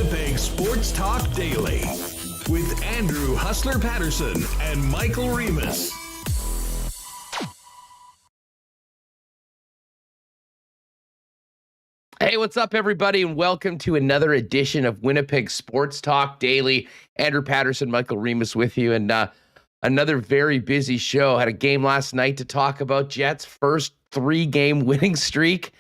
Winnipeg Sports Talk Daily with Andrew Hustler Paterson and Michael Remis. Hey, what's up, everybody, and welcome to another edition of Winnipeg Sports Talk Daily. Andrew Paterson, Michael Remis with you, and another very busy show. Had a game last night to talk about. Jets' first 3-game winning streak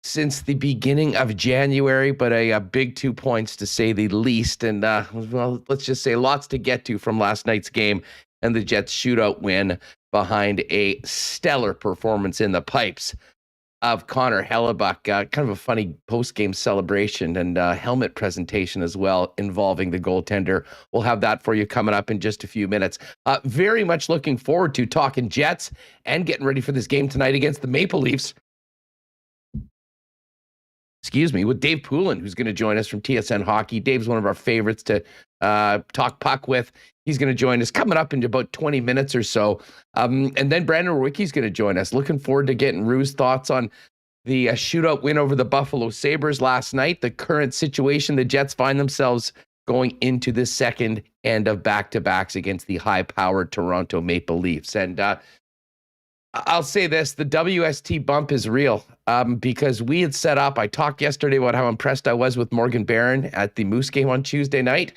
since the beginning of January, but a big 2 points to say the least. And, well, let's just say lots to get to from last night's game and the Jets' shootout win behind a stellar performance in the pipes of Connor Hellebuyck. Kind of a funny post-game celebration and helmet presentation as well involving the goaltender. We'll have that for you coming up in just a few minutes. Very much looking forward to talking Jets and getting ready for this game tonight against the Maple Leafs. With Dave Poulin, who's going to join us from TSN Hockey. Dave's one of our favorites to talk puck with. He's going to join us coming up in about 20 minutes or so. And then Brandon Rewucki's going to join us. Looking forward to getting Rue's thoughts on the shootout win over the Buffalo Sabres last night, the current situation the Jets find themselves going into the second end of back-to-backs against the high-powered Toronto Maple Leafs. And I'll say this, the WST bump is real because we had set up, I talked yesterday about how impressed I was with Morgan Barron at the Moose game on Tuesday night,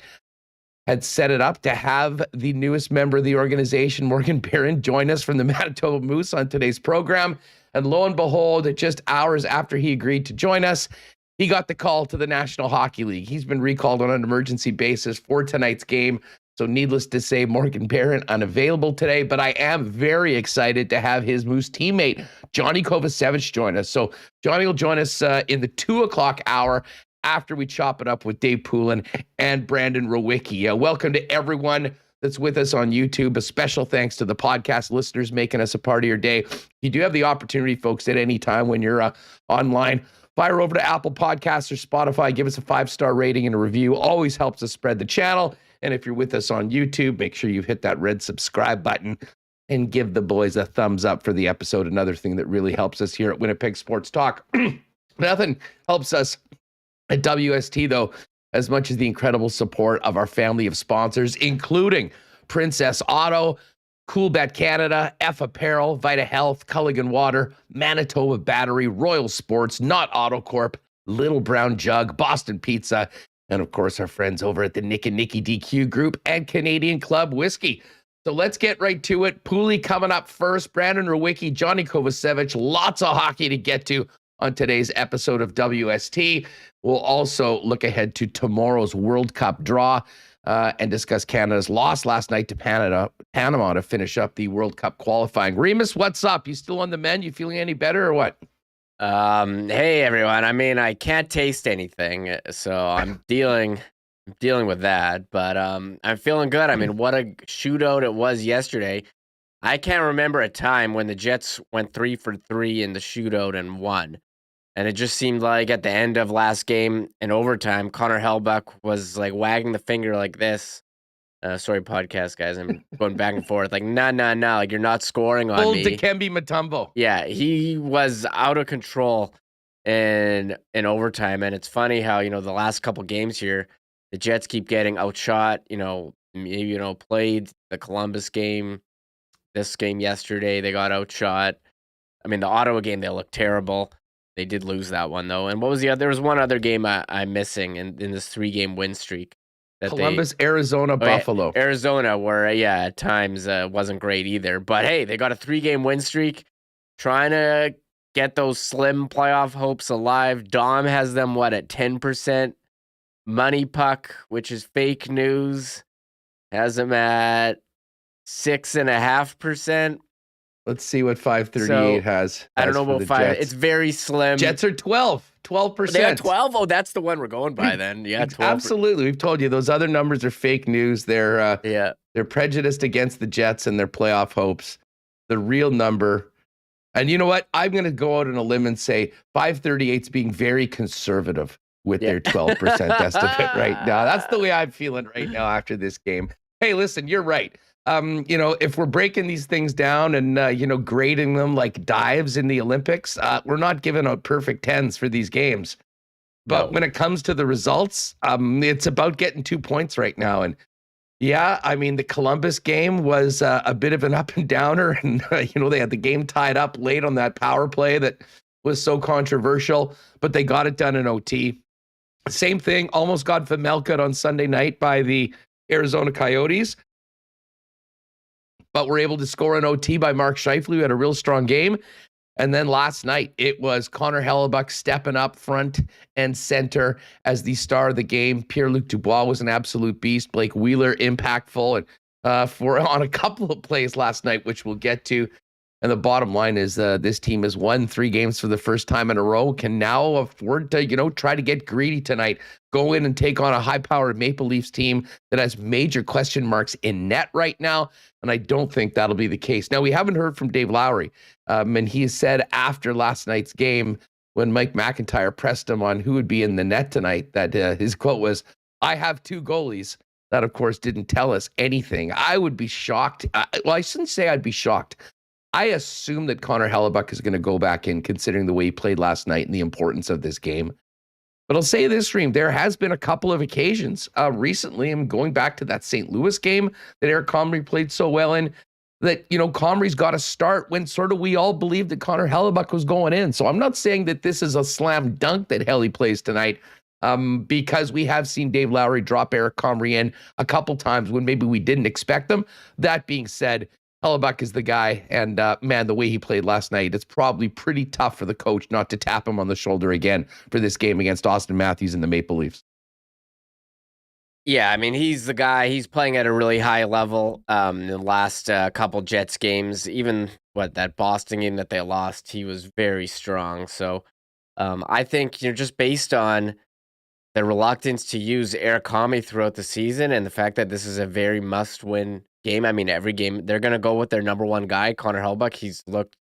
had set it up to have the newest member of the organization, Morgan Barron, join us from the Manitoba Moose on today's program. And lo and behold, just hours after he agreed to join us, he got the call to the National Hockey League. He's been recalled on an emergency basis for tonight's game. So needless to say, Morgan Barron unavailable today, but I am very excited to have his Moose teammate, Johnny Kovacevic, join us. So Johnny will join us in the 2 o'clock hour after we chop it up with Dave Poulin and Brandon Rewucki. Welcome to everyone that's with us on YouTube. A special thanks to the podcast listeners making us a part of your day. You do have the opportunity, folks, at any time when you're online, fire over to Apple Podcasts or Spotify, give us a 5-star rating and a review. Always helps us spread the channel. And if you're with us on YouTube, make sure you hit that red subscribe button and give the boys a thumbs up for the episode. Another thing that really helps us here at Winnipeg Sports Talk. Nothing helps us at WST, though, as much as the incredible support of our family of sponsors, including Princess Auto, Coolbet Canada, F Apparel, Vita Health, Culligan Water, Manitoba Battery, Royal Sports, Not AutoCorp, Little Brown Jug, Boston Pizza, and of course, our friends over at the Nick and Nicky DQ Group and Canadian Club Whiskey. So let's get right to it. Poulin coming up first, Brandon Rewucki, Johnny Kovacevic, lots of hockey to get to on today's episode of WST. We'll also look ahead to tomorrow's World Cup draw and discuss Canada's loss last night to Panama to finish up the World Cup qualifying. Remis, what's up? You still on the mend? You feeling any better or what? Hey everyone. I mean, I can't taste anything, so I'm dealing with that, but I'm feeling good. I mean, what a shootout it was yesterday. I can't remember a time when the Jets went 3 for 3 in the shootout and won. And it just seemed like at the end of last game in overtime, Connor Hellebuyck was like wagging the finger like this. Sorry, podcast guys. I'm going back and forth. Like, nah. Like, you're not scoring on Old me. Dikembe Mutombo. Yeah, he was out of control in overtime. And it's funny how, the last couple games here, the Jets keep getting outshot. Maybe, played the Columbus game, this game yesterday, they got outshot. I mean, the Ottawa game, they looked terrible. They did lose that one, though. And what was the other? There was one other game I'm missing in this 3-game win streak. Columbus, Arizona, Buffalo. Yeah, Arizona, where, at times wasn't great either. But, hey, they got a 3-game win streak, trying to get those slim playoff hopes alive. Dom has them, at 10%? Money Puck, which is fake news, has them at 6.5%. Let's see what 538 has. I don't know about 5. Jets. It's very slim. Jets are 12%. They're 12? Oh, that's the one we're going by then. Yeah, 12. Absolutely. We've told you those other numbers are fake news. They're prejudiced against the Jets and their playoff hopes. The real number, and you know what? I'm going to go out on a limb and say 538's being very conservative with their 12% estimate right now. That's the way I'm feeling right now after this game. Hey, listen, you're right. If we're breaking these things down and, grading them like dives in the Olympics, we're not giving out perfect 10s for these games. But No. when it comes to the results, it's about getting 2 points right now. And yeah, I mean, the Columbus game was a bit of an up and downer. And, they had the game tied up late on that power play that was so controversial, but they got it done in OT. Same thing, almost got Vemelka on Sunday night by the Arizona Coyotes, but were able to score an OT by Mark Scheifele, who had a real strong game. And then last night, it was Connor Hellebuck stepping up front and center as the star of the game. Pierre-Luc Dubois was an absolute beast. Blake Wheeler, impactful, and on a couple of plays last night, which we'll get to. And the bottom line is this team has won 3 games for the first time in a row, can now afford to, try to get greedy tonight, go in and take on a high-powered Maple Leafs team that has major question marks in net right now. And I don't think that'll be the case. Now, we haven't heard from Dave Lowry. And he said after last night's game, when Mike McIntyre pressed him on who would be in the net tonight, that his quote was, "I have 2 goalies." That, of course, didn't tell us anything. I would be shocked. I shouldn't say I'd be shocked. I assume that Connor Hellebuck is going to go back in, considering the way he played last night and the importance of this game. But I'll say this, Reem, there has been a couple of occasions recently, I'm going back to that St. Louis game that Eric Comrie played so well in, that, Comrie's got to start when sort of we all believed that Connor Hellebuck was going in. So I'm not saying that this is a slam dunk that Helly plays tonight, because we have seen Dave Lowry drop Eric Comrie in a couple times when maybe we didn't expect them. That being said, Hellebuck is the guy, and man, the way he played last night, it's probably pretty tough for the coach not to tap him on the shoulder again for this game against Austin Matthews and the Maple Leafs. Yeah, I mean, he's the guy. He's playing at a really high level. In the last couple Jets games, even that Boston game that they lost, he was very strong. So I think, just based on the reluctance to use Eric Comrie throughout the season and the fact that this is a very must-win game. I mean, every game they're going to go with their number one guy, Connor Hellebuck. He's looked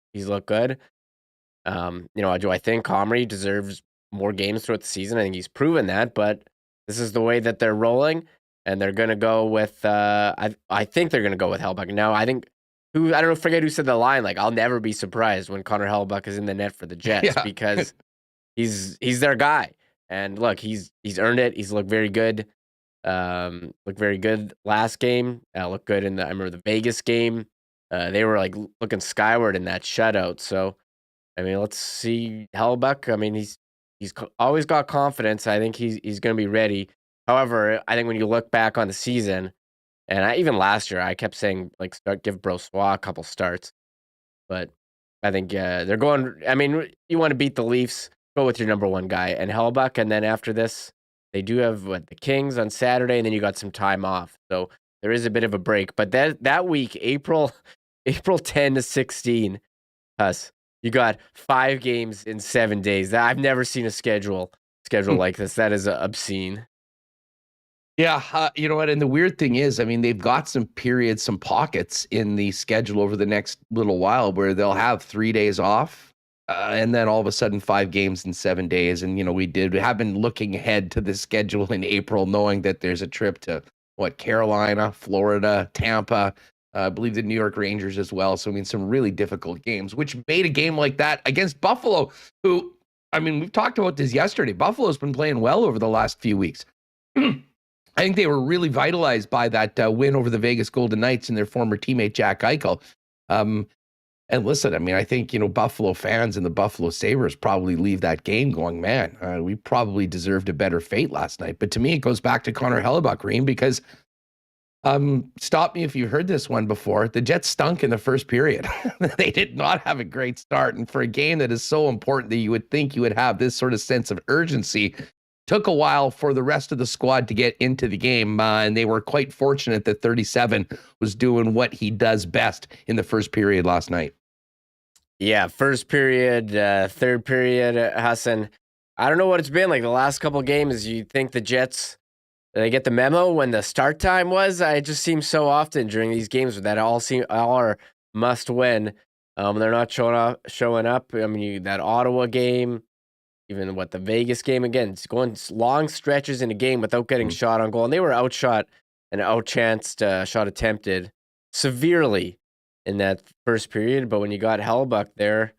good. Do I think Comrie deserves more games throughout the season? I think he's proven that, but this is the way that they're rolling, and they're going to go with. I think they're going to go with Hellebuck. Now, I don't forget who said the line. Like, I'll never be surprised when Connor Hellebuck is in the net for the Jets because he's their guy. And look, he's earned it. He's looked very good. Looked very good last game. Looked good I remember the Vegas game. They were like looking skyward in that shutout. So, I mean, let's see Hellebuck. I mean, he's always got confidence. I think he's going to be ready. However, I think when you look back on the season, and even last year, I kept saying give Brossoit a couple starts, but I think they're going. I mean, you want to beat the Leafs, go with your number one guy and Hellebuck, and then after this, they do have the Kings on Saturday, and then you got some time off. So there is a bit of a break. But that week, April 10 to 16, you got 5 games in 7 days. I've never seen a schedule like this. That is obscene. Yeah, you know what? And the weird thing is, I mean, they've got some periods, some pockets in the schedule over the next little while where they'll have 3 days off. And then all of a sudden 5 games in 7 days. And, we have been looking ahead to the schedule in April, knowing that there's a trip to Carolina, Florida, Tampa, I believe the New York Rangers as well. So, I mean, some really difficult games, which made a game like that against Buffalo, who, I mean, we've talked about this yesterday. Buffalo's been playing well over the last few weeks. I think they were really vitalized by that win over the Vegas Golden Knights and their former teammate, Jack Eichel. And listen, I mean, I think, Buffalo fans and the Buffalo Sabres probably leave that game going, man, we probably deserved a better fate last night. But to me, it goes back to Connor Hellebuck, Reem, because stop me if you've heard this one before. The Jets stunk in the first period. They did not have a great start. And for a game that is so important that you would think you would have this sort of sense of urgency, took a while for the rest of the squad to get into the game, and they were quite fortunate that 37 was doing what he does best in the first period last night. Yeah, first period, third period, Hassan. I don't know what it's been like the last couple games. You think the Jets, they get the memo when the start time was? It just seems so often during these games that all are must win. They're not showing up. I mean, that Ottawa game, even the Vegas game, again, it's going long stretches in a game without getting shot on goal. And they were outshot and outchanced, shot attempted severely in that first period. But when you got Hellebuck there,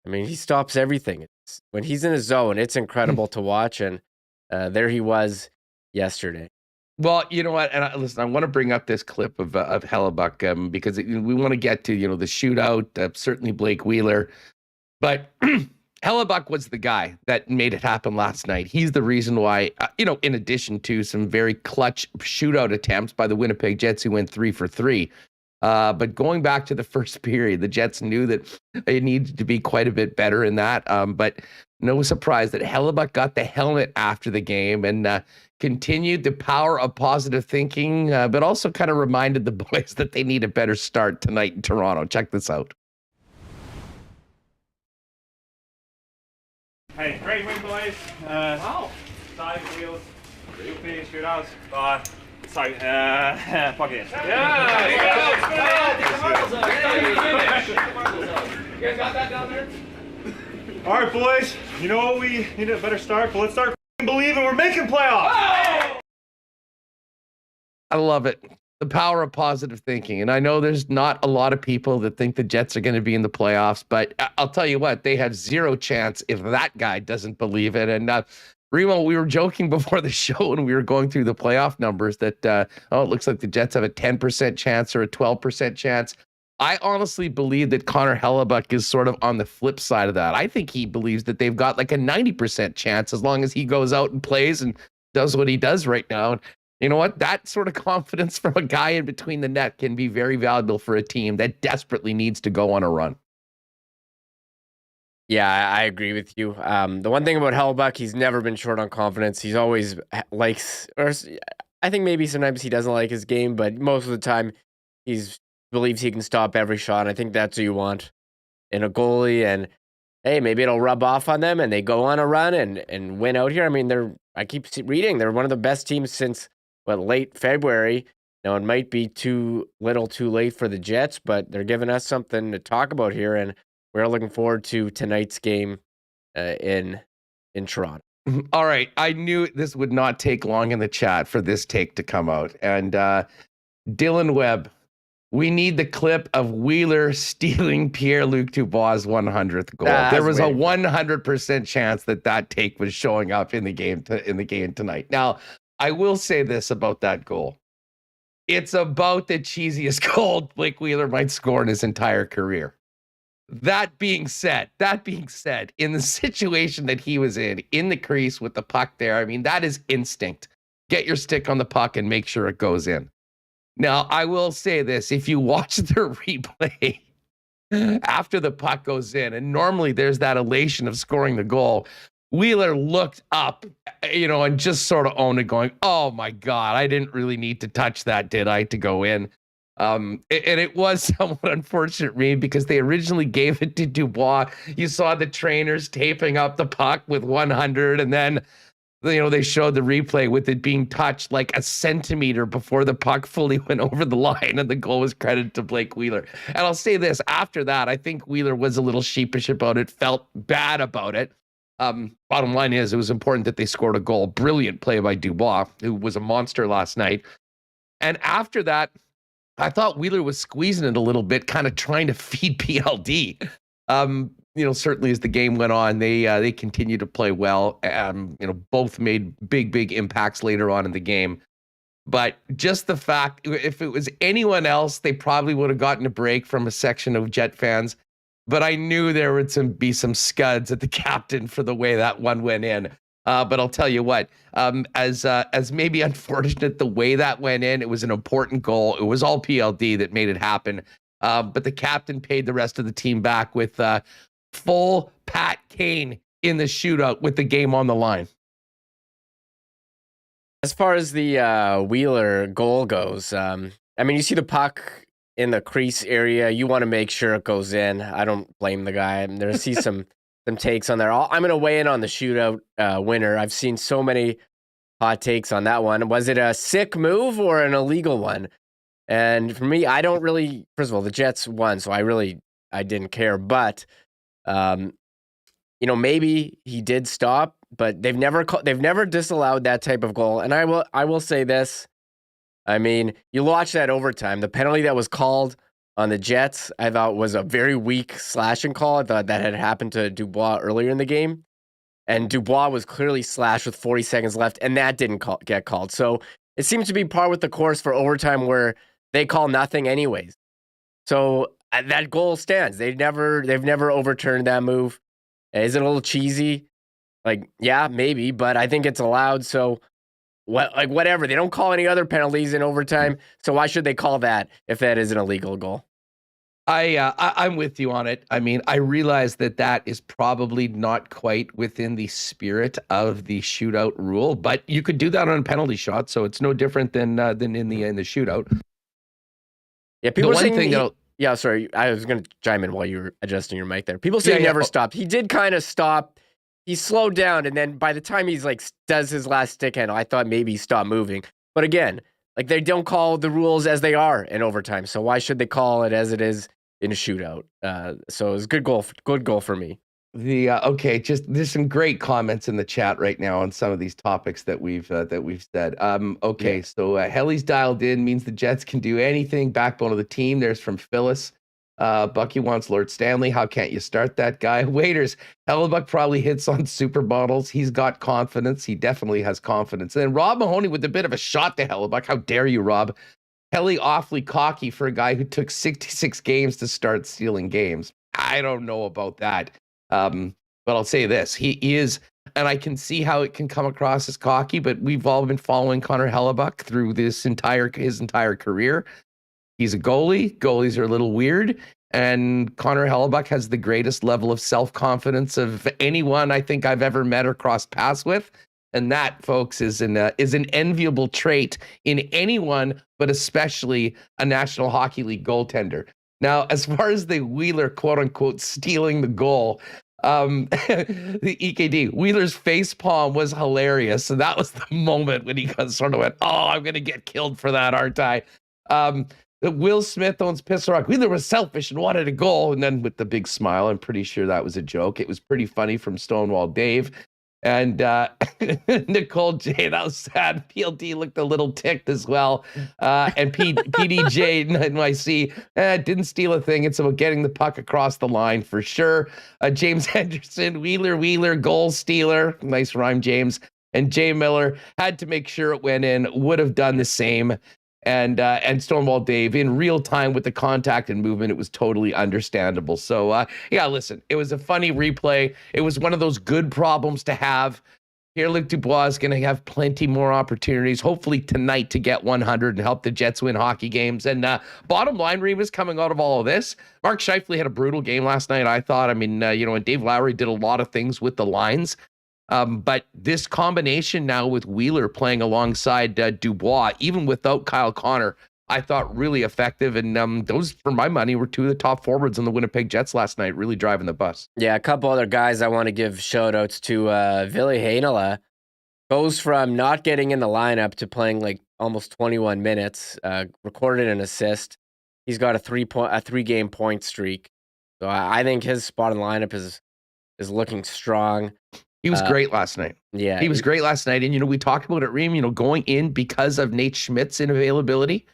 I mean, he stops everything. when he's in his zone, it's incredible to watch. And there he was yesterday. Well, you know what? And listen, I want to bring up this clip of Hellebuyck because we want to get to the shootout. Certainly Blake Wheeler, but Hellebuyck was the guy that made it happen last night. He's the reason why. In addition to some very clutch shootout attempts by the Winnipeg Jets, who went 3 for 3. But going back to the first period, the Jets knew that it needed to be quite a bit better in that. But no surprise that Hellebuyck got the helmet after the game and continued the power of positive thinking, but also kind of reminded the boys that they need a better start tonight in Toronto. Check this out. Hey, great win, boys. Wow. Side wheels, finish shootouts. Sorry, fuck it. Yeah, you guys got that down there? All right, boys. You know what? We need a better start, but let's start believing we're making playoffs. Oh! I love it. The power of positive thinking. And I know there's not a lot of people that think the Jets are going to be in the playoffs, but I'll tell you what, they have zero chance if that guy doesn't believe it. And Remo, we were joking before the show when we were going through the playoff numbers that, it looks like the Jets have a 10% chance or a 12% chance. I honestly believe that Connor Hellebuyck is sort of on the flip side of that. I think he believes that they've got like a 90% chance as long as he goes out and plays and does what he does right now. And you know what? That sort of confidence from a guy in between the net can be very valuable for a team that desperately needs to go on a run. Yeah, I agree with you. The one thing about Hellebuyck, he's never been short on confidence. He's always likes, or I think maybe sometimes he doesn't like his game, but most of the time he's believes he can stop every shot. I think that's what you want in a goalie. And hey, maybe it'll rub off on them and they go on a run and win out here. I mean, I keep reading, they're one of the best teams since late February. Now it might be too late for the Jets, but they're giving us something to talk about here, and we're looking forward to tonight's game in Toronto. All right, I knew this would not take long in the chat for this take to come out, and Dylan Webb, we need the clip of Wheeler stealing Pierre-Luc Dubois' 100th goal. There was a 100% chance that take was showing up in the game tonight. Now, I will say this about that goal. It's about the cheesiest goal Blake Wheeler might score in his entire career. That being said, in the situation that he was in the crease with the puck there, I mean, that is instinct. Get your stick on the puck and make sure it goes in. Now, I will say this. If you watch the replay after the puck goes in, and normally there's that elation of scoring the goal, Wheeler looked up, and just sort of owned it, going, oh my God, I didn't really need to touch that, did I, to go in? And it was somewhat unfortunate, Reed, because they originally gave it to Dubois. You saw the trainers taping up the puck with 100, and then, they showed the replay with it being touched like a centimeter before the puck fully went over the line, and the goal was credited to Blake Wheeler. And I'll say this, after that, I think Wheeler was a little sheepish about it, felt bad about it. Bottom line is, it was important that they scored a goal. Brilliant play by Dubois, who was a monster last night. And after that, I thought Wheeler was squeezing it a little bit, kind of trying to feed PLD. Certainly as the game went on, they continued to play well. Both made big impacts later on in the game. But just the fact, if it was anyone else, they probably would have gotten a break from a section of Jet fans. But I knew there would be some scuds at the captain for the way that one went in. But I'll tell you what, as maybe unfortunate the way that went in, it was an important goal. It was all PLD that made it happen. But the captain paid the rest of the team back with full Pat Kane in the shootout with the game on the line. As far as the Wheeler goal goes, you see the puck in the crease area, you want to make sure it goes in. I don't blame the guy. I see some takes on there. I'm going to weigh in on the shootout winner. I've seen so many hot takes on that one. Was it a sick move or an illegal one? And for me, I don't really. First of all, the Jets won, so I didn't care. But maybe he did stop, but they've never disallowed that type of goal. And I will say this. I mean, you watch that overtime, the penalty that was called on the Jets, I thought was a very weak slashing call. I thought that had happened to Dubois earlier in the game. And Dubois was clearly slashed with 40 seconds left, and that didn't get called. So it seems to be par with the course for overtime where they call nothing anyways. So that goal stands. They've never overturned that move. Is it a little cheesy? Like, yeah, maybe, but I think it's allowed. So whatever. They don't call any other penalties in overtime. So why should they call that if that is an illegal goal? I'm with you on it. I mean, I realize that is probably not quite within the spirit of the shootout rule, but you could do that on a penalty shot, so it's no different than in the shootout. Yeah, people yeah, sorry, I was going to chime in while you were adjusting your mic there. People say he never stopped. He did kind of stop. He slowed down, and then by the time he's does his last stick handle, I thought maybe he stopped moving. But again, they don't call the rules as they are in overtime, so why should they call it as it is in a shootout? So it was a good goal for me. Okay, there's some great comments in the chat right now on some of these topics that we've said. So Helly's dialed in, means the Jets can do anything. Backbone of the team. There's from Phyllis. Bucky wants Lord Stanley. How can't you start that guy? Waiters, Hellebuck probably hits on super bottles. He's got confidence. He definitely has confidence. And then Rob Mahoney with a bit of a shot to Hellebuck. How dare you, Rob? Helly awfully cocky for a guy who took 66 games to start stealing games. I don't know about that. But I'll say this, he is, and I can see how it can come across as cocky, but we've all been following Connor Hellebuck through his entire career. He's a goalie. Goalies are a little weird. And Connor Hellebuck has the greatest level of self-confidence of anyone I think I've ever met or crossed paths with. And that, folks, is an enviable trait in anyone, but especially a National Hockey League goaltender. Now, as far as the Wheeler, quote unquote, stealing the goal, the EKD, Wheeler's face palm was hilarious. So that was the moment when he sort of went, "Oh, I'm going to get killed for that, aren't I?" Will Smith owns Pistol Rock. Wheeler was selfish and wanted a goal. And then with the big smile, I'm pretty sure that was a joke. It was pretty funny from Stonewall Dave. And Nicole J, that was sad. PLD looked a little ticked as well. And PDJ NYC didn't steal a thing. It's about getting the puck across the line for sure. James Henderson, Wheeler, goal stealer. Nice rhyme, James. And Jay Miller had to make sure it went in, would have done the same. And Stonewall Dave in real time with the contact and movement, it was totally understandable. So listen, it was a funny replay. It was one of those good problems to have. Pierre-Luc Dubois is going to have plenty more opportunities, hopefully tonight, to get 100 and help the Jets win hockey games. And bottom line, Remis, coming out of all of this, Mark Scheifele had a brutal game last night, I thought. I mean, and Dave Lowry did a lot of things with the lines. But this combination now with Wheeler playing alongside Dubois, even without Kyle Connor, I thought really effective. And those, for my money, were two of the top forwards on the Winnipeg Jets last night, really driving the bus. Yeah, a couple other guys I want to give shout-outs to. Ville Heinola goes from not getting in the lineup to playing almost 21 minutes, recorded an assist. He's got a three-game point streak. So I think his spot in the lineup is looking strong. He was great last night. Yeah. He was great last night. And, we talked about it, Reem, going in because of Nate Schmidt's inavailability.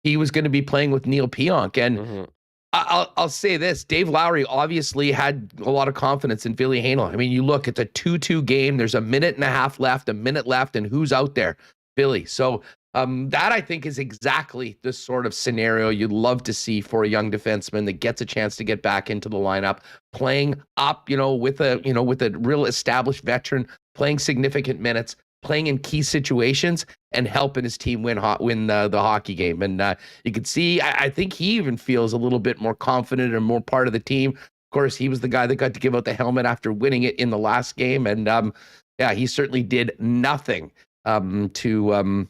He was going to be playing with Neil Pionk. And I'll say this, Dave Lowry obviously had a lot of confidence in Ville Heinola. I mean, you look, it's a 2-2 game. There's a minute and a half left, and who's out there? Ville. So that, I think, is exactly the sort of scenario you'd love to see for a young defenseman that gets a chance to get back into the lineup, playing up, with a real established veteran, playing significant minutes, playing in key situations, and helping his team win the hockey game. And you can see, I think he even feels a little bit more confident and more part of the team. Of course, he was the guy that got to give out the helmet after winning it in the last game. And he certainly did nothing to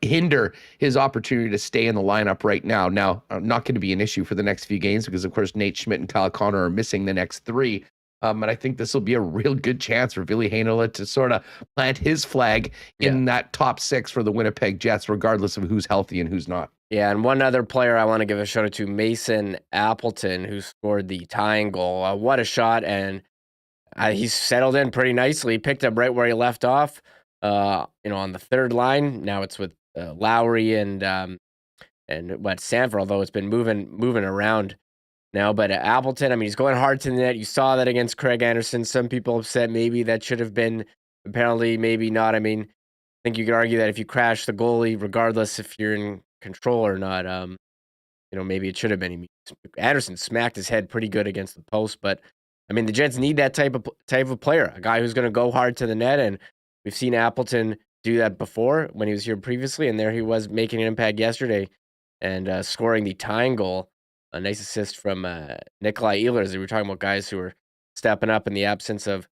hinder his opportunity to stay in the lineup right now. Now, not going to be an issue for the next few games because, of course, Nate Schmidt and Kyle Connor are missing the next three. And I think this will be a real good chance for Ville Heinola to sort of plant his flag in that top six for the Winnipeg Jets, regardless of who's healthy and who's not. Yeah, and one other player I want to give a shout out to, Mason Appleton, who scored the tying goal. What a shot, and he's settled in pretty nicely. Picked up right where he left off. On the third line. Now it's with Lowry and Sanford, although it's been moving around now. But Appleton, I mean, he's going hard to the net. You saw that against Craig Anderson. Some people have said maybe that should have been a penalty, maybe not. I mean, I think you could argue that if you crash the goalie, regardless if you're in control or not, maybe it should have been. Anderson smacked his head pretty good against the post, but I mean, the Jets need that type of player, a guy who's going to go hard to the net, and we've seen Appleton do that before when he was here previously, and there he was making an impact yesterday and scoring the tying goal. A nice assist from Nikolai Ehlers. We were talking about guys who were stepping up in the absence of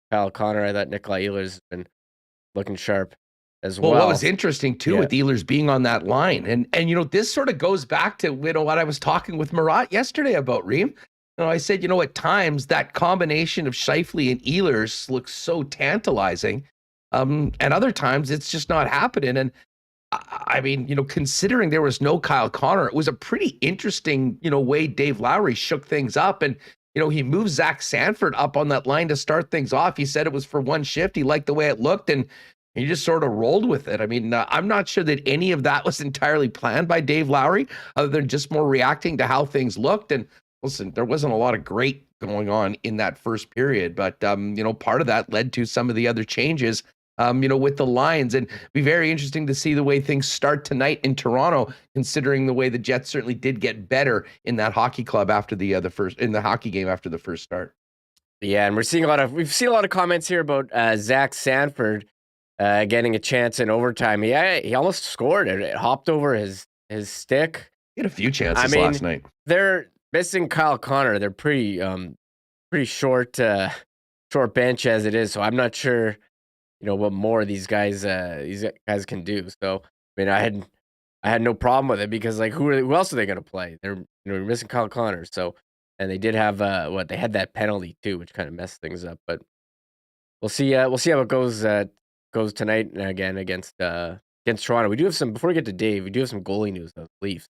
Kyle Connor. I thought Nikolai Ehlers has been looking sharp as well. What was interesting too with Ehlers being on that line, and this sort of goes back to what I was talking with Murat yesterday about, Reem. I said, at times that combination of Scheifele and Ehlers looks so tantalizing, and other times it's just not happening. And I mean, considering there was no Kyle Connor, it was a pretty interesting, way Dave Lowry shook things up. And, he moved Zach Sanford up on that line to start things off. He said it was for one shift. He liked the way it looked, and he just sort of rolled with it. I mean, I'm not sure that any of that was entirely planned by Dave Lowry, other than just more reacting to how things looked. And listen, there wasn't a lot of great going on in that first period, but, part of that led to some of the other changes, with the lines. And be very interesting to see the way things start tonight in Toronto, considering the way the Jets certainly did get better in that hockey club after the hockey game after the first start. Yeah, and we've seen a lot of comments here about Zach Sanford getting a chance in overtime. He almost scored it. It hopped over his stick. He had a few chances last night. They're missing Kyle Connor. They're pretty short bench as it is. So I'm not sure, what more these guys can do. So I mean, I had no problem with it because who else are they going to play? They're missing Kyle Connor. So, and they did have they had that penalty too, which kind of messed things up. But we'll see how it goes tonight again against Toronto. We do have some, before we get to Dave, we do have some goalie news though. Leafs.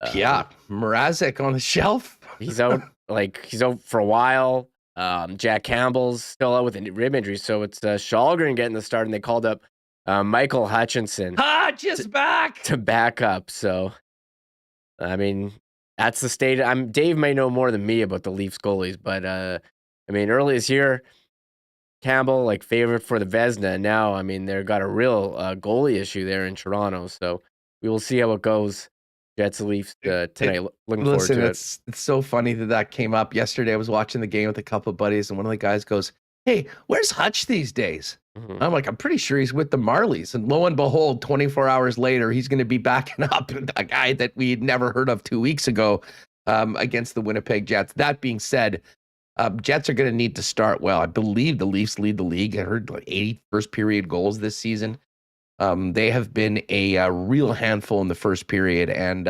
Mrazek on the shelf. He's out. He's out for a while. Jack Campbell's still out with a rib injury, so it's Shalgren getting the start, and they called up Michael Hutchinson. Back to back up. So, I mean, that's the state. Dave may know more than me about the Leafs goalies, but I mean, early this year, Campbell favorite for the Vezina. Now, I mean, they've got a real goalie issue there in Toronto. So we will see how it goes. Jets Leafs tonight. Looking forward to it. It's so funny that came up yesterday. I was watching the game with a couple of buddies, and one of the guys goes, "Hey, where's Hutch these days?" Mm-hmm. I'm like, "I'm pretty sure he's with the Marlies." And lo and behold, 24 hours later, he's going to be backing up a guy that we had never heard of 2 weeks ago against the Winnipeg Jets. That being said, Jets are going to need to start well. I believe the Leafs lead the league. I heard 80 first period goals this season. They have been a real handful in the first period, and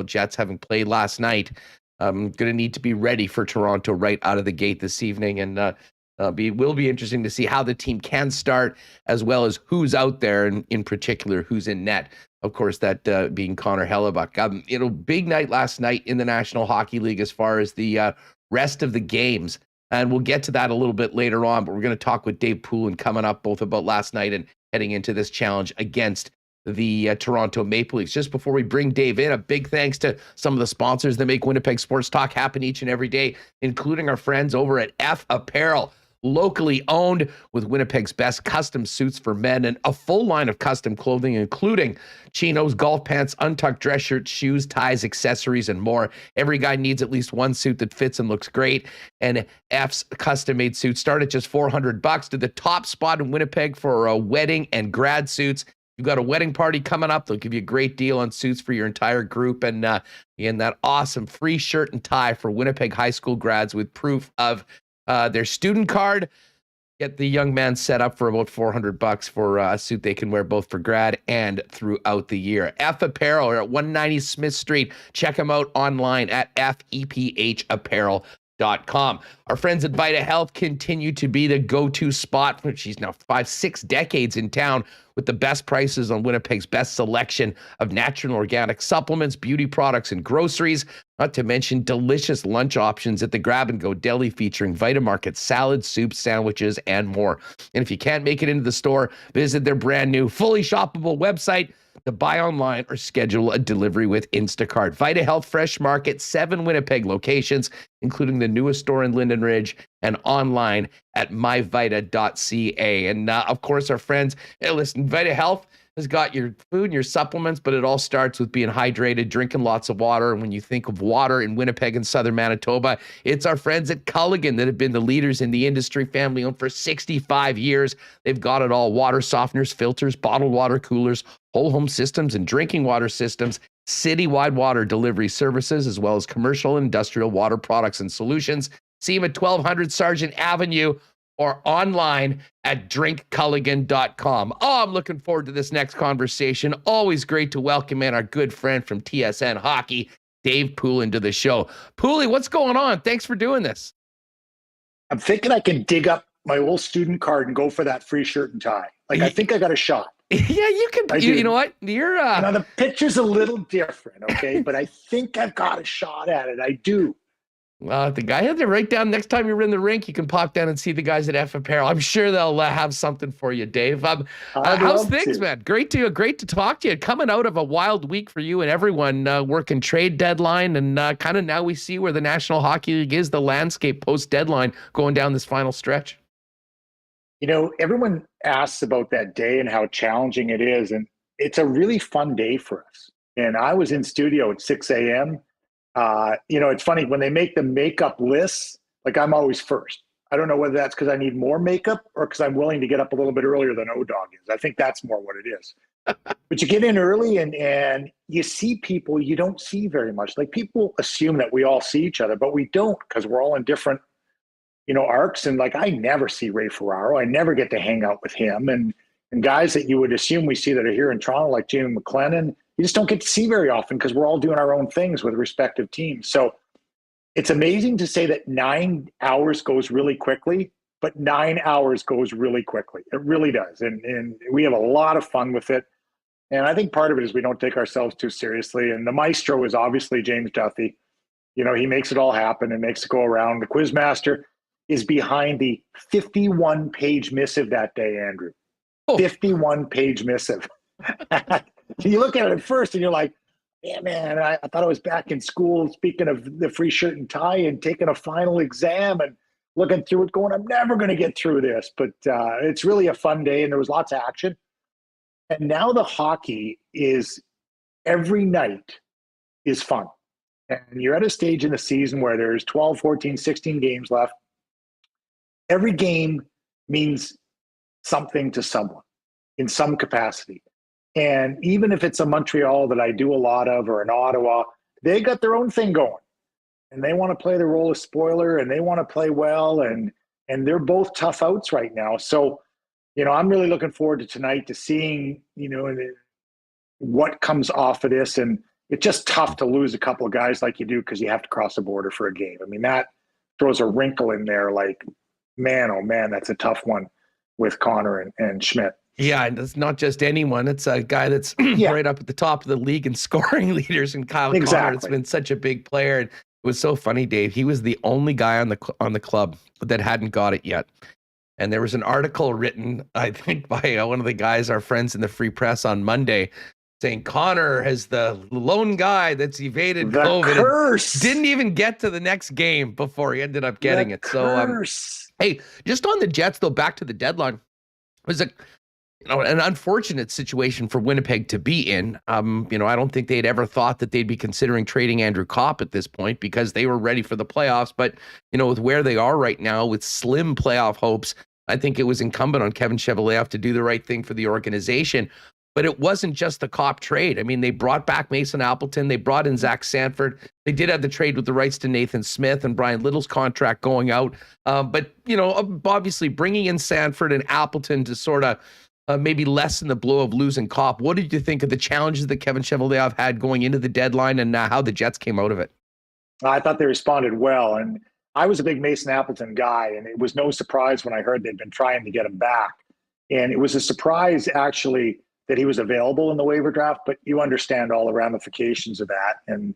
Jets having played last night, going to need to be ready for Toronto right out of the gate this evening, and will be interesting to see how the team can start, as well as who's out there, and in particular who's in net. Of course, that being Connor Hellebuck. Big night last night in the National Hockey League as far as the rest of the games. And we'll get to that a little bit later on, but we're going to talk with Dave Poulin coming up, both about last night and heading into this challenge against the Toronto Maple Leafs. Just before we bring Dave in, a big thanks to some of the sponsors that make Winnipeg Sports Talk happen each and every day, including our friends over at F Apparel. Locally owned, with Winnipeg's best custom suits for men and a full line of custom clothing, including chinos, golf pants, untucked dress shirts, shoes, ties, accessories, and more. Every guy needs at least one suit that fits and looks great. And F's custom-made suits start at just $400 to the top spot in Winnipeg for a wedding and grad suits. You've got a wedding party coming up. They'll give you a great deal on suits for your entire group, and that awesome free shirt and tie for Winnipeg high school grads with proof of their student card. Get the young man set up for about $400 for a suit they can wear both for grad and throughout the year. F Apparel are at 190 Smith Street. Check them out online at fepapparel.com. Our friends at Vita Health continue to be the go-to spot for, she's now 5-6 decades in town, with the best prices on Winnipeg's best selection of natural and organic supplements, beauty products, and groceries. Not to mention delicious lunch options at the Grab and Go Deli featuring Vitamarket salads, soups, sandwiches, and more. And if you can't make it into the store, visit their brand new fully shoppable website to buy online or schedule a delivery with Instacart. Vita Health Fresh Market, 7 Winnipeg locations, including the newest store in Linden Ridge, and online at myvita.ca. And of course, our friends, hey, listen, Vita Health has got your food and your supplements, but it all starts with being hydrated, drinking lots of water. And when you think of water in Winnipeg and southern Manitoba, it's our friends at Culligan that have been the leaders in the industry, family owned for 65 years. They've got it all: water softeners, filters, bottled water coolers, whole home systems and drinking water systems, citywide water delivery services, as well as commercial and industrial water products and solutions. See them at 1200 Sargent Avenue or online at drinkculligan.com. Oh, I'm looking forward to this next conversation. Always great to welcome in our good friend from TSN Hockey, Dave Poulin, to the show. Poulin, what's going on? Thanks for doing this. I'm thinking I can dig up my old student card and go for that free shirt and tie. I think I got a shot. Yeah, you can. You know what? You're now the picture's a little different, okay? But I think I've got a shot at it. I do. The guy had to write down next time you're in the rink, you can pop down and see the guys at F Apparel. I'm sure they'll have something for you, Dave. How's things, man? Great to talk to you. Coming out of a wild week for you and everyone, working trade deadline, and kind of now we see where the National Hockey League is, the landscape post deadline, going down this final stretch. You know, everyone asks about that day and how challenging it is, and it's a really fun day for us. And I was in studio at 6 a.m. You know, it's funny when they make the makeup lists, I'm always first. I don't know whether that's because I need more makeup or because I'm willing to get up a little bit earlier than O-Dog is. I think that's more what it is. But you get in early and you see people you don't see very much. People assume that we all see each other, but we don't, because we're all in different, arcs. And I never see Ray Ferraro. I never get to hang out with him. And guys that you would assume we see that are here in Toronto, like Jamie McLennan, you just don't get to see very often because we're all doing our own things with respective teams. So it's amazing to say that 9 hours goes really quickly, but 9 hours goes really quickly. It really does. And we have a lot of fun with it. And I think part of it is we don't take ourselves too seriously. And the maestro is obviously James Duthie. He makes it all happen and makes it go around. The Quizmaster is behind the 51-page missive that day, Andrew. 51-page missive. You look at it at first and you're like, yeah, man, I thought I was back in school, speaking of the free shirt and tie, and taking a final exam and looking through it going, I'm never going to get through this. But it's really a fun day, and there was lots of action. And now the hockey is every night is fun. And you're at a stage in the season where there's 12, 14, 16 games left. Every game means something to someone in some capacity. And even if it's a Montreal that I do a lot of, or an Ottawa, they got their own thing going. And they want to play the role of spoiler, and they want to play well. And they're both tough outs right now. So, I'm really looking forward to tonight to seeing, what comes off of this. And it's just tough to lose a couple of guys like you do because you have to cross the border for a game. I mean, that throws a wrinkle in there man, oh man, that's a tough one with Connor and Schmidt. Yeah, and it's not just anyone. It's a guy that's right up at the top of the league in scoring leaders, and Kyle Connor. It's been such a big player. And it was so funny, Dave. He was the only guy on the club that hadn't got it yet. And there was an article written, I think, by one of the guys, our friends in the Free Press, on Monday, saying Connor is the lone guy that's evaded COVID. Curse. Didn't even get to the next game before he ended up getting it. Curse. So, hey, just on the Jets, though, back to the deadline, it was an unfortunate situation for Winnipeg to be in. I don't think they'd ever thought that they'd be considering trading Andrew Kopp at this point because they were ready for the playoffs. But, with where they are right now with slim playoff hopes, I think it was incumbent on Kevin Cheveldayoff to do the right thing for the organization. But it wasn't just the Kopp trade. I mean, they brought back Mason Appleton. They brought in Zach Sanford. They did have the trade with the rights to Nathan Smith and Brian Little's contract going out. But, obviously bringing in Sanford and Appleton to sort of maybe lessen the blow of losing Kopp. What did you think of the challenges that Kevin Cheveldayoff had going into the deadline and how the Jets came out of it? I thought they responded well. And I was a big Mason Appleton guy, and it was no surprise when I heard they'd been trying to get him back. And it was a surprise, actually, that he was available in the waiver draft, but you understand all the ramifications of that. And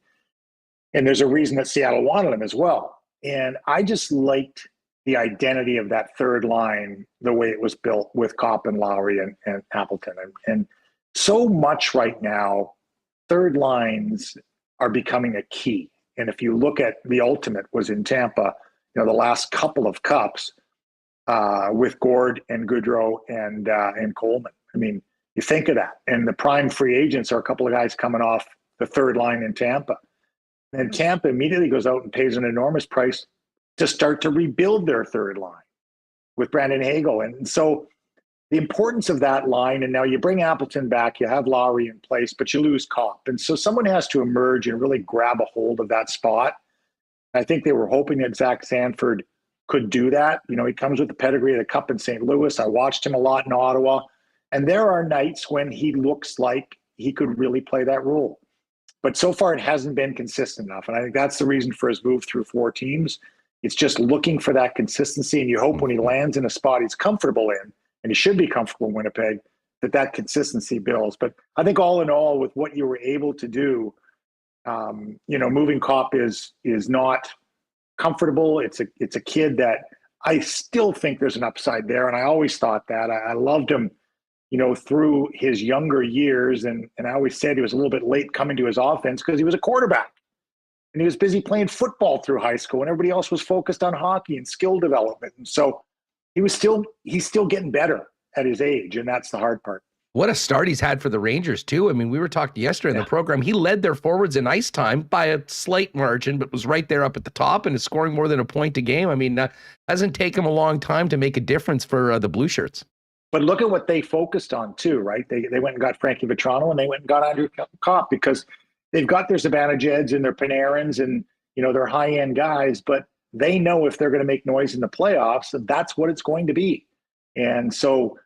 And there's a reason that Seattle wanted him as well. And I just liked the identity of that third line, the way it was built with Kopp and Lowry and Appleton. And so much right now, third lines are becoming a key. And if you look at the ultimate was in Tampa, the last couple of cups with Gord and Goodrow and Coleman. I mean, you think of that. And the prime free agents are a couple of guys coming off the third line in Tampa. And Tampa immediately goes out and pays an enormous price to start to rebuild their third line with Brandon Hagel. And so the importance of that line, and now you bring Appleton back, you have Lowry in place, but you lose Kopp. And so someone has to emerge and really grab a hold of that spot. I think they were hoping that Zach Sanford could do that. He comes with the pedigree of the Cup in St. Louis. I watched him a lot in Ottawa. And there are nights when he looks like he could really play that role. But so far, it hasn't been consistent enough. And I think that's the reason for his move through 4 teams. It's just looking for that consistency. And you hope when he lands in a spot he's comfortable in, and he should be comfortable in Winnipeg, that consistency builds. But I think all in all, with what you were able to do, moving Kopp is not comfortable. It's a kid that I still think there's an upside there. And I always thought that. I loved him, through his younger years. And I always said he was a little bit late coming to his offense because he was a quarterback. And he was busy playing football through high school, and everybody else was focused on hockey and skill development. And so he's still getting better at his age, and that's the hard part. What a start he's had for the Rangers, too. I mean, we were talking yesterday in the program. He led their forwards in ice time by a slight margin, but was right there up at the top and is scoring more than a point a game. I mean, hasn't taken him a long time to make a difference for the Blue Shirts. But look at what they focused on, too, right? They went and got Frankie Vetrano, and they went and got Andrew Kopp because they've got their Zibanejeds and their Panarins and, their high-end guys, but they know if they're going to make noise in the playoffs, that's what it's going to be. And so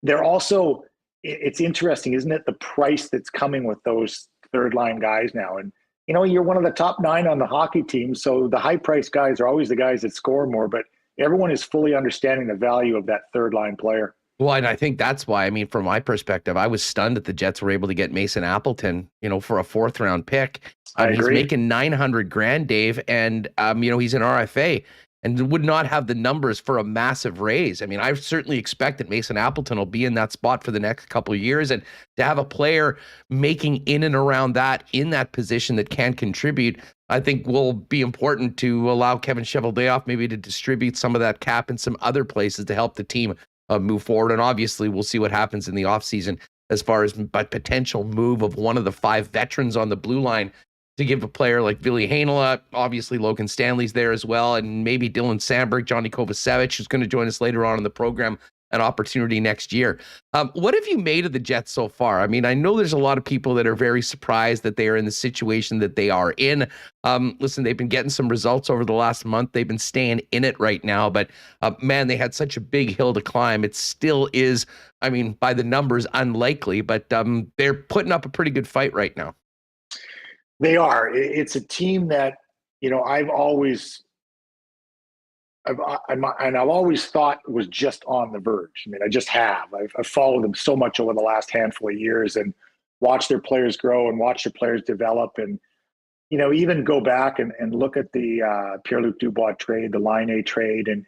they're also – it's interesting, isn't it, the price that's coming with those third-line guys now. And, you're one of the top 9 on the hockey team, so the high-priced guys are always the guys that score more, but everyone is fully understanding the value of that third-line player. Well, and I think that's why, from my perspective, I was stunned that the Jets were able to get Mason Appleton, for a 4th round pick. I agree. He's making $900,000, Dave, and he's an RFA and would not have the numbers for a massive raise. I certainly expect that Mason Appleton will be in that spot for the next couple of years, and to have a player making in and around that in that position that can contribute, I think will be important to allow Kevin Cheveldayoff maybe to distribute some of that cap in some other places to help the team move forward. And obviously we'll see what happens in the offseason as far as a potential move of one of the 5 veterans on the blue line to give a player like Ville Heinola. Obviously Logan Stanley's there as well, and maybe Dylan Sandberg, Johnny Kovacevic, who's going to join us later on in the program, an opportunity next year. What have you made of the Jets so far? I know there's a lot of people that are very surprised that they are in the situation that they are in. Listen, they've been getting some results over the last month. They've been staying in it right now, but man, they had such a big hill to climb. It still is, by the numbers, unlikely, but they're putting up a pretty good fight right now. They are. It's a team that, I've always thought was just on the verge. I just have. I've followed them so much over the last handful of years and watched their players grow and watched their players develop. And, even go back and look at the Pierre-Luc Dubois trade, the Line trade, and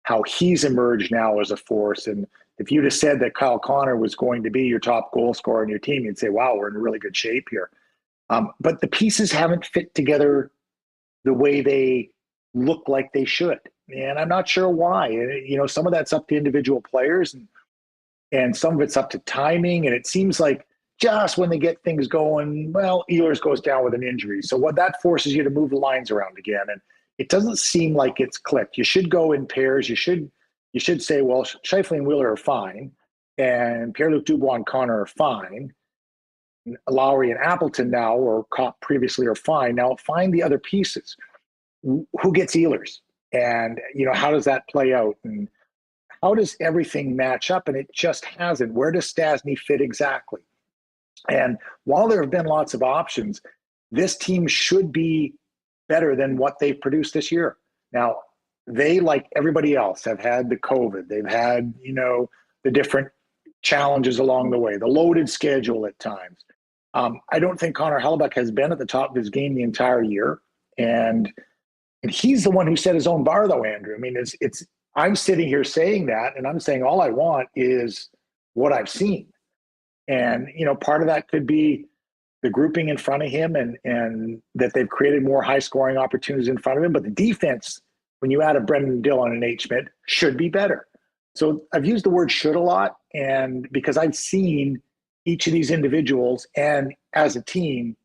how he's emerged now as a force. And if you'd have said that Kyle Connor was going to be your top goal scorer on your team, you'd say, wow, we're in really good shape here. But the pieces haven't fit together the way they look like they should. And I'm not sure why. Some of that's up to individual players and some of it's up to timing. And it seems like just when they get things going, well, Ehlers goes down with an injury. So what that forces you to move the lines around again. And it doesn't seem like it's clicked. You should go in pairs. You should say, well, Scheifele and Wheeler are fine, and Pierre-Luc Dubois and Connor are fine. Lowry and Appleton now, or Kopp previously, are fine. Now find the other pieces. Who gets Ehlers? And, how does that play out? And how does everything match up? And it just hasn't. Where does Stastny fit exactly? And while there have been lots of options, this team should be better than what they've produced this year. Now, they, like everybody else, have had the COVID. They've had, the different challenges along the way, the loaded schedule at times. I don't think Connor Hellebuck has been at the top of his game the entire year. And he's the one who set his own bar, though, Andrew. I mean, I'm sitting here saying that, and I'm saying all I want is what I've seen. And, part of that could be the grouping in front of him and that they've created more high-scoring opportunities in front of him. But the defense, when you add a Brendan Dillon and Nate Schmidt, should be better. So I've used the word should a lot, and because I've seen each of these individuals and as a team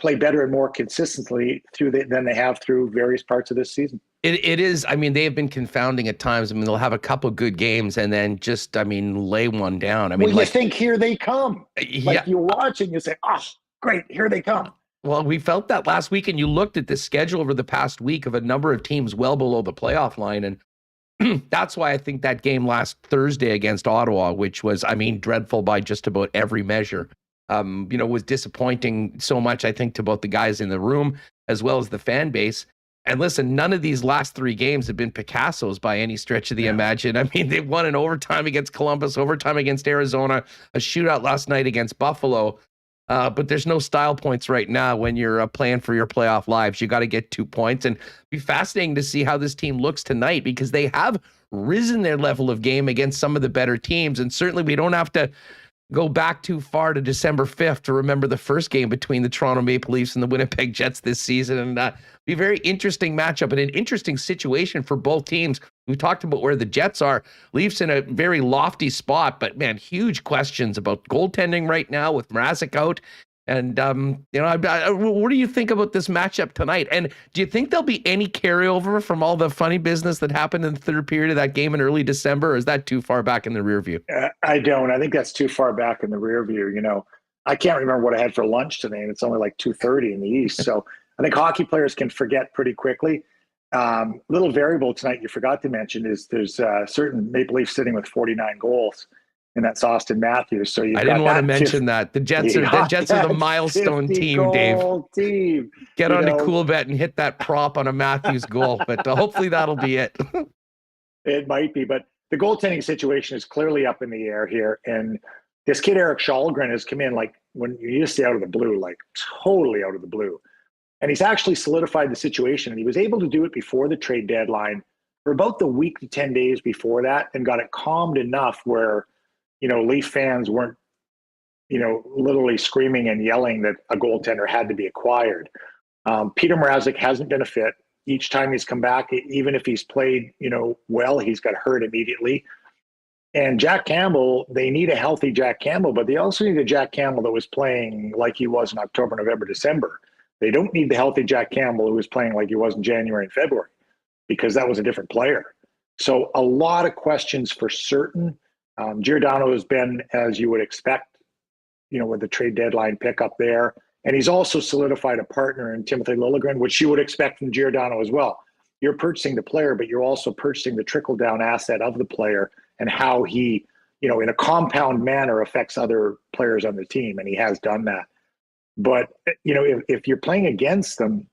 play better and more consistently than they have through various parts of this season. It is. I mean, they have been confounding at times. I mean, they'll have a couple good games and then just, lay one down. I mean, you think here they come. Yeah. Like you watch and you say, oh, great, here they come. Well, we felt that last week, and you looked at the schedule over the past week of a number of teams well below the playoff line. And that's why I think that game last Thursday against Ottawa, which was, dreadful by just about every measure, was disappointing so much, I think, to both the guys in the room as well as the fan base. And listen, none of these last three games have been Picasso's by any stretch of the imagination. I mean, they won in overtime against Columbus, overtime against Arizona, a shootout last night against Buffalo. But there's no style points right now when you're playing for your playoff lives. You got to get 2 points, and it'd be fascinating to see how this team looks tonight, because they have risen their level of game against some of the better teams. And certainly we don't have to go back too far to December 5th to remember the first game between the Toronto Maple Leafs and the Winnipeg Jets this season. And be a very interesting matchup and an interesting situation for both teams. We talked about where the Jets are. Leafs in a very lofty spot, but man, huge questions about goaltending right now with Mrazek out. And, what do you think about this matchup tonight? And do you think there'll be any carryover from all the funny business that happened in the third period of that game in early December? Or is that too far back in the rear view? I don't. I think that's too far back in the rear view. I can't remember what I had for lunch today, and it's only like 2:30 in the East. So I think hockey players can forget pretty quickly. Little variable tonight you forgot to mention is there's certain Maple Leafs sitting with 49 goals. And that's Austin Matthews. So I didn't want to mention that. The Jets are the milestone team, Dave. Team. Get on to Coolbet and hit that prop on a Matthews goal. But hopefully that'll be it. It might be. But the goaltending situation is clearly up in the air here. And this kid, Eric Shalgren, has come in like when you just say out of the blue, like totally out of the blue. And he's actually solidified the situation. And he was able to do it before the trade deadline for about the week to 10 days before that, and got it calmed enough where Leaf fans weren't, literally screaming and yelling that a goaltender had to be acquired. Peter Mrazek hasn't been a fit. Each time he's come back, even if he's played, well, he's got hurt immediately. And Jack Campbell, they need a healthy Jack Campbell, but they also need a Jack Campbell that was playing like he was in October, November, December. They don't need the healthy Jack Campbell who was playing like he was in January and February, because that was a different player. So a lot of questions for certain. Giordano has been, as you would expect, with the trade deadline pickup there. And he's also solidified a partner in Timothy Liljegren, which you would expect from Giordano as well. You're purchasing the player, but you're also purchasing the trickle-down asset of the player and how he, in a compound manner affects other players on the team. And he has done that. But, if you're playing against them,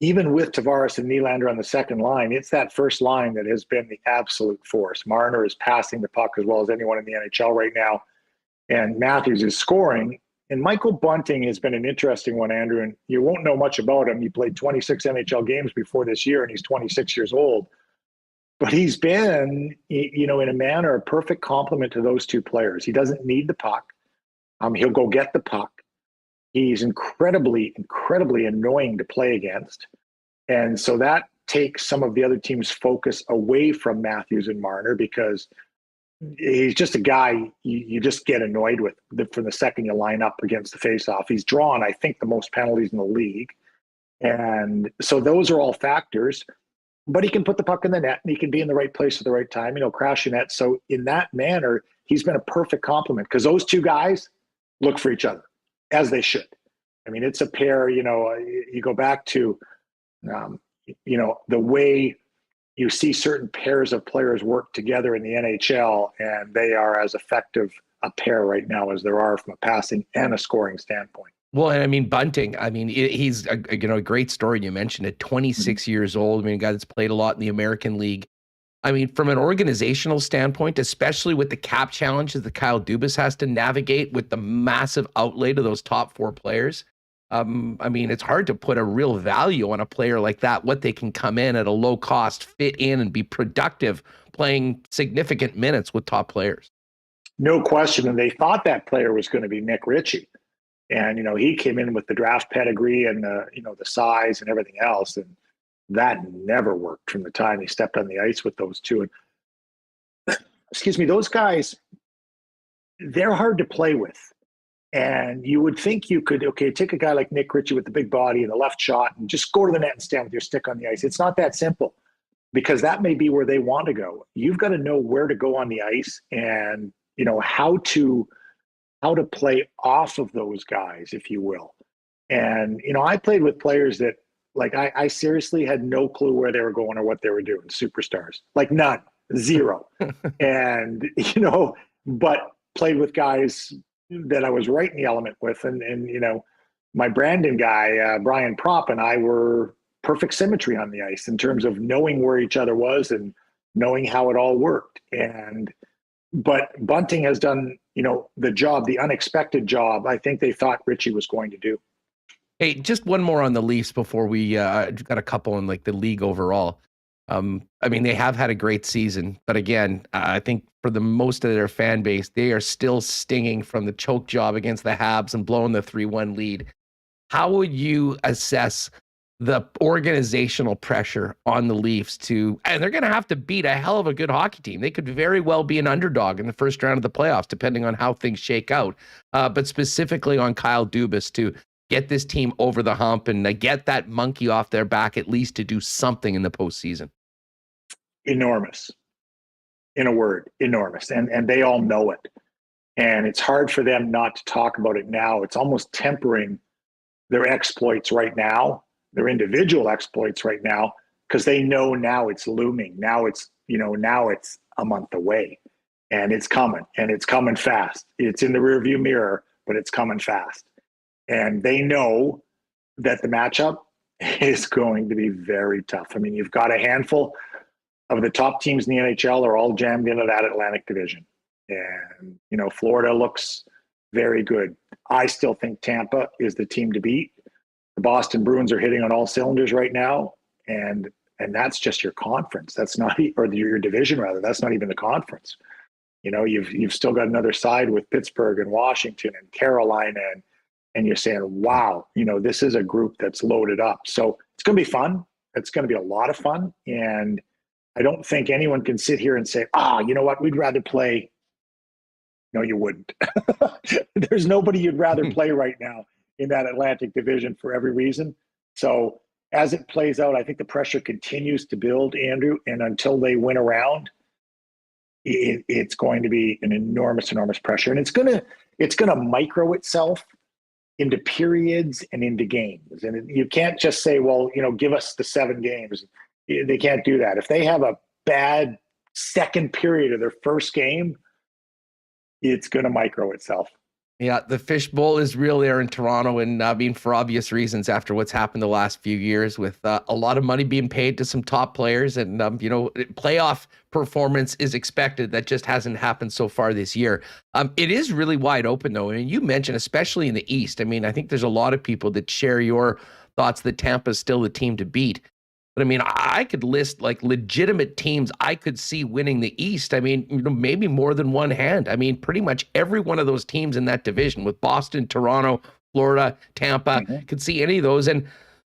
even with Tavares and Nylander on the second line, it's that first line that has been the absolute force. Marner is passing the puck as well as anyone in the NHL right now, and Matthews is scoring. And Michael Bunting has been an interesting one, Andrew, and you won't know much about him. He played 26 NHL games before this year, and he's 26 years old. But he's been, in a manner, a perfect complement to those two players. He doesn't need the puck. He'll go get the puck. He's incredibly, incredibly annoying to play against. And so that takes some of the other team's focus away from Matthews and Marner, because he's just a guy you just get annoyed with from the second you line up against the faceoff. He's drawn, I think, the most penalties in the league. And so those are all factors. But he can put the puck in the net, and he can be in the right place at the right time, crash the net. So in that manner, he's been a perfect complement, because those two guys look for each other, as they should. I mean, it's a pair, you go back to, the way you see certain pairs of players work together in the NHL, and they are as effective a pair right now as there are from a passing and a scoring standpoint. Well, and Bunting, he's a great story. You mentioned it, 26 years old. A guy that's played a lot in the American League. I mean, from an organizational standpoint, especially with the cap challenges that Kyle Dubas has to navigate with the massive outlay to those top 4 players, I mean, it's hard to put a real value on a player like that, what they can come in at a low cost, fit in, and be productive playing significant minutes with top players. No question. And they thought that player was going to be Nick Ritchie. And, he came in with the draft pedigree and the size and everything else. And that never worked from the time he stepped on the ice with those two. And excuse me, those guys, they're hard to play with. And you would think you could, take a guy like Nick Ritchie with the big body and the left shot and just go to the net and stand with your stick on the ice. It's not that simple, because that may be where they want to go. You've got to know where to go on the ice and, how to play off of those guys, if you will. And, I played with players that, like, I seriously had no clue where they were going or what they were doing. Superstars, like none, zero. And, but played with guys that I was right in the element with. And my Brandon guy, Brian Propp, and I were perfect symmetry on the ice in terms of knowing where each other was and knowing how it all worked. But Bunting has done, the job, the unexpected job, I think they thought Ritchie was going to do. Hey, just one more on the Leafs before we got a couple in like the league overall. I mean, they have had a great season, but again, I think for the most of their fan base, they are still stinging from the choke job against the Habs and blowing the 3-1 lead. How would you assess the organizational pressure on the Leafs and they're going to have to beat a hell of a good hockey team. They could very well be an underdog in the first round of the playoffs, depending on how things shake out. But specifically on Kyle Dubas to get this team over the hump and get that monkey off their back, at least to do something in the postseason. Enormous. In a word, enormous. And they all know it. And it's hard for them not to talk about it now. It's almost tempering their exploits right now, their individual exploits right now, because they know now it's looming. Now it's a month away, and it's coming fast. It's in the rearview mirror, but it's coming fast. And they know that the matchup is going to be very tough. I mean, you've got a handful of the top teams in the NHL are all jammed into that Atlantic division. And, Florida looks very good. I still think Tampa is the team to beat. The Boston Bruins are hitting on all cylinders right now. And that's just your conference. That's not, or your division rather. That's not even the conference. You've still got another side with Pittsburgh and Washington and Carolina, and you're saying, wow, this is a group that's loaded up. So it's going to be fun. It's going to be a lot of fun. And I don't think anyone can sit here and say, you know what, we'd rather play. No, you wouldn't. There's nobody you'd rather play right now in that Atlantic division for every reason. So as it plays out, I think the pressure continues to build, Andrew, and until they win a round, it's going to be an enormous pressure. And it's going to micro itself into periods and into games. And you can't just say, well, give us the 7 games. They can't do that. If they have a bad second period of their first game, it's going to micro itself. Yeah, the fishbowl is real there in Toronto, and I mean, for obvious reasons, after what's happened the last few years with a lot of money being paid to some top players, and playoff performance is expected. That just hasn't happened so far this year. It is really wide open, though. I mean, you mentioned, especially in the East. I mean, I think there's a lot of people that share your thoughts that Tampa is still the team to beat. But I mean, I could list like legitimate teams I could see winning the East. I mean, maybe more than one hand. I mean, pretty much every one of those teams in that division with Boston, Toronto, Florida, Tampa, could see any of those. And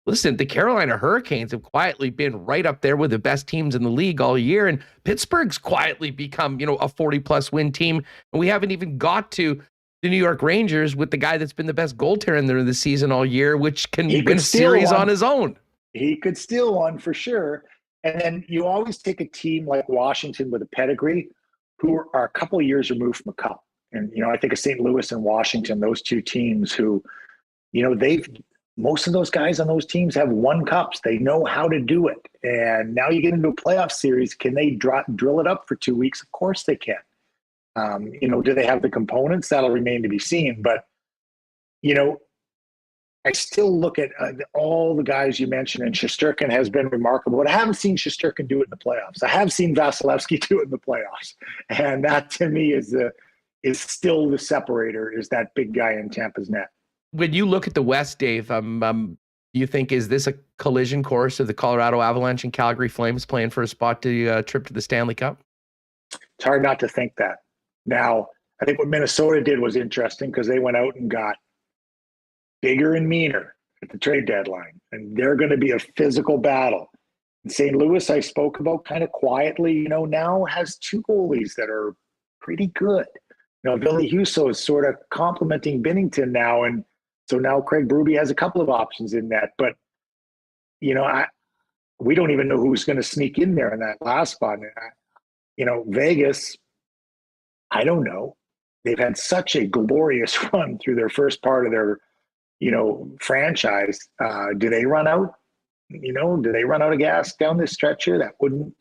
listen, the Carolina Hurricanes have quietly been right up there with the best teams in the league all year. And Pittsburgh's quietly become, a 40-plus win team. And we haven't even got to the New York Rangers with the guy that's been the best goaltender in the season all year, which can win a series on his own. He could steal one for sure. And then you always take a team like Washington with a pedigree who are a couple of years removed from a cup. And, I think of St. Louis and Washington, those two teams who, most of those guys on those teams have won cups. They know how to do it. And now you get into a playoff series. Can they drill it up for 2 weeks? Of course they can. Do they have the components? That'll remain to be seen. But, I still look at all the guys you mentioned, and Shesterkin has been remarkable. But I haven't seen Shesterkin do it in the playoffs. I have seen Vasilevsky do it in the playoffs, and that to me is still the separator. Is that big guy in Tampa's net? When you look at the West, Dave, you think is this a collision course of the Colorado Avalanche and Calgary Flames playing for a spot to trip to the Stanley Cup? It's hard not to think that. Now, I think what Minnesota did was interesting because they went out and got bigger and meaner at the trade deadline, and they're going to be a physical battle. And St. Louis, I spoke about kind of quietly, now has two goalies that are pretty good. Ville Husso is sort of complimenting Binnington now, and so now Craig Berube has a couple of options in that. But, we don't even know who's going to sneak in there in that last spot. Vegas, I don't know. They've had such a glorious run through their first part of their franchise. Do they run out? Do they run out of gas down this stretch here? That wouldn't.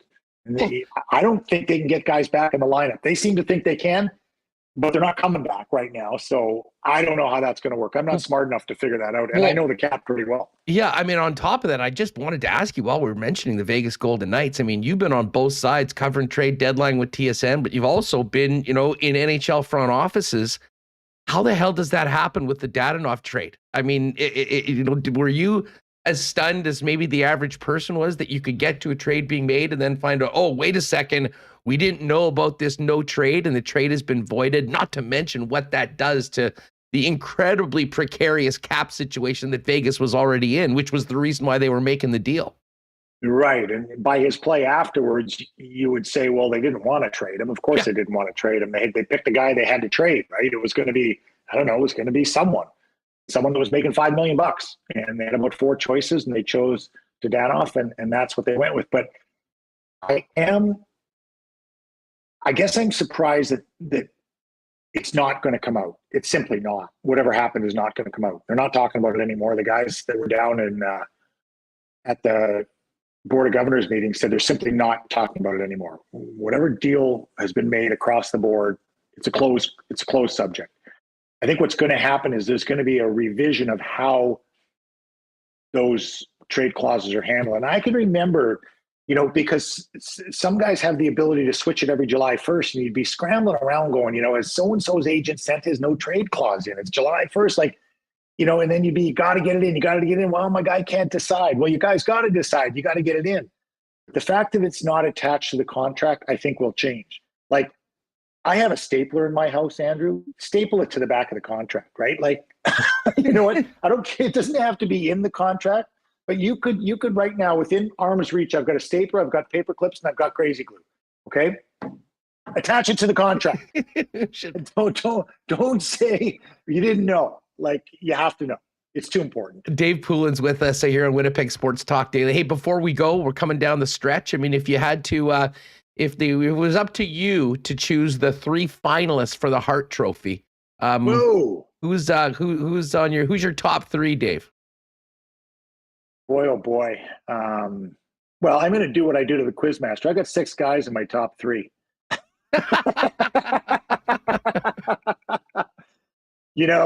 I don't think they can get guys back in the lineup. They seem to think they can, but they're not coming back right now. So I don't know how that's going to work. I'm not smart enough to figure that out, and I know the cap pretty well. Yeah, on top of that, I just wanted to ask you while we were mentioning the Vegas Golden Knights. You've been on both sides covering trade deadline with TSN, but you've also been, in NHL front offices. How the hell does that happen with the Dadonov trade? Were you as stunned as maybe the average person was that you could get to a trade being made and then find out, oh, wait a second, we didn't know about this no trade and the trade has been voided, not to mention what that does to the incredibly precarious cap situation that Vegas was already in, which was the reason why they were making the deal. Right. And by his play afterwards, you would say, well, they didn't want to trade him. Of course, they didn't want to trade him. They picked the guy they had to trade, right? It was going to be, it was going to be someone that was making $5 million. And they had about 4 choices, and they chose Dadonov, and that's what they went with. But I guess I'm surprised that it's not going to come out. It's simply not. Whatever happened is not going to come out. They're not talking about it anymore. The guys that were down at the Board of Governors meeting said they're simply not talking about it anymore. Whatever deal has been made across the board, it's a closed subject. I think what's going to happen is there's going to be a revision of how those trade clauses are handled. And I can remember, because some guys have the ability to switch it every July 1st, and you'd be scrambling around going, has so-and-so's agent sent his no trade clause in? It's July 1st, and then you got to get it in. You got to get it in. Well, my guy can't decide. Well, you guys got to decide. You got to get it in. The fact that it's not attached to the contract, I think will change. I have a stapler in my house, Andrew. Staple it to the back of the contract, right? You know what? I don't care. It doesn't have to be in the contract, but you could right now, within arm's reach, I've got a stapler, I've got paper clips, and I've got crazy glue. Okay? Attach it to the contract. Don't say you didn't know. You have to know. It's too important. Dave Poulin's with us here on Winnipeg Sports Talk Daily. Hey, before we go, we're coming down the stretch. If you had to, if it was up to you to choose the 3 finalists for the Hart Trophy, who's your top 3, Dave? Boy, oh boy. Well, I'm going to do what I do to the Quizmaster. I got 6 guys in my top 3.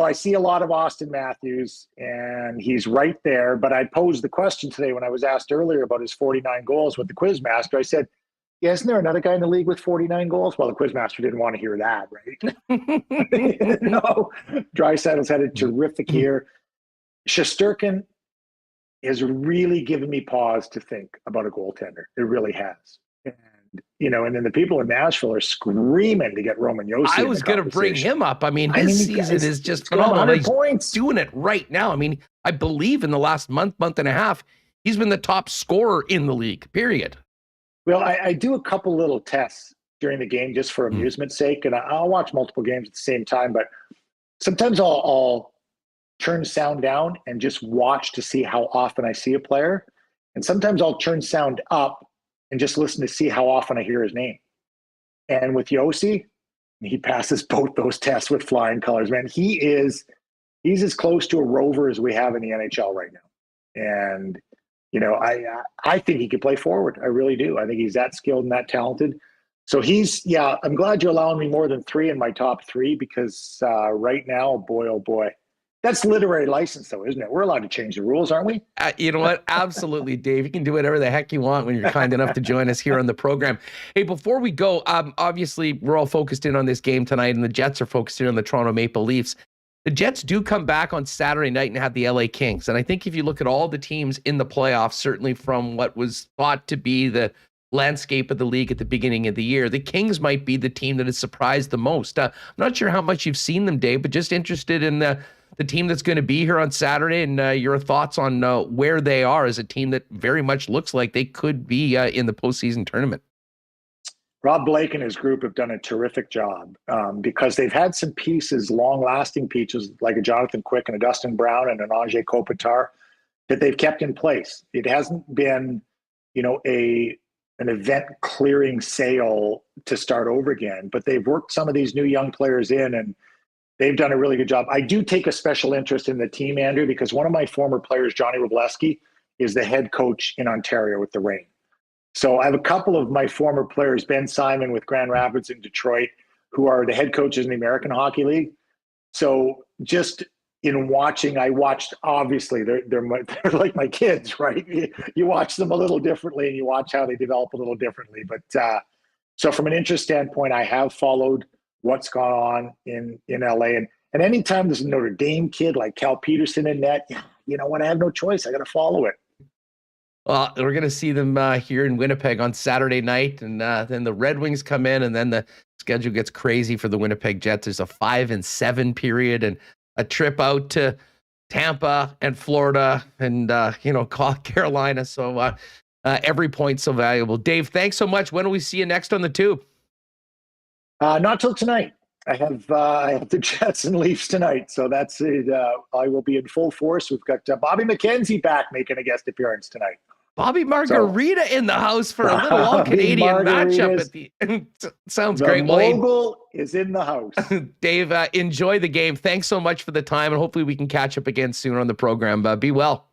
I see a lot of Austin Matthews, and he's right there. But I posed the question today when I was asked earlier about his 49 goals with the Quizmaster. I said, yeah, isn't there another guy in the league with 49 goals? Well, the Quizmaster didn't want to hear that, right? No. Draisaitl's had a terrific year. Shesterkin has really given me pause to think about a goaltender. It really has. And then the people in Nashville are screaming to get Roman Josi. I was going to bring him up. His season is just phenomenal. He's points. Doing it right now. I believe in the last month and a half, he's been the top scorer in the league, period. Well, I do a couple little tests during the game just for amusement's sake, and I'll watch multiple games at the same time, but sometimes I'll turn sound down and just watch to see how often I see a player. And sometimes I'll turn sound up and just listen to see how often I hear his name. And with Josi, he passes both those tests with flying colors, man. He's as close to a rover as we have in the NHL right now. And, I think he could play forward. I really do. I think he's that skilled and that talented. So I'm glad you're allowing me more than 3 in my top 3 because right now, boy, oh boy, That's literary license, though, isn't it? We're allowed to change the rules, aren't we? You know what? Absolutely, Dave. You can do whatever the heck you want when you're kind enough to join us here on the program. Hey, before we go, obviously, we're all focused in on this game tonight, and the Jets are focused in on the Toronto Maple Leafs. The Jets do come back on Saturday night and have the LA Kings. And I think if you look at all the teams in the playoffs, certainly from what was thought to be the landscape of the league at the beginning of the year, the Kings might be the team that has surprised the most. I'm not sure how much you've seen them, Dave, but just interested in the team that's going to be here on Saturday and your thoughts on where they are as a team that very much looks like they could be in the postseason tournament. Rob Blake and his group have done a terrific job because they've had some pieces, long-lasting pieces, like a Jonathan Quick and a Dustin Brown and an Anze Kopitar that they've kept in place. It hasn't been, an event-clearing sale to start over again, but they've worked some of these new young players in, and they've done a really good job. I do take a special interest in the team, Andrew, because one of my former players, Johnny Rewucki, is the head coach in Ontario with the Reign. So I have a couple of my former players, Ben Simon with Grand Rapids in Detroit, who are the head coaches in the American Hockey League. So just in watching, I watched, obviously, they're like my kids, right? You watch them a little differently and you watch how they develop a little differently. But so from an interest standpoint, I have followed what's gone on in LA. And anytime there's a Notre Dame kid like Cal Peterson in net, you know what? I have no choice. I got to follow it. Well, we're going to see them here in Winnipeg on Saturday night, and then the Red Wings come in, and then the schedule gets crazy for the Winnipeg Jets. There's a 5-7 period and a trip out to Tampa and Florida and, Carolina. So every point's so valuable. Dave, thanks so much. When will we see you next on the tube? Not till tonight. I have the Jets and Leafs tonight, so that's it. I will be in full force. We've got Bobby McKenzie back making a guest appearance tonight. Bobby Margarita in the house for a little all-Canadian matchup. At the sounds great. The mogul is in the house. Dave, enjoy the game. Thanks so much for the time, and hopefully we can catch up again soon on the program. Be well.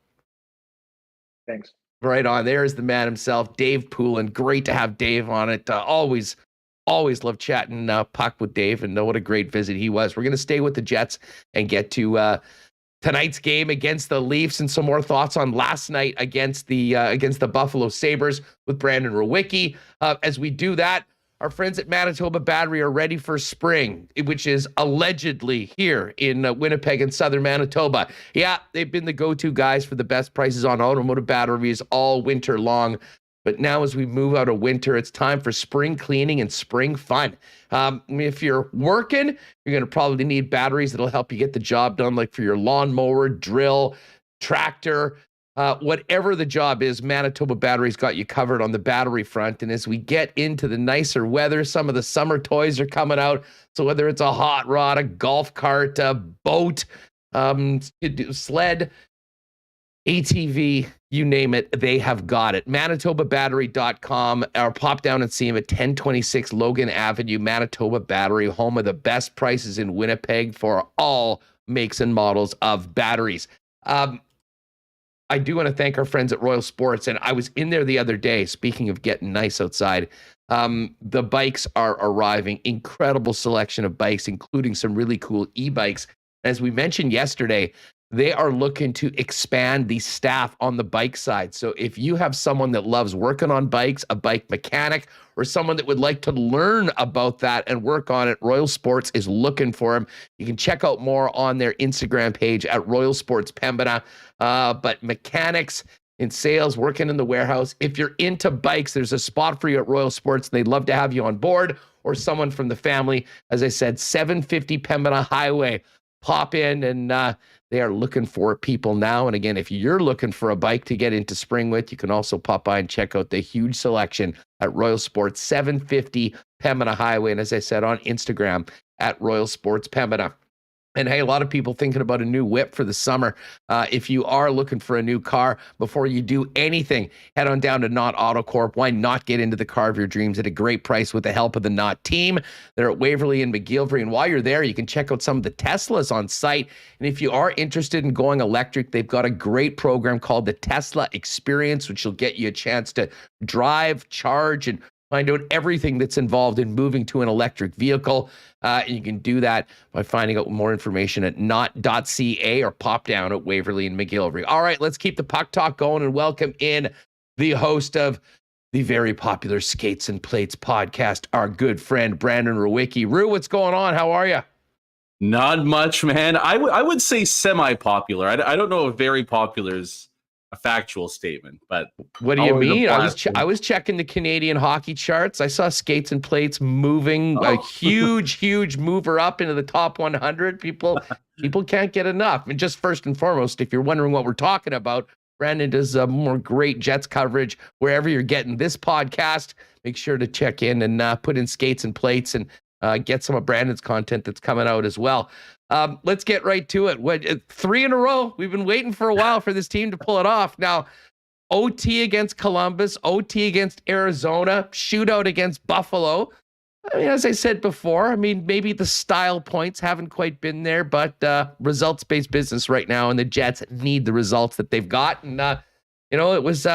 Thanks. Right on. There's the man himself, Dave Poulin. Great to have Dave on it. Always love chatting puck with Dave, and what a great visit he was. We're going to stay with the Jets and get to tonight's game against the Leafs and some more thoughts on last night against the Buffalo Sabres with Brandon Rewucki. As we do that, our friends at Manitoba Battery are ready for spring, which is allegedly here in Winnipeg and southern Manitoba. Yeah, they've been the go-to guys for the best prices on automotive batteries all winter long. But now as we move out of winter, it's time for spring cleaning and spring fun. If you're working, you're going to probably need batteries that'll help you get the job done, like for your lawnmower, drill, tractor, whatever the job is. Manitoba Battery's got you covered on the battery front. And as we get into the nicer weather, some of the summer toys are coming out. So whether it's a hot rod, a golf cart, a boat, sled, ATV, you name it, they have got it. ManitobaBattery.com, or pop down and see them at 1026 Logan Avenue. Manitoba Battery, home of the best prices in Winnipeg for all makes and models of batteries. I do want to thank our friends at Royal Sports, and I was in there the other day, speaking of getting nice outside. The bikes are arriving. Incredible selection of bikes, including some really cool e-bikes. As we mentioned yesterday, they are looking to expand the staff on the bike side. So if you have someone that loves working on bikes, a bike mechanic, or someone that would like to learn about that and work on it, Royal Sports is looking for them. You can check out more on their Instagram page at Royal Sports Pembina. But mechanics in sales, working in the warehouse, if you're into bikes, there's a spot for you at Royal Sports. They'd love to have you on board, or someone from the family. As I said, 750 Pembina Highway. Pop in, and they are looking for people now. And again, if you're looking for a bike to get into spring with, you can also pop by and check out the huge selection at Royal Sports, 750 Pembina Highway. And as I said, on Instagram at Royal Sports Pembina. And hey, a lot of people thinking about a new whip for the summer. If you are looking for a new car, before you do anything, head on down to Knott Auto Corp. Why not get into the car of your dreams at a great price with the help of the Knott team? They're at Waverly and McGillivray. And while you're there, you can check out some of the Teslas on site. And if you are interested in going electric, they've got a great program called the Tesla Experience, which will get you a chance to drive, charge, and Find out everything that's involved in moving to an electric vehicle. And you can do that by finding out more information at not.ca or pop down at Waverly and McGillivray. All right, let's keep the puck talk going and welcome in the host of the very popular Skates and Plates podcast, our good friend, Brandon Rewucki. Rew, what's going on? How are you? Not much, man. I would say semi-popular. I don't know if very popular is a factual statement, but what do you mean? I was checking the Canadian hockey charts. I saw Skates and Plates moving a huge mover up into the top 100. People can't get enough. And just first and foremost, if you're wondering what we're talking about, Brandon does more great Jets coverage wherever you're getting this podcast. Make sure to check in and put in Skates and Plates and get some of Brandon's content that's coming out as well. Let's get right to it. 3 in a row. We've been waiting for a while for this team to pull it off. Now, OT against Columbus, OT against Arizona, shootout against Buffalo. I mean, as I said before, maybe the style points haven't quite been there, but results-based business right now, and the Jets need the results that they've got. And, it was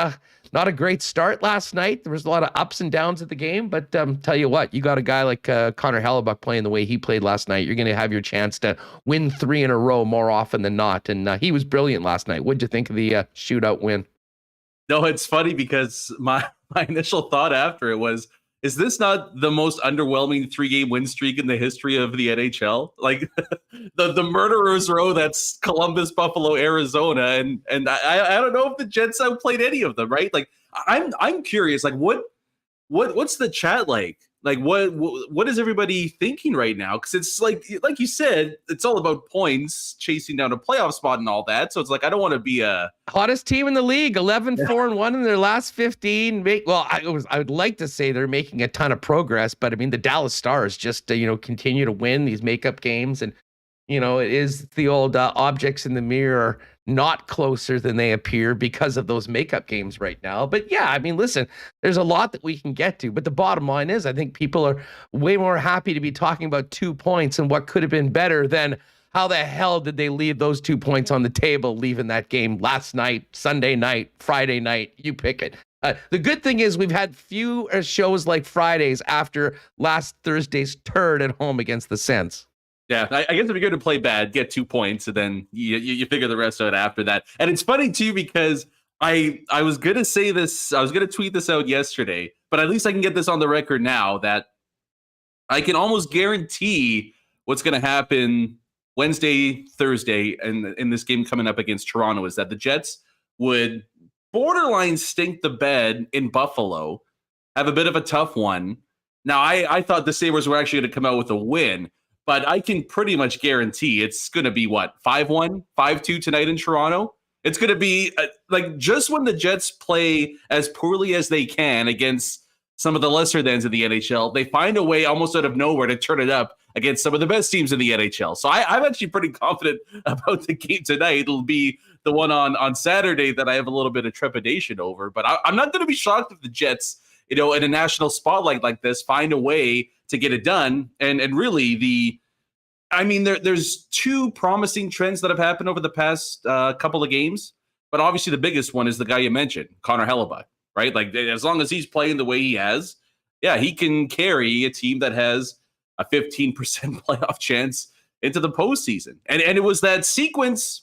not a great start last night. There was a lot of ups and downs at the game, but tell you what, you got a guy like Connor Hellebuyck playing the way he played last night. You're going to have your chance to win 3 in a row more often than not. And he was brilliant last night. What'd you think of the shootout win? No, it's funny because my initial thought after it was, is this not the most underwhelming 3-game win streak in the history of the NHL? Like the murderer's row, that's Columbus, Buffalo, Arizona, and I don't know if the Jets outplayed any of them, right? Like I'm curious, like what's the chat like? Like what is everybody thinking right now? Because it's like you said, it's all about points, chasing down a playoff spot and all that. So it's like I don't want to be a hottest team in the league, 11-4-1 in their last 15. I would like to say they're making a ton of progress, but I mean the Dallas Stars just continue to win these makeup games, and it is the old objects in the mirror not closer than they appear because of those makeup games right now. But yeah, I mean, listen, there's a lot that we can get to, but the bottom line is I think people are way more happy to be talking about 2 points and what could have been better than how the hell did they leave those 2 points on the table, leaving that game last night, Sunday night, Friday night, you pick it. The good thing is we've had few shows like Fridays after last Thursday's turd at home against the Sens. Yeah, I guess if you're going to play bad, get 2 points, and then you figure the rest out after that. And it's funny, too, because I was going to say this, I was going to tweet this out yesterday, but at least I can get this on the record now that I can almost guarantee what's going to happen Wednesday, Thursday, and in this game coming up against Toronto is that the Jets would borderline stink the bed in Buffalo, have a bit of a tough one. Now, I thought the Sabres were actually going to come out with a win, but I can pretty much guarantee it's going to be, 5-1, 5-2 tonight in Toronto? It's going to be, just when the Jets play as poorly as they can against some of the lesser thans in the NHL, they find a way almost out of nowhere to turn it up against some of the best teams in the NHL. So I'm actually pretty confident about the game tonight. It'll be the one on Saturday that I have a little bit of trepidation over. But I'm not going to be shocked if the Jets, in a national spotlight like this, find a way to get it done. And really there's 2 promising trends that have happened over the past couple of games, but obviously the biggest one is the guy you mentioned, Connor Hellebuyck, right? Like as long as he's playing the way he has, yeah, he can carry a team that has a 15% playoff chance into the postseason. And it was that sequence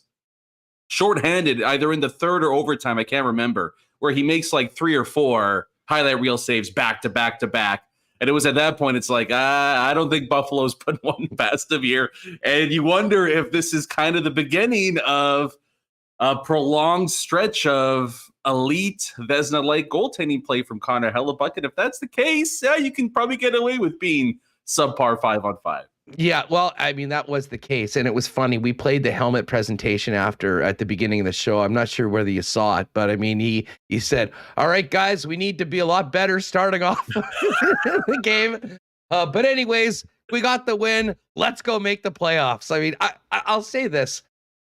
shorthanded either in the third or overtime, I can't remember, where he makes like 3 or 4 highlight reel saves back to back to back. And it was at that point, it's like, I don't think Buffalo's put one past him here. And you wonder if this is kind of the beginning of a prolonged stretch of elite Vezina-like goaltending play from Connor Hellebuyck. And if that's the case, yeah, you can probably get away with being subpar 5-on-5. Yeah, well, I mean, that was the case. And it was funny. We played the helmet presentation at the beginning of the show. I'm not sure whether you saw it, but I mean, he said, all right, guys, we need to be a lot better starting off the game. But anyways, we got the win. Let's go make the playoffs. I mean, I'll say this.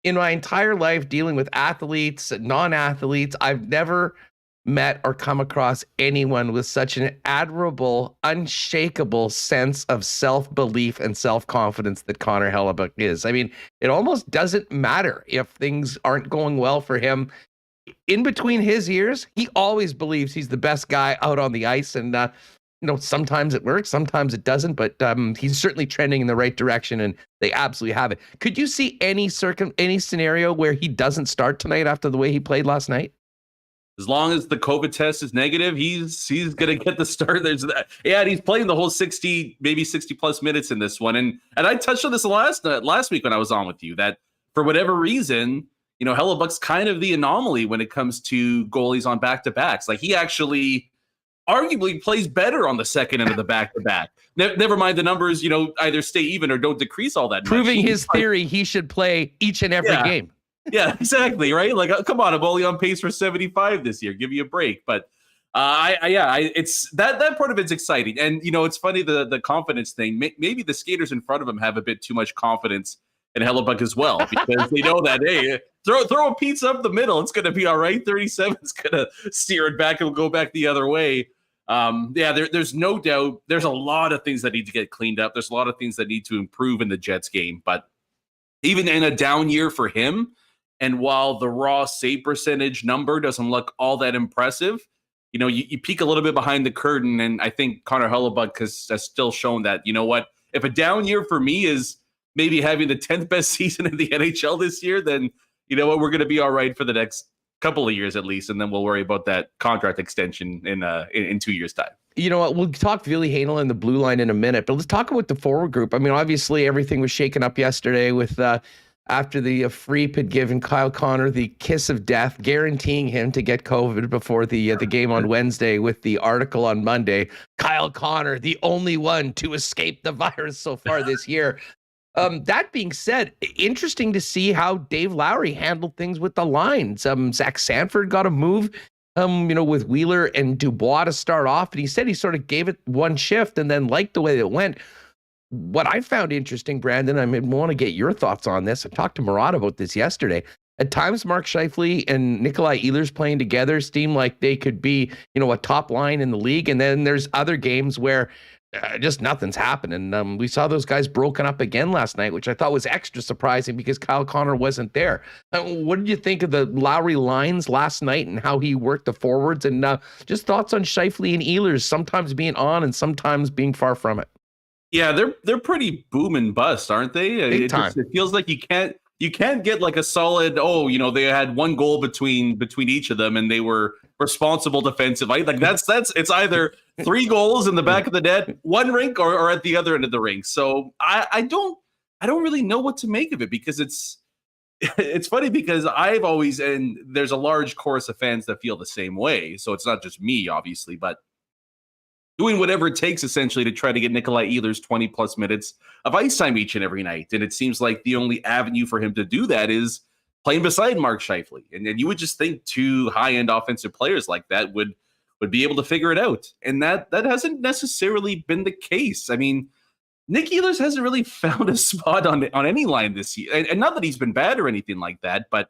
In my entire life dealing with athletes, non-athletes, I've never met or come across anyone with such an admirable, unshakable sense of self-belief and self-confidence that Connor Hellebuyck is. I mean, it almost doesn't matter if things aren't going well for him. In between his ears, he always believes he's the best guy out on the ice. And sometimes it works, sometimes it doesn't, but he's certainly trending in the right direction, and they absolutely have it. Could you see any scenario where he doesn't start tonight after the way he played last night? As long as the COVID test is negative, he's going to get the start. There's that. Yeah, and he's playing the whole 60, maybe 60 plus minutes in this one. And I touched on this last week when I was on with you, that for whatever reason, Hellebuck's kind of the anomaly when it comes to goalies on back-to-backs. Like, he actually arguably plays better on the second end of the back-to-back. Never mind the numbers, either stay even or don't decrease all that much. Proving his theory, he should play each and every game. Yeah, exactly, right? Like, come on, I'm only on pace for 75 this year. Give me a break. But it's that part of it's exciting. And, it's funny, the confidence thing. Maybe the skaters in front of him have a bit too much confidence in Hellebuck as well, because they know that, hey, throw a pizza up the middle. It's going to be all right. 37 is going to steer it back and go back the other way. There's no doubt. There's a lot of things that need to get cleaned up. There's a lot of things that need to improve in the Jets game. But even in a down year for him, and while the raw save percentage number doesn't look all that impressive, you peek a little bit behind the curtain, and I think Connor Hellebuck has still shown that, if a down year for me is maybe having the 10th best season in the NHL this year, then we're going to be all right for the next couple of years at least, and then we'll worry about that contract extension in 2 years' time. You know what? We'll talk Ville Heinola and the blue line in a minute, but let's talk about the forward group. I mean, obviously everything was shaken up yesterday with after the Freep had given Kyle Connor the kiss of death, guaranteeing him to get COVID before the game on Wednesday, with the article on Monday, Kyle Connor, the only one to escape the virus so far this year. That being said, interesting to see how Dave Lowry handled things with the lines. Zach Sanford got a move, with Wheeler and Dubois to start off, and he said he sort of gave it one shift and then liked the way it went. What I found interesting, Brandon, I want to get your thoughts on this. I talked to Murat about this yesterday. At times, Mark Scheifele and Nikolai Ehlers playing together seem like they could be, a top line in the league. And then there's other games where just nothing's happening. We saw those guys broken up again last night, which I thought was extra surprising because Kyle Connor wasn't there. What did you think of the Lowry lines last night and how he worked the forwards? And just thoughts on Scheifele and Ehlers sometimes being on and sometimes being far from it. Yeah, they're pretty boom and bust, aren't they? It feels like you can't get like a solid, they had one goal between each of them and they were responsible defensively. Like that's it's either 3 goals in the back of the net, one rink, or at the other end of the rink. So I don't really know what to make of it, because it's funny because I've always, and there's a large chorus of fans that feel the same way. So it's not just me, obviously, but doing whatever it takes essentially to try to get Nikolai Ehlers 20 plus minutes of ice time each and every night. And it seems like the only avenue for him to do that is playing beside Mark Scheifele. And then you would just think 2 high-end offensive players like that would be able to figure it out. And that hasn't necessarily been the case. I mean, Nick Ehlers hasn't really found a spot on any line this year. And not that he's been bad or anything like that, but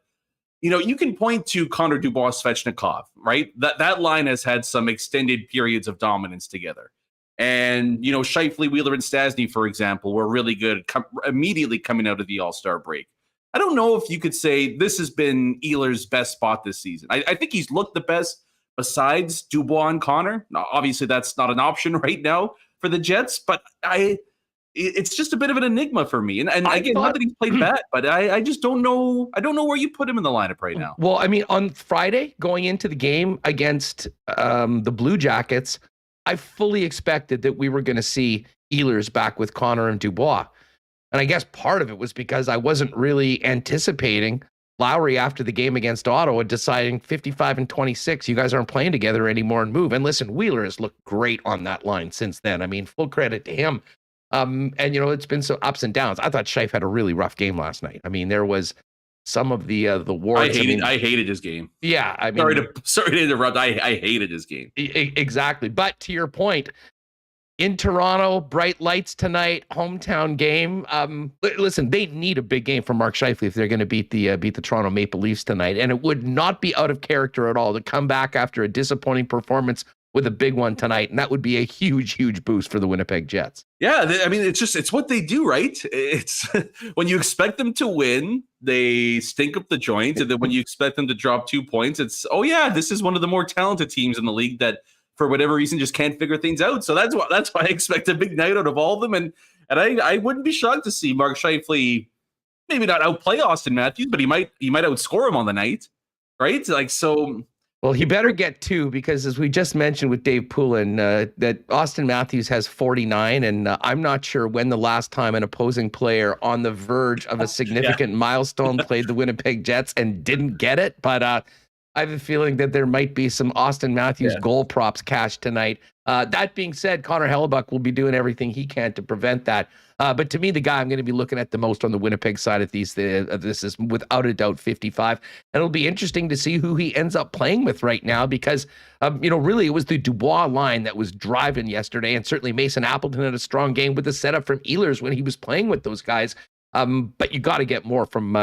you can point to Connor Dubois, Svechnikov, right? That line has had some extended periods of dominance together. And, Scheifele, Wheeler, and Stastny, for example, were really good immediately coming out of the All-Star break. I don't know if you could say this has been Ehlers' best spot this season. I think he's looked the best besides Dubois and Connor. Now, obviously, that's not an option right now for the Jets, but it's just a bit of an enigma for me. And again, not that he's played bad, but I just don't know. I don't know where you put him in the lineup right now. Well, I mean, on Friday, going into the game against the Blue Jackets, I fully expected that we were going to see Ehlers back with Connor and Dubois. And I guess part of it was because I wasn't really anticipating Lowry after the game against Ottawa deciding 55 and 26, you guys aren't playing together anymore and move. And listen, Wheeler has looked great on that line since then. I mean, full credit to him. And, it's been so ups and downs. I thought Scheif had a really rough game last night. I mean, there was some of the wards. I hated his game. Yeah. I mean, sorry to interrupt. I hated his game. Exactly. But to your point, in Toronto, bright lights tonight, hometown game. Listen, they need a big game from Mark Scheifele if they're going to beat the Toronto Maple Leafs tonight. And it would not be out of character at all to come back after a disappointing performance with a big one tonight. And that would be a huge, huge boost for the Winnipeg Jets. Yeah. I mean, it's what they do, right? It's when you expect them to win, they stink up the joint. And then when you expect them to drop 2 points, it's, oh yeah, this is one of the more talented teams in the league that for whatever reason just can't figure things out. So that's why I expect a big night out of all of them. And I wouldn't be shocked to see Mark Scheifele maybe not outplay Austin Matthews, but he might outscore him on the night, right? Like, so. Well, he better get 2 because, as we just mentioned with Dave Poulin, that Austin Matthews has 49, and I'm not sure when the last time an opposing player on the verge of a significant milestone played the Winnipeg Jets and didn't get it. But I have a feeling that there might be some Austin Matthews goal props cashed tonight. That being said, Connor Hellebuck will be doing everything he can to prevent that. But to me, the guy I'm going to be looking at the most on the Winnipeg side of this is without a doubt 55. And it'll be interesting to see who he ends up playing with right now because, really it was the Dubois line that was driving yesterday. And certainly Mason Appleton had a strong game with the setup from Ehlers when he was playing with those guys. But you got to get more from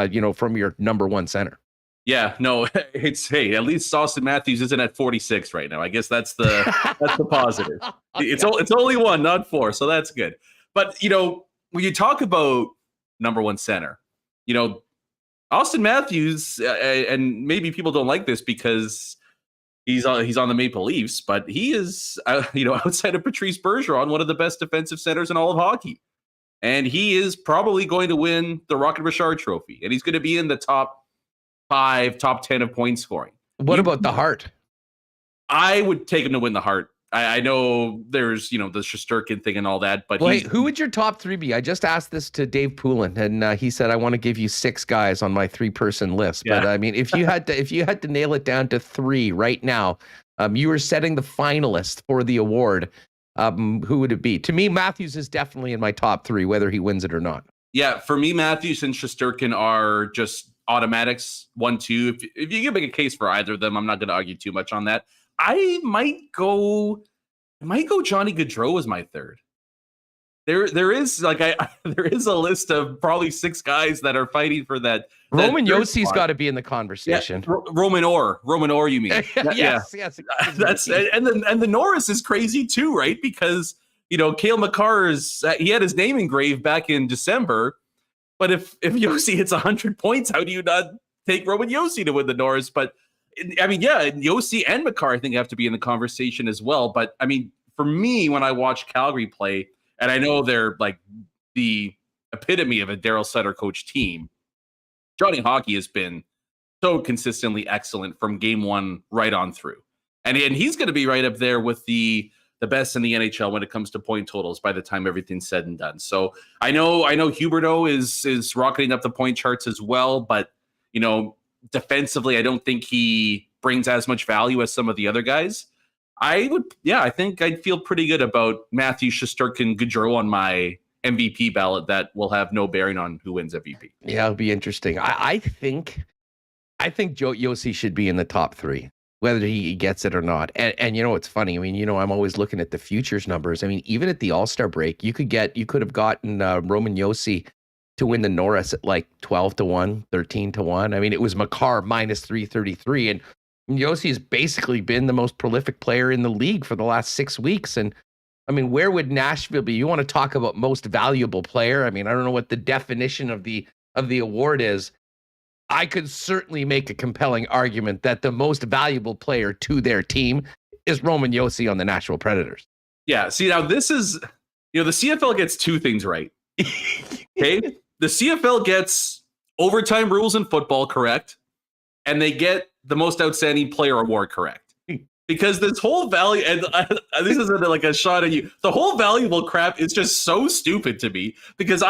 your number one center. Yeah, no, at least Austin Matthews isn't at 46 right now. I guess that's the positive. It's only 1, not 4, so that's good. But when you talk about number one center, Austin Matthews, and maybe people don't like this because he's on the Maple Leafs, but he is outside of Patrice Bergeron, one of the best defensive centers in all of hockey, and he is probably going to win the Rocket Richard Trophy, and he's going to be in the top 5, top 10 of point scoring. What about the Hart? I would take him to win the Hart. I know there's, the Shesterkin thing and all that, but wait, who would your top 3 be? I just asked this to Dave Poulin, and he said I want to give you 6 guys on my 3-person list. Yeah. But I mean, if you had to nail it down to 3 right now, you were setting the finalists for the award. Who would it be? To me, Matthews is definitely in my top 3, whether he wins it or not. Yeah, for me, Matthews and Shesterkin are just automatics 1, 2. If you can make a case for either of them, I'm not going to argue too much on that. I might go Johnny Gaudreau as my 3rd. There is a list of probably 6 guys that are fighting for that. Roman Yossi's got to be in the conversation. Yeah, Roman Orr, you mean? yes. That's and the Norris is crazy too, right? Because Cale Makar he had his name engraved back in December, but if Josi hits 100 points, how do you not take Roman Josi to win the Norris? But I mean, Josi and Makar, I think, have to be in the conversation as well. But I mean, for me, when I watch Calgary play, and I know they're like the epitome of a Daryl Sutter coach team, Johnny Hockey has been so consistently excellent from game 1 right on through. And he's going to be right up there with the best in the NHL when it comes to point totals by the time everything's said and done. So I know Huberdeau is rocketing up the point charts as well, but defensively, I don't think he brings as much value as some of the other guys. I think I'd feel pretty good about Matthew Shesterkin Gaudreau on my MVP ballot. That will have no bearing on who wins MVP. Yeah, it'll be interesting. I think Joe Josi should be in the top 3, whether he gets it or not. And it's funny. I mean, I'm always looking at the futures numbers. I mean, even at the All-Star break, you could have gotten Roman Josi to win the Norris at like 12-1, 13-1. I mean, it was Makar minus 333, and Josi has basically been the most prolific player in the league for the last 6 weeks. And I mean, where would Nashville be? You want to talk about most valuable player? I mean, I don't know what the definition of the award is. I could certainly make a compelling argument that the most valuable player to their team is Roman Josi on the Nashville Predators. Yeah. See, now this is, the CFL gets 2 things right. Okay. The CFL gets overtime rules in football correct, and they get the most outstanding player award correct. Because this whole value, and this isn't like a shot at you, the whole valuable crap is just so stupid to me because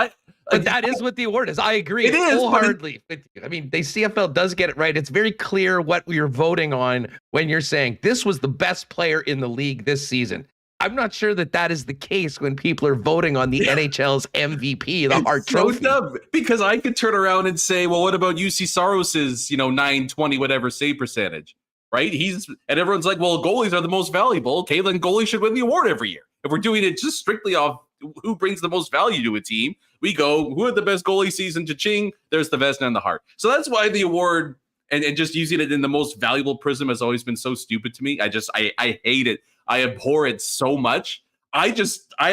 but that is what the award is. I agree. It is wholeheartedly. I mean, the CFL does get it right. It's very clear what you're voting on when you're saying this was the best player in the league this season. I'm not sure that is the case when people are voting on the NHL's MVP, the Hart Trophy. So dumb, because I could turn around and say, well, what about UC Saros's, 920 whatever save percentage, right? And everyone's like, well, goalies are the most valuable. Okay, then goalies should win the award every year. If we're doing it just strictly off who brings the most value to a team, we go, who had the best goalie season? Cha-ching, there's the Vezina and the Hart. So that's why the award and just using it in the most valuable prism has always been so stupid to me. I hate it. I abhor it so much. I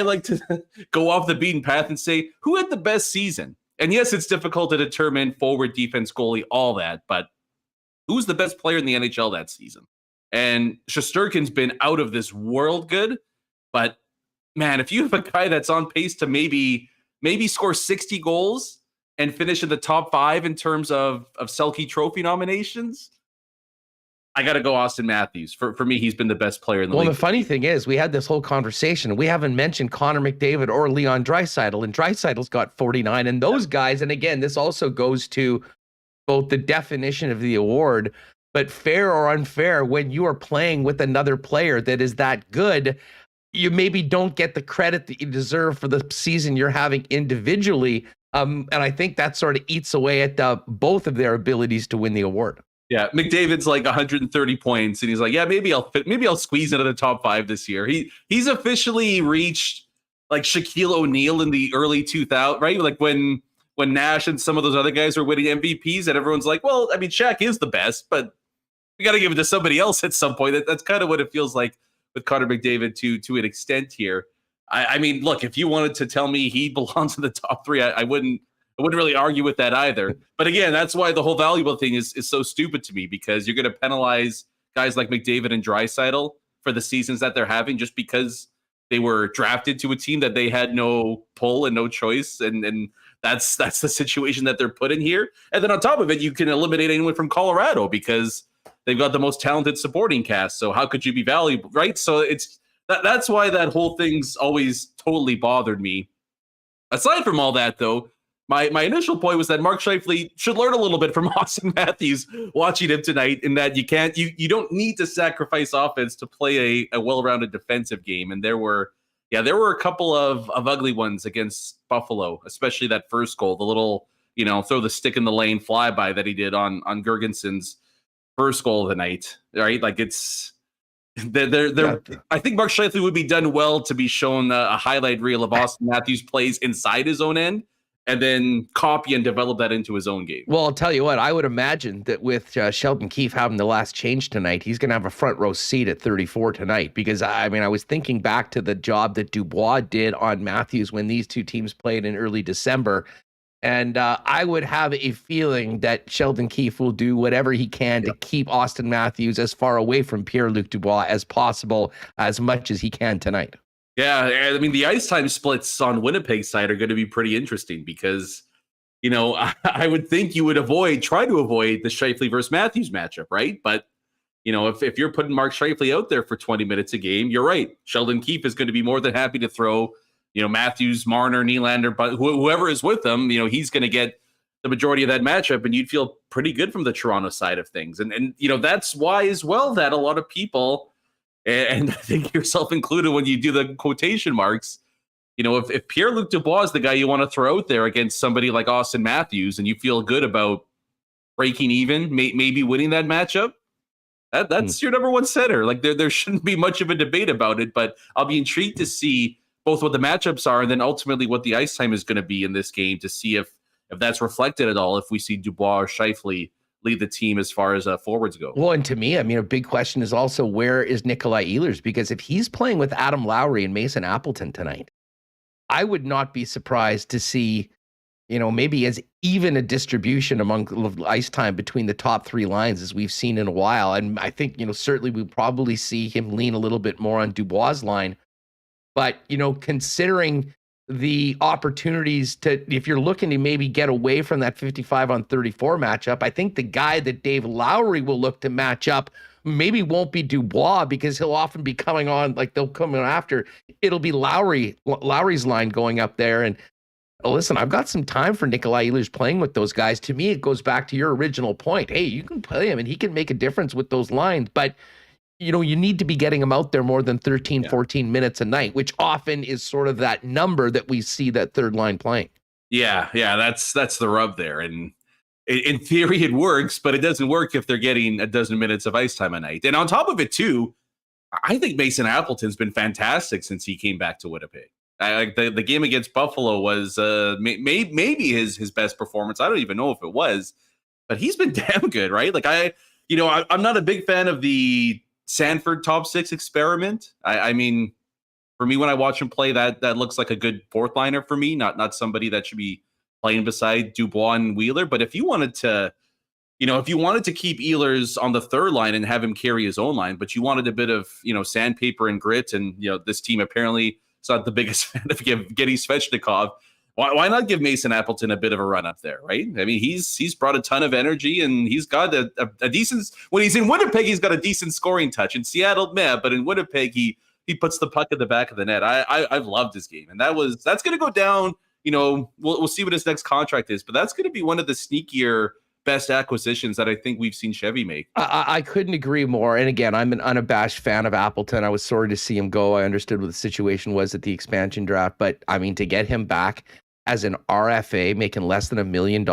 like to go off the beaten path and say, who had the best season? And yes, it's difficult to determine forward, defense, goalie, all that, but who's the best player in the NHL that season? And Shesterkin's been out of this world good. But man, if you have a guy that's on pace to maybe score 60 goals and finish in the top 5 in terms of Selke Trophy nominations, I got to go Austin Matthews. For me, he's been the best player in the league. Well, the funny thing is, we had this whole conversation. We haven't mentioned Connor McDavid or Leon Draisaitl, and Draisaitl's got 49. And those guys, and again, this also goes to both the definition of the award, but fair or unfair, when you are playing with another player that is that good, you maybe don't get the credit that you deserve for the season you're having individually. And I think that sort of eats away at both of their abilities to win the award. Yeah, McDavid's like 130 points, and he's like, yeah, maybe I'll squeeze into the top 5 this year. He's officially reached like Shaquille O'Neal in the early 2000s, right? Like when Nash and some of those other guys were winning MVPs, and everyone's like, well, I mean, Shaq is the best, but we got to give it to somebody else at some point. That's kind of what it feels like with Connor McDavid to an extent here. I mean, look, if you wanted to tell me he belongs in the top 3, I wouldn't really argue with that either. But again, that's why the whole valuable thing is so stupid to me, because you're going to penalize guys like McDavid and Draisaitl for the seasons that they're having just because they were drafted to a team that they had no pull and no choice. And that's the situation that they're put in here. And then on top of it, you can eliminate anyone from Colorado because they've got the most talented supporting cast. So how could you be valuable, right? So that's why that whole thing's always totally bothered me. Aside from all that, though, my initial point was that Mark Scheifele should learn a little bit from Austin Matthews watching him tonight, in that you don't need to sacrifice offense to play a well-rounded defensive game. And there were a couple of ugly ones against Buffalo, especially that first goal, the little, throw the stick in the lane flyby that he did on Gergenson's first goal of the night, right? Like it's I think Mark Scheifele would be done well to be shown a highlight reel of Austin Matthews plays inside his own end, and then copy and develop that into his own game. Well, I'll tell you what, I would imagine that with Sheldon Keefe having the last change tonight, he's going to have a front row seat at 34 tonight, because I was thinking back to the job that Dubois did on Matthews when these two teams played in early December. And I would have a feeling that Sheldon Keefe will do whatever he can to keep Austin Matthews as far away from Pierre-Luc Dubois as possible, as much as he can tonight. Yeah, I mean, the ice time splits on Winnipeg's side are going to be pretty interesting because, I would think you would try to avoid the Scheifele versus Matthews matchup, right? But, if you're putting Mark Scheifele out there for 20 minutes a game, you're right. Sheldon Keefe is going to be more than happy to throw, Matthews, Marner, Nylander, but whoever is with them, he's going to get the majority of that matchup, and you'd feel pretty good from the Toronto side of things. And that's why as well that a lot of people, and I think yourself included when you do the quotation marks, if Pierre-Luc Dubois is the guy you want to throw out there against somebody like Austin Matthews, and you feel good about breaking even, maybe winning that matchup, that's your number one center. Like there shouldn't be much of a debate about it, but I'll be intrigued to see both what the matchups are and then ultimately what the ice time is going to be in this game, to see if that's reflected at all, if we see Dubois or Scheifele lead the team as far as forwards go. Well, and to me, a big question is also, where is Nikolai Ehlers? Because if he's playing with Adam Lowry and Mason Appleton tonight, I would not be surprised to see, maybe as even a distribution among ice time between the top 3 lines as we've seen in a while. And I think, certainly we'll probably see him lean a little bit more on Dubois' line. But, considering the opportunities if you're looking to maybe get away from that 55-on-34 matchup, I think the guy that Dave Lowry will look to match up maybe won't be Dubois, because he'll often be coming on, like they'll come in after. It'll be Lowry's line going up there. And listen, I've got some time for Nikolai Ehlers playing with those guys. To me, it goes back to your original point. Hey, you can play him and he can make a difference with those lines, but you need to be getting him out there more than 13, 14 minutes a night, which often is sort of that number that we see that third line playing. Yeah, that's the rub there. And in theory, it works, but it doesn't work if they're getting a dozen minutes of ice time a night. And on top of it, too, I think Mason Appleton's been fantastic since he came back to Winnipeg. The game against Buffalo was maybe his best performance. I don't even know if it was, but he's been damn good, right? Like I'm not a big fan of the Sanford top 6 experiment. I mean, for me, when I watch him play, that looks like a good fourth liner for me, not somebody that should be playing beside Dubois and Wheeler. But if you wanted to if you wanted to keep Ehlers on the third line and have him carry his own line, but you wanted a bit of, sandpaper and grit, and, this team apparently is not the biggest fan of Getty Svechnikov, why not give Mason Appleton a bit of a run up there, right? I mean, he's brought a ton of energy, and he's got a decent, when he's in Winnipeg, he's got a decent scoring touch. In Seattle, but in Winnipeg, he puts the puck at the back of the net. I've loved his game, and that's going to go down. We'll see what his next contract is, but that's going to be one of the sneakier best acquisitions that I think we've seen Chevy make. I couldn't agree more. And again, I'm an unabashed fan of Appleton. I was sorry to see him go. I understood what the situation was at the expansion draft, but I mean, to get him back as an RFA, making less than $1 million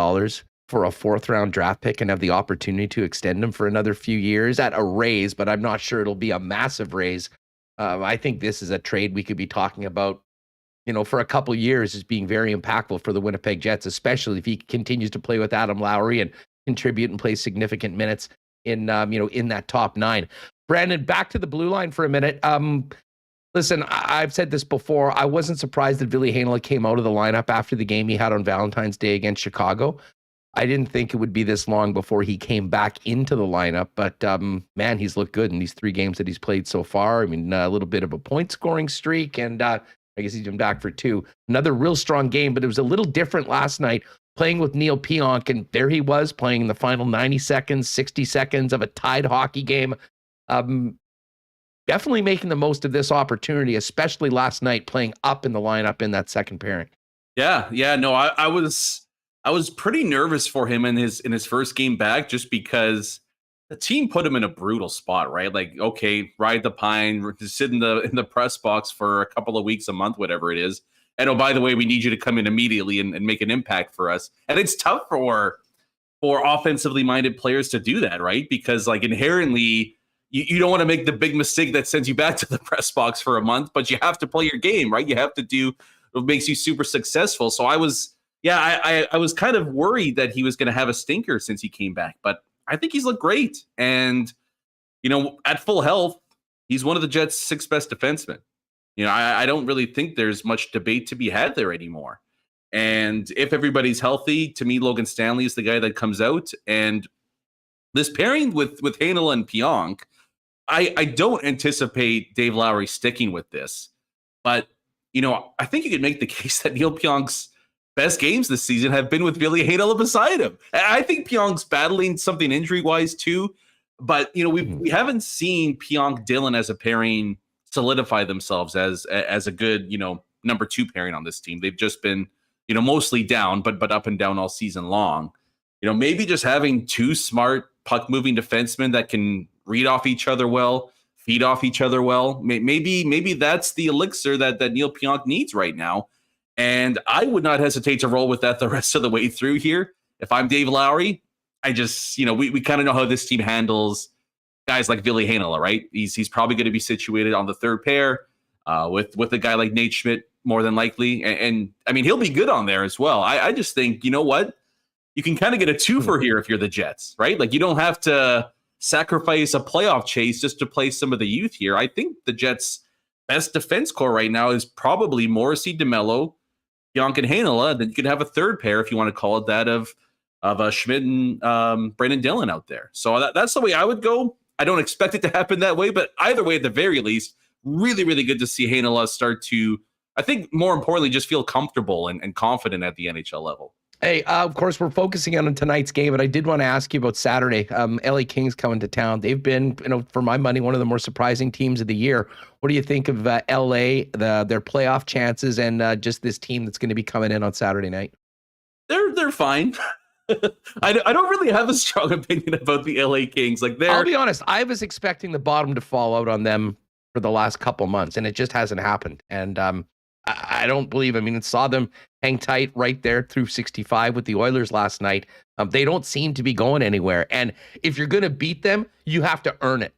for a 4th round draft pick and have the opportunity to extend him for another few years at a raise, but I'm not sure it'll be a massive raise. I think this is a trade we could be talking about, for a couple years as being very impactful for the Winnipeg Jets, especially if he continues to play with Adam Lowry and contribute and play significant minutes in, in that top 9. Brandon, back to the blue line for a minute. Listen, I've said this before. I wasn't surprised that Ville Heinola came out of the lineup after the game he had on Valentine's Day against Chicago. I didn't think it would be this long before he came back into the lineup, but man, he's looked good in these 3 games that he's played so far. I mean, a little bit of a point scoring streak, and I guess he's been back for 2. Another real strong game, but it was a little different last night playing with Neil Pionk, and there he was playing in the final 90 seconds, 60 seconds of a tied hockey game. Definitely making the most of this opportunity, especially last night playing up in the lineup in that second pairing. Yeah. No, I was pretty nervous for him in his first game back, just because the team put him in a brutal spot, right? Like, okay, ride the pine, just sit in the press box for a couple of weeks, a month, whatever it is. And oh, by the way, we need you to come in immediately and make an impact for us. And it's tough for offensively minded players to do that, right? Because like inherently, you don't want to make the big mistake that sends you back to the press box for a month, but you have to play your game, right? You have to do what makes you super successful. So I was kind of worried that he was going to have a stinker since he came back, but I think he's looked great. And, at full health, he's one of the Jets' 6 best defensemen. I don't really think there's much debate to be had there anymore. And if everybody's healthy, to me, Logan Stanley is the guy that comes out. And this pairing with Heinola and Pionk, I don't anticipate Dave Lowry sticking with this. But, I think you could make the case that Neil Pionk's best games this season have been with Ville Heinola beside him. I think Pionk's battling something injury-wise too. But, we haven't seen Pionk Dillon as a pairing solidify themselves as a good, number 2 pairing on this team. They've just been, mostly down, but up and down all season long. Maybe just having 2 smart puck-moving defensemen that can read off each other well, feed off each other well. Maybe that's the elixir that Neil Pionk needs right now. And I would not hesitate to roll with that the rest of the way through here. If I'm Dave Lowry, I just, we kind of know how this team handles guys like Ville Heinola, right? He's probably going to be situated on the third pair with a guy like Nate Schmidt, more than likely. And I mean, he'll be good on there as well. I just think, you know what? You can kind of get a twofer here if you're the Jets, right? Like, you don't have to sacrifice a playoff chase just to play some of the youth here. I think the Jets' best defense core right now is probably Morrissey, DeMello, Pionk, and Heinola. Then you could have a third pair, if you want to call it that, of Schmidt and Brendan Dillon out there. So that's the way I would go. I don't expect it to happen that way, but either way, at the very least, really, really good to see Heinola start to, I think, more importantly, just feel comfortable and confident at the NHL level. Hey, of course, we're focusing on tonight's game, but I did want to ask you about Saturday. LA Kings coming to town. They've been, for my money, one of the more surprising teams of the year. What do you think of LA, their playoff chances, and just this team that's going to be coming in on Saturday night? They're fine. I don't really have a strong opinion about the LA Kings. I'll be honest, I was expecting the bottom to fall out on them for the last couple months, and it just hasn't happened. And I don't believe, saw them hang tight right there through 65 with the Oilers last night. They don't seem to be going anywhere. And if you're going to beat them, you have to earn it.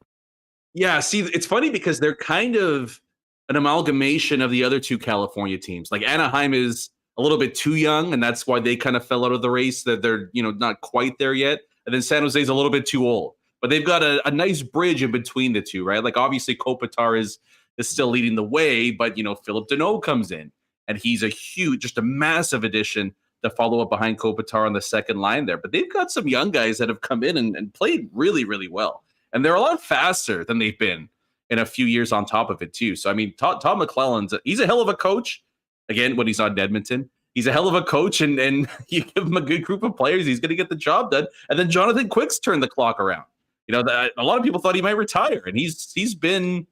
Yeah, see, it's funny because they're kind of an amalgamation of the other 2 California teams. Like, Anaheim is a little bit too young, and that's why they kind of fell out of the race, that they're, not quite there yet. And then San Jose's a little bit too old. But they've got a nice bridge in between the two, right? Like, obviously, Kopitar is still leading the way, but, Philip Deneau comes in, and he's just a massive addition the follow-up behind Kopitar on the second line there. But they've got some young guys that have come in and played really, really well. And they're a lot faster than they've been in a few years on top of it, too. So, I mean, Todd McClellan's he's a hell of a coach. Again, when he's on Edmonton, he's a hell of a coach, and you give him a good group of players, he's going to get the job done. And then Jonathan Quick's turned the clock around. You know, a lot of people thought he might retire, and he's been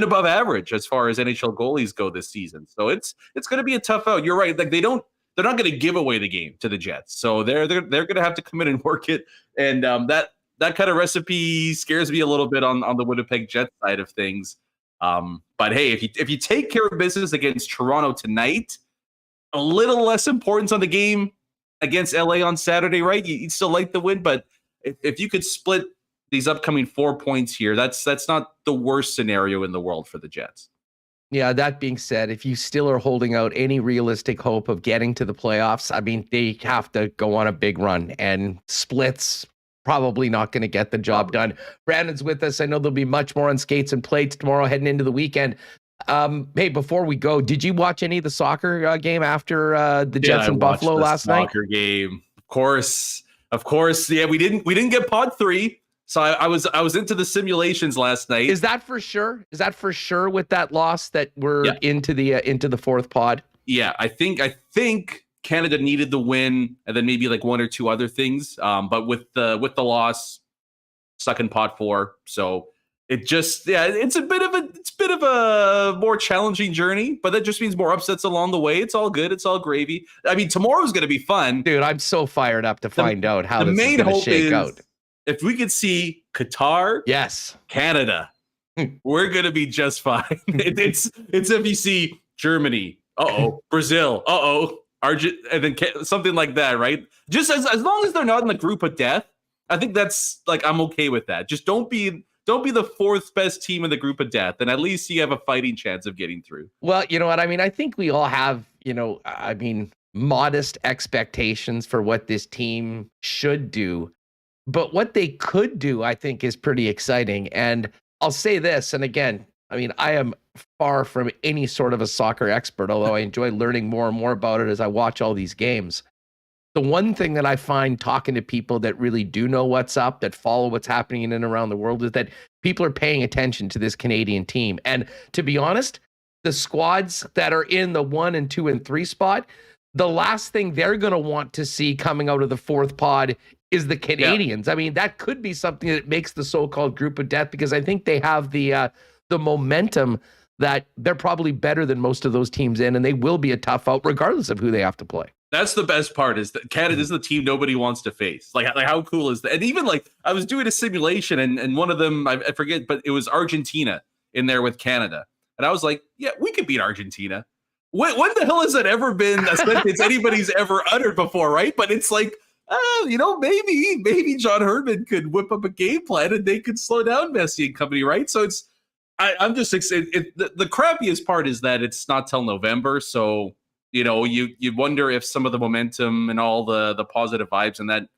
above average as far as NHL goalies go this season. So it's going to be a tough out. You're right. Like they're not going to give away the game to the Jets. So they're going to have to come in and work it. And that kind of recipe scares me a little bit on the Winnipeg Jets side of things. But hey, if you take care of business against Toronto tonight, a little less importance on the game against LA on Saturday, right? You'd still like the win, but if you could split these upcoming 4 points here, that's not the worst scenario in the world for the Jets. Yeah, that being said, if you still are holding out any realistic hope of getting to the playoffs, I mean, they have to go on a big run, and splits probably not going to get the job done. Brandon's with us. I know there'll be much more on Skates and Plates tomorrow heading into the weekend. Hey, before we go, did you watch any of the soccer game after the Jets and Buffalo last night? Soccer game, of course. Yeah, we didn't get pod 3. So I was into the simulations last night. Is that for sure? Is that for sure with that loss that we're into the fourth pod? Yeah, I think Canada needed the win, and then maybe like one or two other things. But with the loss, stuck in pot 4. So it just it's a bit of a more challenging journey, but that just means more upsets along the way. It's all good. It's all gravy. I mean, tomorrow's going to be fun, dude. I'm so fired up to find out how this is going to shake out. If we could see Qatar, yes, Canada, we're gonna be just fine. It's if you see Germany, Brazil, Argentina, and then something like that, right? Just as long as they're not in the group of death, I think that's like I'm okay with that. Just don't be the 4th best team in the group of death, and at least you have a fighting chance of getting through. Well, you know what I mean. I think we all have, modest expectations for what this team should do. But what they could do, I think, is pretty exciting. And I'll say this, and again, I mean, I am far from any sort of a soccer expert, although I enjoy learning more and more about it as I watch all these games. The one thing that I find talking to people that really do know what's up, that follow what's happening in and around the world, is that people are paying attention to this Canadian team. And to be honest, the squads that are in the 1 and 2 and 3 spot, the last thing they're going to want to see coming out of the 4th pod is the Canadians. I mean, that could be something that makes the so-called group of death, because I think they have the momentum that they're probably better than most of those teams in, and they will be a tough out regardless of who they have to play. That's the best part, is that Canada is the team nobody wants to face. Like how cool is that? And even like I was doing a simulation, and one of them, I forget, but it was Argentina in there with Canada. And I was like, yeah, we could beat Argentina. When the hell has that ever been a sentence anybody's ever uttered before, right? But it's like, maybe John Herdman could whip up a game plan and they could slow down Messi and company, right? So I'm just excited. The crappiest part is that it's not till November, so you wonder if some of the momentum and all the positive vibes and that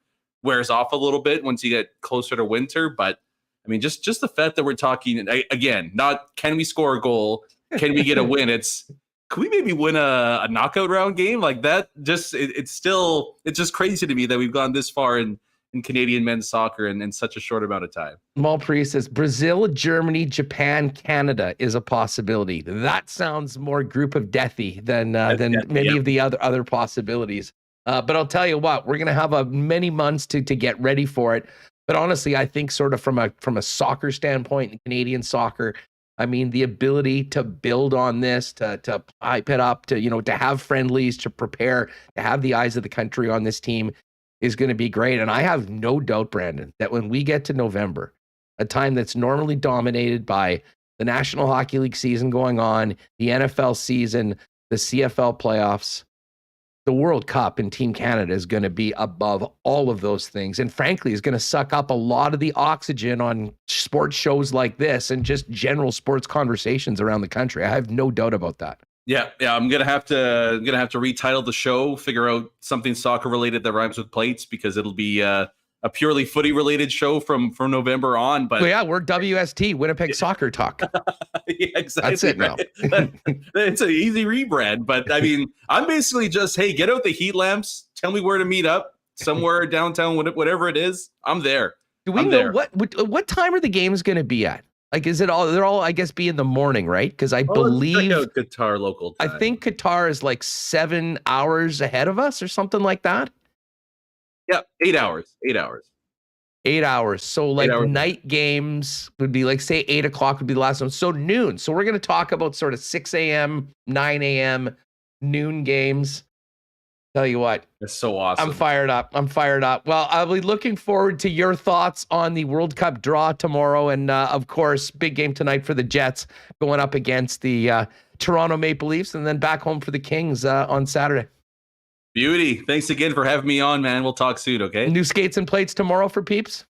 wears off a little bit once you get closer to winter. But I mean, just the fact that we're talking again, not can we score a goal, can we get a win? It's could we maybe win a knockout round game like that? Just it's just crazy to me that we've gone this far in Canadian men's soccer in such a short amount of time. Malpre says Brazil, Germany, Japan, Canada is a possibility. That sounds more group of deathy than many of the other possibilities. But I'll tell you what, we're gonna have many months to get ready for it. But honestly, I think sort of from a soccer standpoint in Canadian soccer, I mean, the ability to build on this, to pipe it up, to have friendlies, to prepare, to have the eyes of the country on this team is going to be great. And I have no doubt, Brandon, that when we get to November, a time that's normally dominated by the National Hockey League season going on, the NFL season, the CFL playoffs, the World Cup and Team Canada is going to be above all of those things. And frankly, is going to suck up a lot of the oxygen on sports shows like this and just general sports conversations around the country. I have no doubt about that. Yeah. I'm gonna have to retitle the show, figure out something soccer related that rhymes with plates, because it'll be a purely footy related show from November on. But well, yeah, we're WST, Winnipeg Soccer Talk. yeah, exactly. That's it now. It's an easy rebrand, but I mean, I'm basically just, hey, get out the heat lamps. Tell me where to meet up somewhere downtown, whatever it is. I'm there. Do we know what time are the games going to be at? Like, is it all? They're all, I guess, be in the morning, right? Because I believe check out Qatar local time. I think Qatar is like 7 hours ahead of us or something like that. Yeah, 8 hours. 8 hours. 8 hours. So like night games would be like, say 8 o'clock would be the last one. So noon. So we're going to talk about sort of 6 a.m., 9 a.m., noon games. Tell you what. That's so awesome. I'm fired up. Well, I'll be looking forward to your thoughts on the World Cup draw tomorrow. And of course, big game tonight for the Jets going up against the Toronto Maple Leafs and then back home for the Kings on Saturday. Beauty. Thanks again for having me on, man. We'll talk soon, okay? New skates and plates tomorrow for peeps?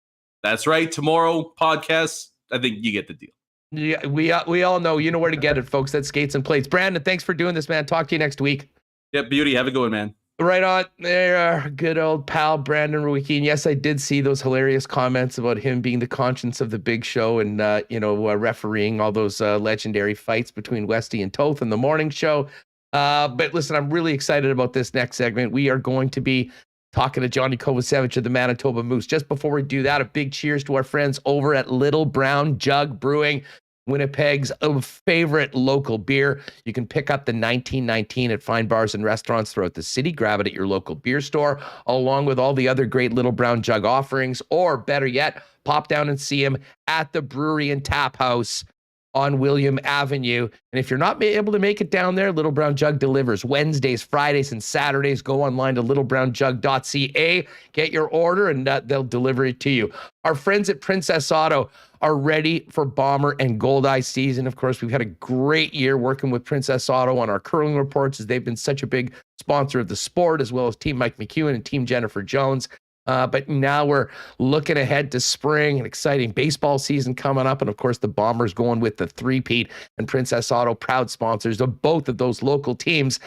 That's right. Tomorrow, podcast. I think you get the deal. Yeah, we all know. You know where to get it, folks. That's Skates and Plates. Brandon, thanks for doing this, man. Talk to you next week. Yep, Beauty. Have a good one, man. Right on. There, good old pal Brandon Rewucki. And yes, I did see those hilarious comments about him being the conscience of the big show and refereeing all those legendary fights between Westy and Toth in the morning show. But listen, I'm really excited about this next segment. We are going to be talking to Johnny Kovacevic of the Manitoba Moose. Just before we do that, a big cheers to our friends over at Little Brown Jug Brewing, Winnipeg's favorite local beer. You can pick up the 1919 at fine bars and restaurants throughout the city. Grab it at your local beer store, along with all the other great Little Brown Jug offerings. Or better yet, pop down and see them at the Brewery and Tap House on William Avenue. And if you're not able to make it down there, Little Brown Jug delivers Wednesdays, Fridays, and Saturdays. Go online to littlebrownjug.ca, get your order, and they'll deliver it to you. Our friends at Princess Auto are ready for Bomber and Goldeye season. Of course, we've had a great year working with Princess Auto on our curling reports, as they've been such a big sponsor of the sport, as well as Team Mike McEwen and Team Jennifer Jones. But now we're looking ahead to spring, an exciting baseball season coming up. And of course, the Bombers going with the three-peat, and Princess Auto, proud sponsors of both of those local teams.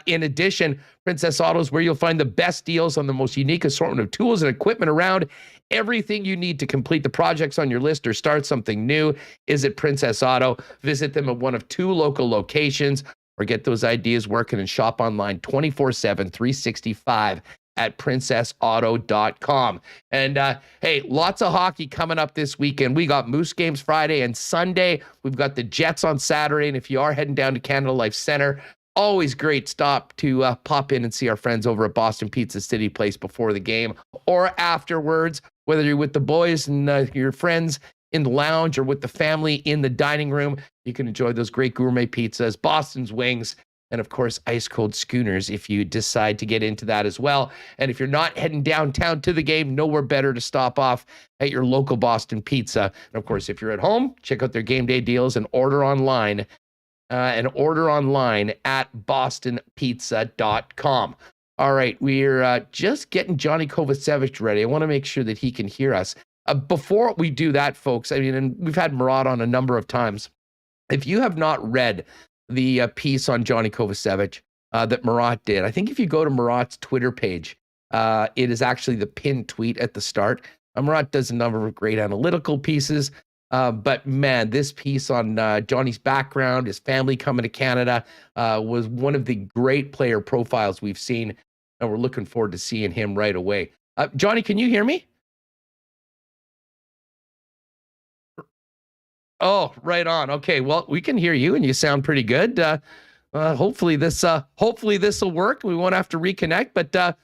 In addition, Princess Auto is where you'll find the best deals on the most unique assortment of tools and equipment around. Everything you need to complete the projects on your list or start something new is at Princess Auto. Visit them at one of 2 local locations, or get those ideas working and shop online 24/7, 365 at princessauto.com. And hey, lots of hockey coming up this weekend. We got Moose games Friday and Sunday. We've got the Jets on Saturday. And if you are heading down to Canada Life Center, always great stop to pop in and see our friends over at Boston Pizza City Place before the game or afterwards, whether you're with the boys and your friends in the lounge or with the family in the dining room. You can enjoy those great gourmet pizzas, Boston's wings, and of course, ice cold schooners if you decide to get into that as well. And if you're not heading downtown to the game, nowhere better to stop off at your local Boston Pizza. And of course, if you're at home, check out their game day deals and order online at bostonpizza.com. All right, we're just getting Johnny Kovacevic ready. I want to make sure that he can hear us. Before we do that, folks, I mean, and we've had Murat on a number of times. If you have not read the piece on Johnny Kovacevic that Murat did, I think if you go to Murat's Twitter page, it is actually the pinned tweet at the start. Murat does a number of great analytical pieces, but man, this piece on Johnny's background, his family coming to Canada, was one of the great player profiles we've seen, and we're looking forward to seeing him right away. Johnny, can you hear me? Oh, right on. Okay, well, we can hear you, and you sound pretty good. Hopefully this will work. We won't have to reconnect. But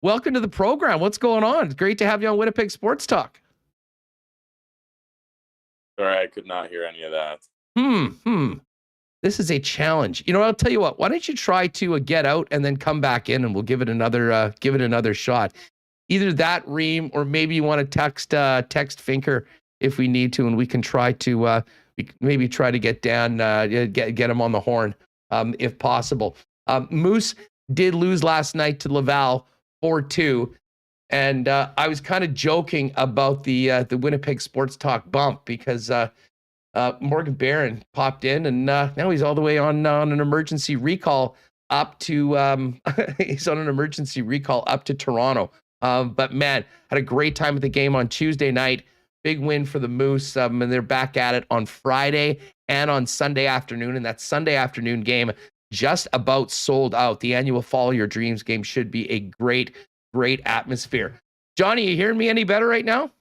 welcome to the program. What's going on? It's great to have you on Winnipeg Sports Talk. Sorry, I could not hear any of that. This is a challenge. You know, I'll tell you what. Why don't you try to get out and then come back in, and we'll give it another shot. Either that, Reem, or maybe you want to text Finker if we need to, and we can try to maybe try to get Dan, get him on the horn if possible. Moose did lose last night to Laval 4-2, and I was kind of joking about the Winnipeg Sports Talk bump because Morgan Barron popped in, and now he's all the way on an emergency recall up to Toronto. But man, had a great time at the game on Tuesday night. Big win for the Moose, and they're back at it on Friday and on Sunday afternoon. And that Sunday afternoon game just about sold out. The annual Follow Your Dreams game should be a great, great atmosphere. Johnny, you hearing me any better right now?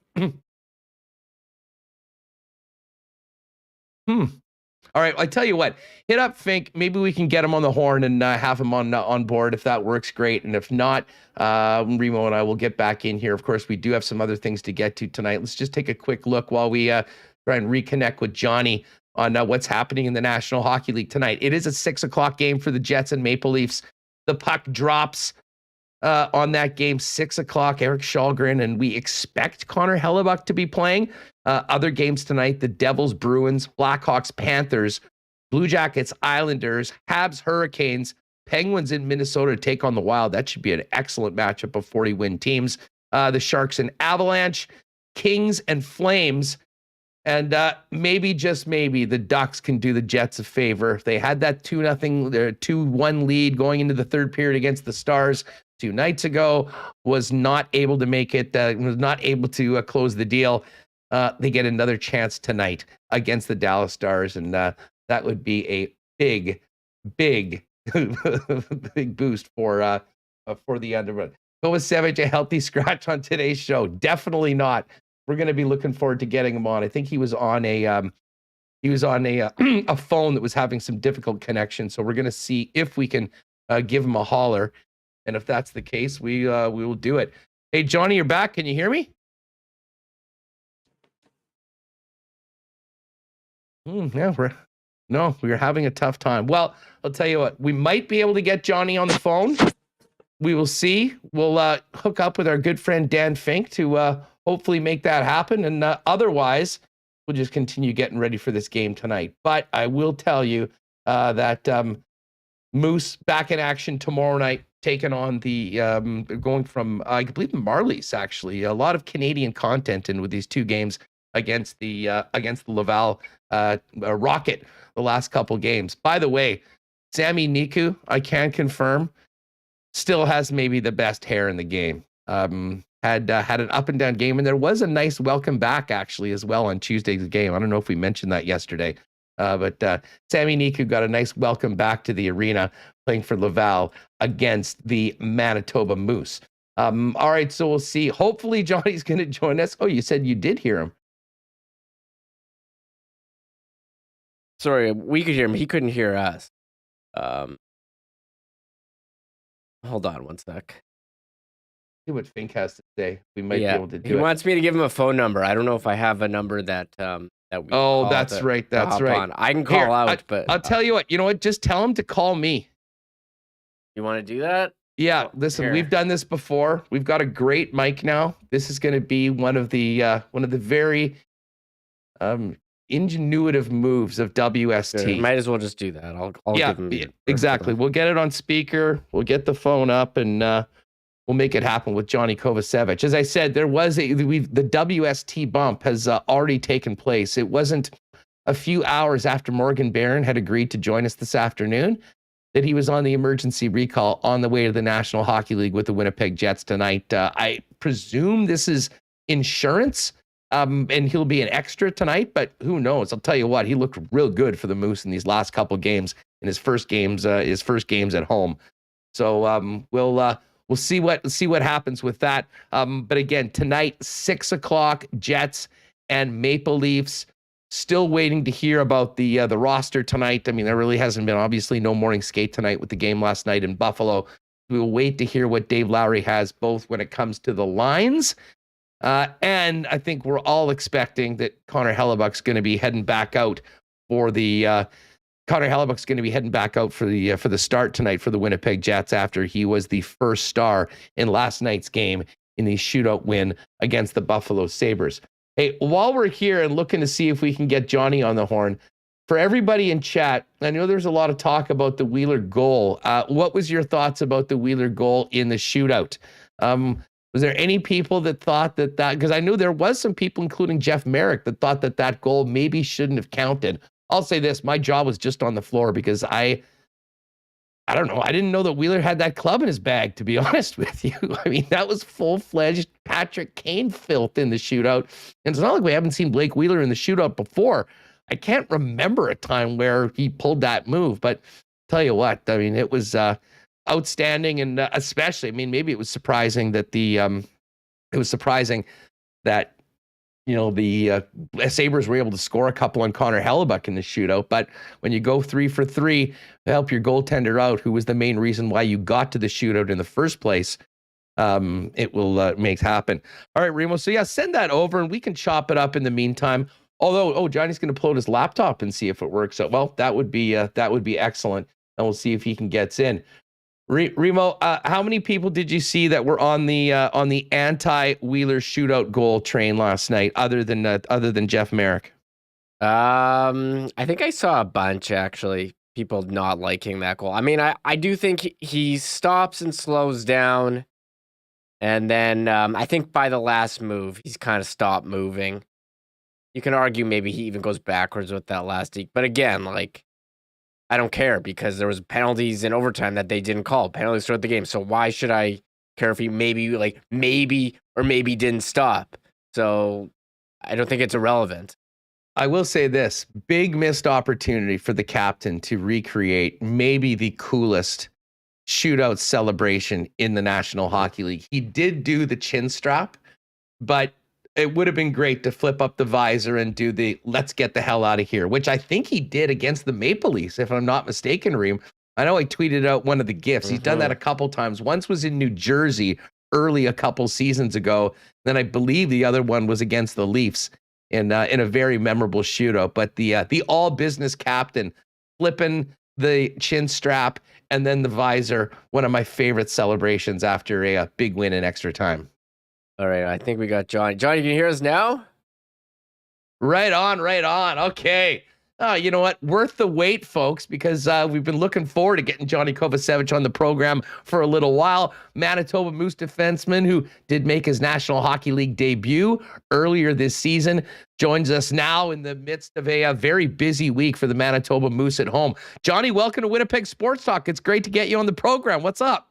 All right, I tell you what, hit up Fink. Maybe we can get him on the horn and have him on board. If that works, great. And if not, Remo and I will get back in here. Of course, we do have some other things to get to tonight. Let's just take a quick look while we try and reconnect with Johnny on what's happening in the National Hockey League tonight. It is a 6:00 game for the Jets and Maple Leafs. The puck drops on that game, 6:00. Eric Shalgren, and we expect Connor Hellebuck to be playing. Other games tonight: the Devils, Bruins, Blackhawks, Panthers, Blue Jackets, Islanders, Habs, Hurricanes, Penguins in Minnesota to take on the Wild. That should be an excellent matchup of 40-win teams. The Sharks and Avalanche, Kings and Flames, and maybe, just maybe, the Ducks can do the Jets a favor. They had that 2-1 lead going into the third period against the Stars 2 nights ago, was not able to make it, was not able to close the deal. They get another chance tonight against the Dallas Stars, and that would be a big, big, big boost for the Underwood. Kovacevic, a healthy scratch on today's show? Definitely not. We're going to be looking forward to getting him on. I think he was on a a phone that was having some difficult connection, so we're going to see if we can give him a holler. And if that's the case, we will do it. Hey, Johnny, you're back. Can you hear me? Yeah, we're having a tough time. Well, I'll tell you what, we might be able to get Johnny on the phone. We will see. We'll hook up with our good friend Dan Fink to hopefully make that happen. And otherwise, we'll just continue getting ready for this game tonight. But I will tell you that Moose back in action tomorrow night, taking on the going from I believe Marlies. Actually, a lot of Canadian content in with these 2 games against the Laval Rocket the last couple games. By the way, Sami Niku, I can confirm, still has maybe the best hair in the game. Had an up and down game, and there was a nice welcome back actually as well on Tuesday's game. I don't know if we mentioned that yesterday. But Sami Niku got a nice welcome back to the arena playing for Laval against the Manitoba Moose. All right, so we'll see. Hopefully Johnny's going to join us. Oh, you said you did hear him. Sorry, we could hear him. He couldn't hear us. Hold on one sec. See what Fink has to say. We might be able to do it. He wants me to give him a phone number. I don't know if I have a number that we. Oh, that's right. That's right. On. I can call out, but I'll tell you what. You know what? Just tell him to call me. You want to do that? Yeah. Listen, we've done this before. We've got a great mic now. This is going to be one of the very ingenuitive moves of WST. Sure, might as well just do that. I'll give him exactly. We'll get it on speaker. We'll get the phone up, and we'll make it happen with Johnny Kovacevic. As I said, there was the WST bump has already taken place. It wasn't a few hours after Morgan Barron had agreed to join us this afternoon that he was on the emergency recall on the way to the National Hockey League with the Winnipeg Jets tonight. I presume this is insurance, and he'll be an extra tonight, but who knows? I'll tell you what, he looked real good for the Moose in these last couple games, in his first games at home. So we'll see what happens with that. But again, tonight, 6:00, Jets and Maple Leafs. Still waiting to hear about the roster tonight. I mean, there really hasn't been, obviously, no morning skate tonight with the game last night in Buffalo. We'll wait to hear what Dave Lowry has, both when it comes to the lines, and I think we're all expecting that Connor Hellebuck's going to be heading back out for the for the start tonight for the Winnipeg Jets after he was the first star in last night's game in the shootout win against the Buffalo Sabres. Hey, while we're here and looking to see if we can get Johnny on the horn, for everybody in chat, I know there's a lot of talk about the Wheeler goal. What was your thoughts about the Wheeler goal in the shootout? Was there any people that thought that because I knew there was some people, including Jeff Merrick, that thought that goal maybe shouldn't have counted. I'll say this, my jaw was just on the floor because I I don't know. I didn't know that Wheeler had that club in his bag, to be honest with you. I mean, that was full-fledged Patrick Kane filth in the shootout. And it's not like we haven't seen Blake Wheeler in the shootout before. I can't remember a time where he pulled that move, but tell you what, I mean, it was outstanding. And especially, I mean, maybe it was surprising that the Sabres were able to score a couple on Connor Hellebuck in the shootout. But when you go 3 for 3 to help your goaltender out, who was the main reason why you got to the shootout in the first place, it will make happen. All right, Remo. So yeah, send that over and we can chop it up in the meantime. Although, Johnny's going to pull out his laptop and see if it works. So, well, that would be excellent. And we'll see if he can get in. Remo, how many people did you see that were on the anti-Wheeler shootout goal train last night, other than Jeff Merrick? I think I saw a bunch, actually, people not liking that goal. I mean, I do think he stops and slows down, and then I think by the last move, he's kind of stopped moving. You can argue maybe he even goes backwards with that last deke, but again, like, I don't care because there was penalties in overtime that they didn't call, penalties throughout the game. So why should I care if he maybe didn't stop? So I don't think it's irrelevant. I will say this, big missed opportunity for the captain to recreate maybe the coolest shootout celebration in the National Hockey League. He did do the chin strap, but it would have been great to flip up the visor and do the let's get the hell out of here, which I think he did against the Maple Leafs, if I'm not mistaken, Reem. I know I tweeted out one of the GIFs. He's done that a couple times. Once was in New Jersey early a couple seasons ago. Then I believe the other one was against the Leafs in a very memorable shootout. But the all business captain flipping the chin strap and then the visor, one of my favorite celebrations after a big win in extra time. All right, I think we got Johnny. Johnny, can you hear us now? Right on. Okay. You know what? Worth the wait, folks, because we've been looking forward to getting Johnny Kovacevic on the program for a little while. Manitoba Moose defenseman who did make his National Hockey League debut earlier this season joins us now in the midst of a very busy week for the Manitoba Moose at home. Johnny, welcome to Winnipeg Sports Talk. It's great to get you on the program. What's up?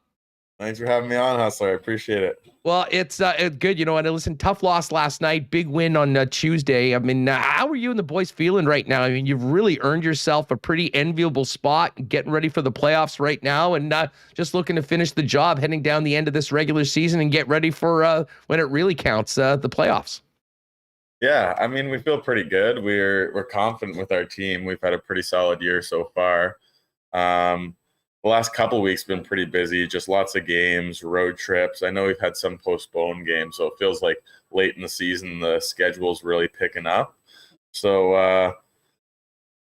Thanks for having me on, Hustler. I appreciate it. Well, it's good. You know, and listen, tough loss last night, big win on Tuesday. I mean, how are you and the boys feeling right now? I mean, you've really earned yourself a pretty enviable spot, getting ready for the playoffs right now, and just looking to finish the job, heading down the end of this regular season and get ready for when it really counts, the playoffs. Yeah, I mean, we feel pretty good. We're confident with our team. We've had a pretty solid year so far. The last couple of weeks been pretty busy, just lots of games, road trips. I know we've had some postponed games, so it feels like late in the season, the schedule's really picking up. So,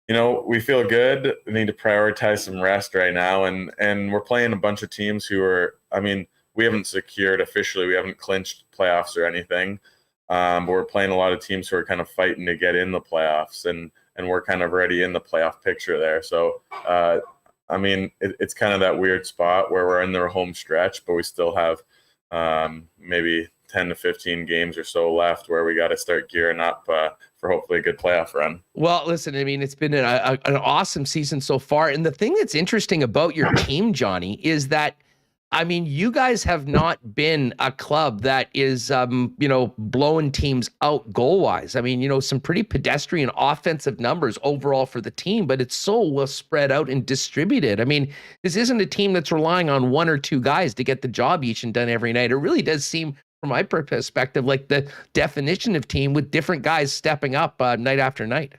we feel good. We need to prioritize some rest right now. And we're playing a bunch of teams who are, we haven't secured officially, we haven't clinched playoffs or anything. But we're playing a lot of teams who are kind of fighting to get in the playoffs, and we're kind of already in the playoff picture there. So, it's kind of that weird spot where we're in their home stretch, but we still have maybe 10 to 15 games or so left where we got to start gearing up for hopefully a good playoff run. Well, listen, I mean, it's been an awesome season so far. And the thing that's interesting about your team, Johnny, is that, I mean, you guys have not been a club that is, blowing teams out goal-wise. I mean, some pretty pedestrian offensive numbers overall for the team, but it's so well spread out and distributed. I mean, this isn't a team that's relying on one or two guys to get the job each and done every night. It really does seem, from my perspective, like the definition of team with different guys stepping up night after night.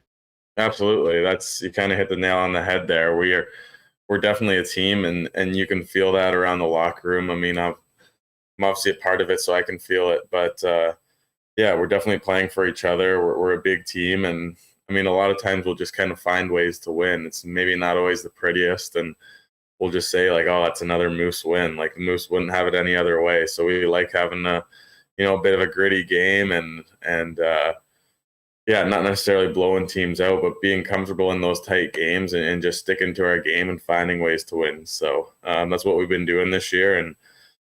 Absolutely. You kind of hit the nail on the head there. We're definitely a team, and you can feel that around the locker room. I mean, I'm obviously a part of it, so I can feel it. But, we're definitely playing for each other. We're a big team, and, I mean, a lot of times we'll just kind of find ways to win. It's maybe not always the prettiest, and we'll just say, like, oh, that's another Moose win. Like, the Moose wouldn't have it any other way. So we like having a bit of a gritty game and not necessarily blowing teams out, but being comfortable in those tight games and just sticking to our game and finding ways to win. So that's what we've been doing this year.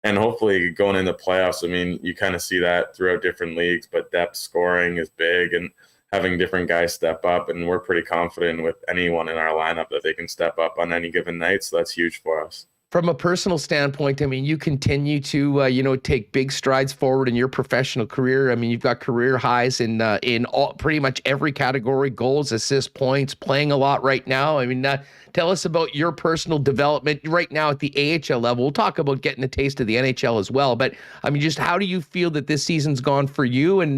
And hopefully going into playoffs, I mean, you kind of see that throughout different leagues, but depth scoring is big. And having different guys step up, and we're pretty confident with anyone in our lineup that they can step up on any given night. So that's huge for us. From a personal standpoint, I mean, you continue to, take big strides forward in your professional career. I mean, you've got career highs in all, pretty much every category: goals, assists, points, playing a lot right now. I mean, tell us about your personal development right now at the AHL level. We'll talk about getting a taste of the NHL as well. But I mean, just how do you feel that this season's gone for you? And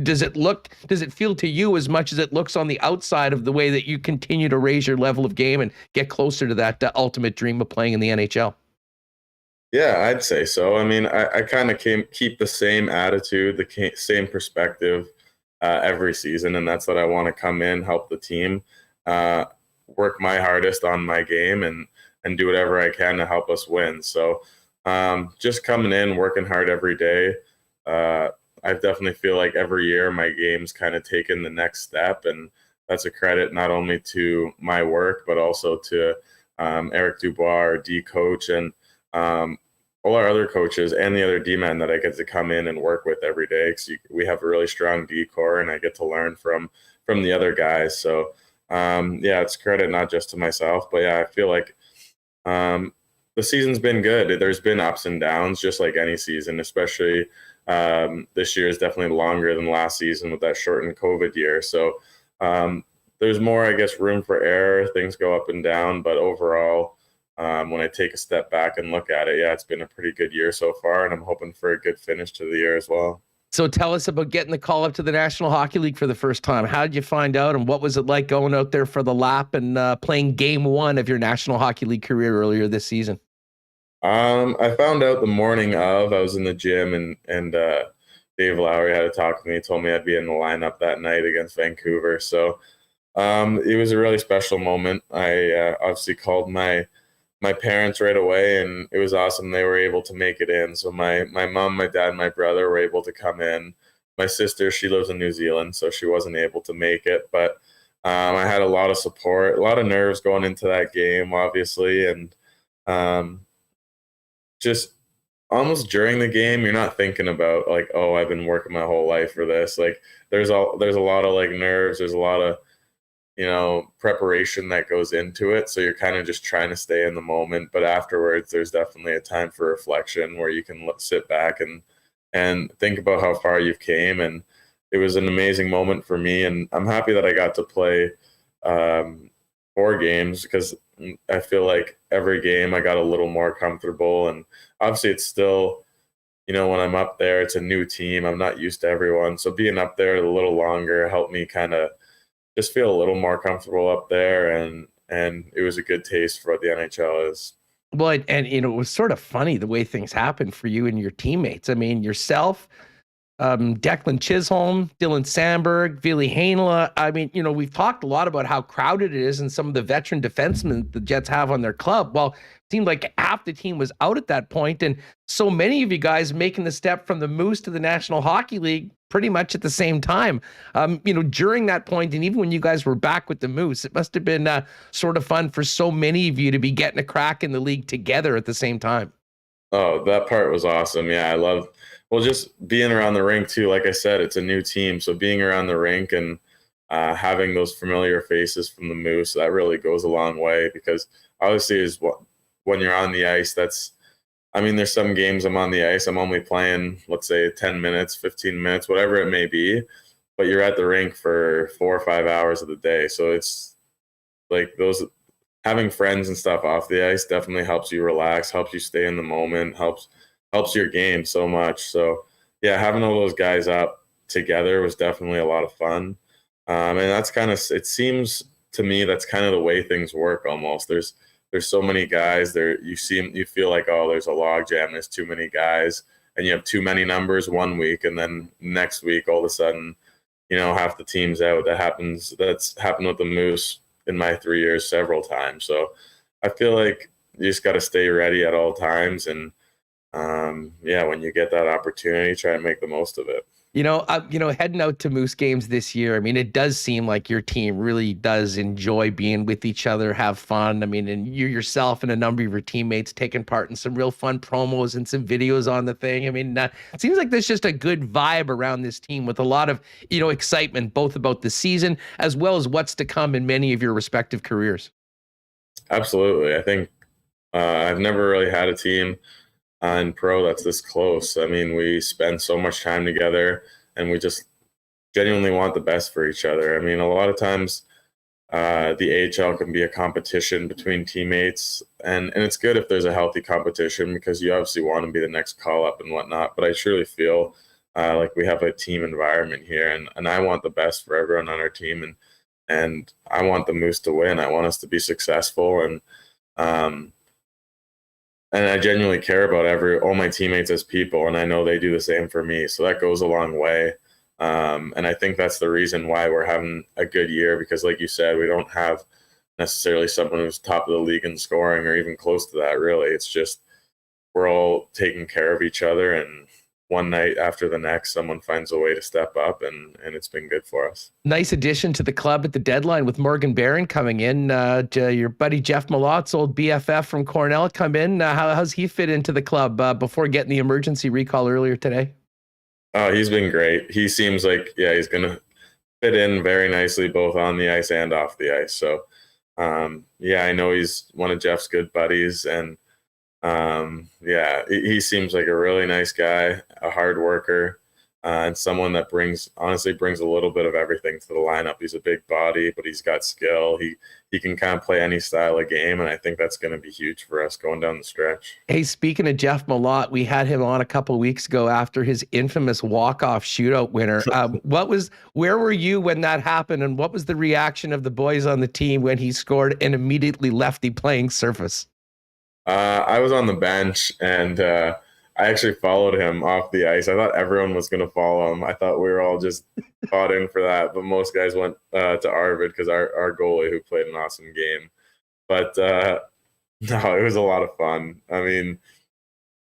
does it feel to you as much as it looks on the outside of the way that you continue to raise your level of game and get closer to that ultimate dream of playing in the NHL? Yeah, I'd say so. I mean, I kind of keep the same attitude, the same perspective every season, and that's that I want to come in, help the team, work my hardest on my game, and do whatever I can to help us win. So just coming in, working hard every day. I definitely feel like every year my game's kind of taken the next step, and that's a credit not only to my work, but also to Eric Dubois, our D coach, and all our other coaches and the other D-men that I get to come in and work with every day. Because we have a really strong D core, and I get to learn from the other guys. So it's credit not just to myself, but I feel like the season's been good. There's been ups and downs, just like any season, especially this year is definitely longer than last season with that shortened COVID year. So there's more, I guess, room for error. Things go up and down, but overall, when I take a step back and look at it, it's been a pretty good year so far, and I'm hoping for a good finish to the year as well. So tell us about getting the call up to the National Hockey League for the first time. How did you find out, and what was it like going out there for the lap and playing game one of your National Hockey League career earlier this season? I found out the morning of. I was in the gym, and Dave Lowry had to talk to me. He told me I'd be in the lineup that night against Vancouver. So it was a really special moment. I obviously called my parents right away, and it was awesome. They were able to make it in. So my mom, my dad, and my brother were able to come in. My sister, she lives in New Zealand, so she wasn't able to make it. But I had a lot of support, a lot of nerves going into that game, obviously. And just almost during the game, you're not thinking about like, oh, I've been working my whole life for this. Like there's a lot of like nerves. There's a lot of preparation that goes into it. So you're kind of just trying to stay in the moment. But afterwards, there's definitely a time for reflection where you can sit back and think about how far you've came. And it was an amazing moment for me. And I'm happy that I got to play 4 games, because I feel like every game I got a little more comfortable. And obviously it's still, when I'm up there, it's a new team. I'm not used to everyone. So being up there a little longer helped me kind of just feel a little more comfortable up there, and it was a good taste for what the NHL is. Well, and it was sort of funny the way things happened for you and your teammates. I mean, yourself, Declan Chisholm, Dylan Sandberg, Ville Heinola. I mean, we've talked a lot about how crowded it is and some of the veteran defensemen the Jets have on their club. Well, it seemed like half the team was out at that point, and so many of you guys making the step from the Moose to the National Hockey League pretty much at the same time. During that point, and even when you guys were back with the Moose, it must have been sort of fun for so many of you to be getting a crack in the league together at the same time. Oh, that part was awesome. Yeah, I love just being around the rink too. Like I said, it's a new team, so being around the rink and having those familiar faces from the Moose, that really goes a long way, because obviously when you're on the ice, there's some games I'm on the ice, I'm only playing, let's say 10 minutes, 15 minutes, whatever it may be, but you're at the rink for 4 or 5 hours of the day. So it's like having friends and stuff off the ice definitely helps you relax, helps you stay in the moment, helps your game so much. So yeah, having all those guys up together was definitely a lot of fun. And that's it seems to me that's kind of the way things work almost. There's so many guys there. You feel like, oh, there's a log jam. There's too many guys, and you have too many numbers one week, and then next week, all of a sudden, half the team's out. That's happened with the Moose in my 3 years several times. So I feel like you just got to stay ready at all times. And when you get that opportunity, try and make the most of it. Heading out to Moose games this year, I mean, it does seem like your team really does enjoy being with each other, have fun. I mean, and you yourself and a number of your teammates taking part in some real fun promos and some videos on the thing. I mean, it seems like there's just a good vibe around this team with a lot of, excitement, both about the season as well as what's to come in many of your respective careers. Absolutely. I think I've never really had a team in pro that's this close. I mean, we spend so much time together and we just genuinely want the best for each other. I mean, a lot of times the AHL can be a competition between teammates, and it's good if there's a healthy competition because you obviously want to be the next call up and whatnot. But I truly feel like we have a team environment here, and I want the best for everyone on our team, and I want the Moose to win. I want us to be successful, and I genuinely care about all my teammates as people, and I know they do the same for me. So that goes a long way. And I think that's the reason why we're having a good year, because like you said, we don't have necessarily someone who's top of the league in scoring or even close to that, really. It's just we're all taking care of each other, and one night after the next, someone finds a way to step up, and it's been good for us. Nice addition to the club at the deadline with Morgan Barron coming in. Your buddy Jeff Malot's old BFF from Cornell come in. How's he fit into the club before getting the emergency recall earlier today? Oh, he's been great. He seems like, he's going to fit in very nicely both on the ice and off the ice. So, I know he's one of Jeff's good buddies, and he seems like a really nice guy, a hard worker, and someone that brings a little bit of everything to the lineup. He's a big body, but he's got skill. He can kind of play any style of game, and I think that's going to be huge for us going down the stretch. Hey, speaking of Jeff Malott, we had him on a couple of weeks ago after his infamous walk-off shootout winner. Where were you when that happened, and what was the reaction of the boys on the team when he scored and immediately left the playing surface? I was on the bench, and I actually followed him off the ice. I thought everyone was going to follow him. I thought we were all just caught in for that, but most guys went to Arvid because our goalie, who played an awesome game. But no, it was a lot of fun. I mean,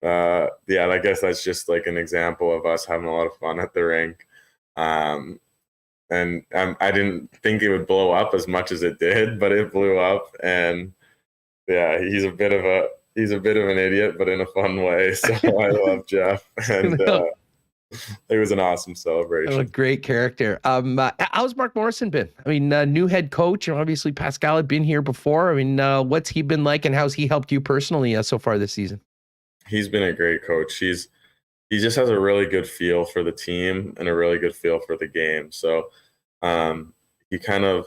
I guess that's just like an example of us having a lot of fun at the rink. And I didn't think it would blow up as much as it did, but it blew up. And he's a bit of an idiot, but in a fun way. So I love Jeff, and it was an awesome celebration. A great character. How's Mark Morrison been? I mean, new head coach, and obviously Pascal had been here before. I mean, what's he been like, and how's he helped you personally so far this season? He's been a great coach. He just has a really good feel for the team and a really good feel for the game. So he kind of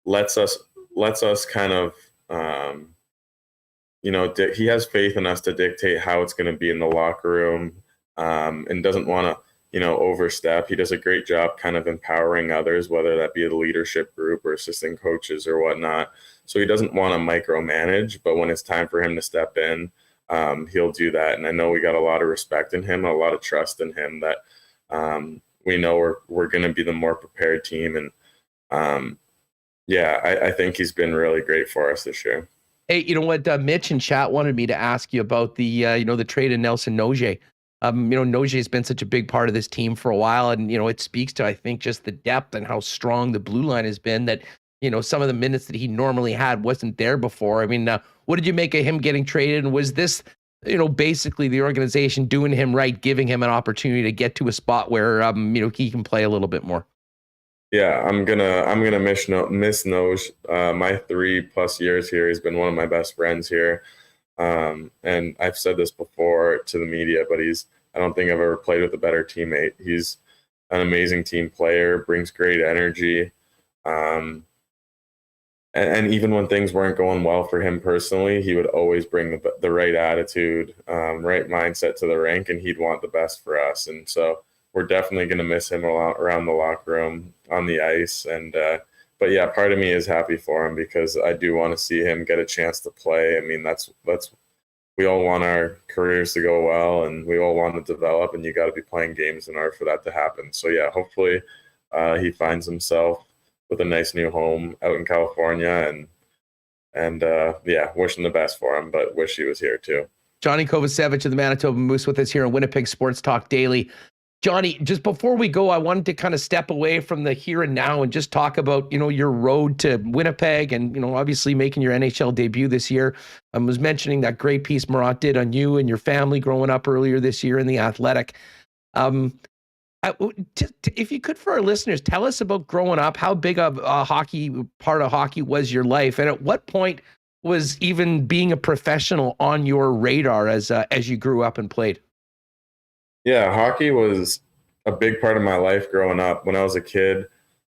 lets us kind of. He has faith in us to dictate how it's going to be in the locker room, and doesn't want to, overstep. He does a great job kind of empowering others, whether that be the leadership group or assistant coaches or whatnot. So he doesn't want to micromanage, but when it's time for him to step in, he'll do that. And I know we got a lot of respect in him, a lot of trust in him, that we know we're going to be the more prepared team. And I think he's been really great for us this year. Hey, you know what? Mitch in chat wanted me to ask you about the trade of Nelson Nogier. Nogier's been such a big part of this team for a while, and it speaks to, I think, just the depth and how strong the blue line has been. That some of the minutes that he normally had wasn't there before. I mean, what did you make of him getting traded? And was this, basically the organization doing him right, giving him an opportunity to get to a spot where he can play a little bit more? Yeah, I'm gonna miss Noj. My 3+ years here, he's been one of my best friends here, and I've said this before to the media, but I don't think I've ever played with a better teammate. He's an amazing team player, brings great energy, and even when things weren't going well for him personally, he would always bring the right attitude, right mindset to the rink, and he'd want the best for us. And so we're definitely going to miss him around the locker room, on the ice. And but yeah, part of me is happy for him because I do want to see him get a chance to play. I mean, that's we all want our careers to go well, and we all want to develop, and you got to be playing games in order for that to happen. So yeah, hopefully he finds himself with a nice new home out in California, and wishing the best for him, but wish he was here too. Johnny Kovacevic of the Manitoba Moose with us here on Winnipeg Sports Talk Daily. Johnny, just before we go, I wanted to kind of step away from the here and now and just talk about, your road to Winnipeg and, obviously making your NHL debut this year. I was mentioning that great piece Murat did on you and your family growing up earlier this year in The Athletic. If you could, for our listeners, tell us about growing up, how big of a part of hockey was your life, and at what point was even being a professional on your radar as you grew up and played? Yeah, hockey was a big part of my life growing up when I was a kid.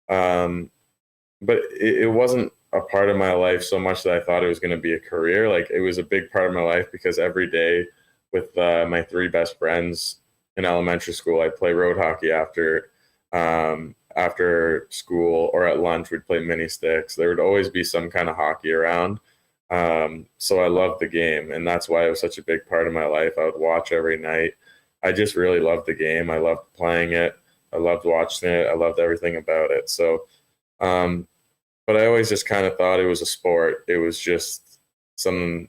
But it wasn't a part of my life so much that I thought it was going to be a career. Like, it was a big part of my life because every day with my three best friends in elementary school, I'd play road hockey after school, or at lunch, we'd play mini sticks. There would always be some kind of hockey around. So I loved the game, and that's why it was such a big part of my life. I would watch every night. I just really loved the game. I loved playing it. I loved watching it. I loved everything about it. So, but I always just kind of thought it was a sport. It was just something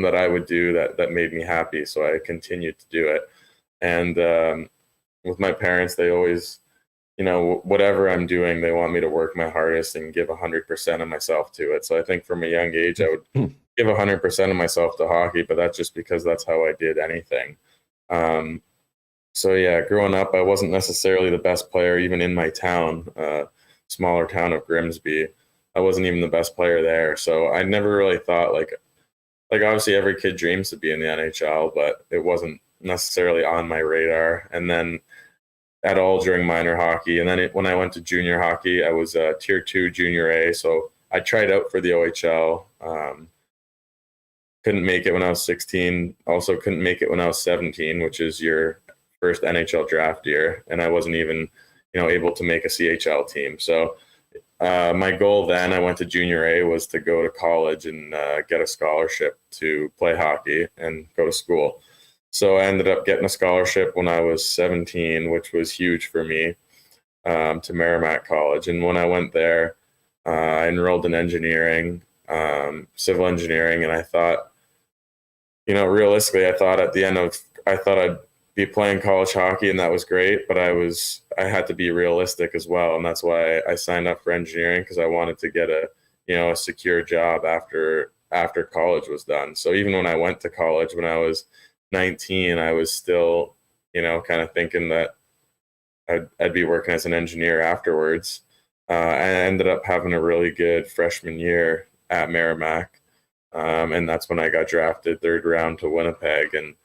that I would do that made me happy. So I continued to do it. And with my parents, they always, whatever I'm doing, they want me to work my hardest and give 100% of myself to it. So I think from a young age, I would give 100% of myself to hockey, but that's just because that's how I did anything. So yeah, growing up, I wasn't necessarily the best player, even in my town, smaller town of Grimsby. I wasn't even the best player there. So I never really thought like obviously every kid dreams to be in the NHL, but it wasn't necessarily on my radar. And then at all during minor hockey. And then when I went to junior hockey, I was tier 2 junior A. So I tried out for the OHL. Couldn't make it when I was 16. Also couldn't make it when I was 17, which is your first NHL draft year. And I wasn't even, able to make a CHL team. So my goal then, I went to junior A, was to go to college and get a scholarship to play hockey and go to school. So I ended up getting a scholarship when I was 17, which was huge for me, to Merrimack College. And when I went there, I enrolled in engineering, civil engineering. And I thought, realistically, I thought I'd be playing college hockey, and that was great, but I had to be realistic as well. And that's why I signed up for engineering, because I wanted to get a secure job after college was done. So even when I went to college, when I was 19, I was still, kind of thinking that I'd be working as an engineer afterwards. I ended up having a really good freshman year at Merrimack. And that's when I got drafted 3rd round to Winnipeg. And,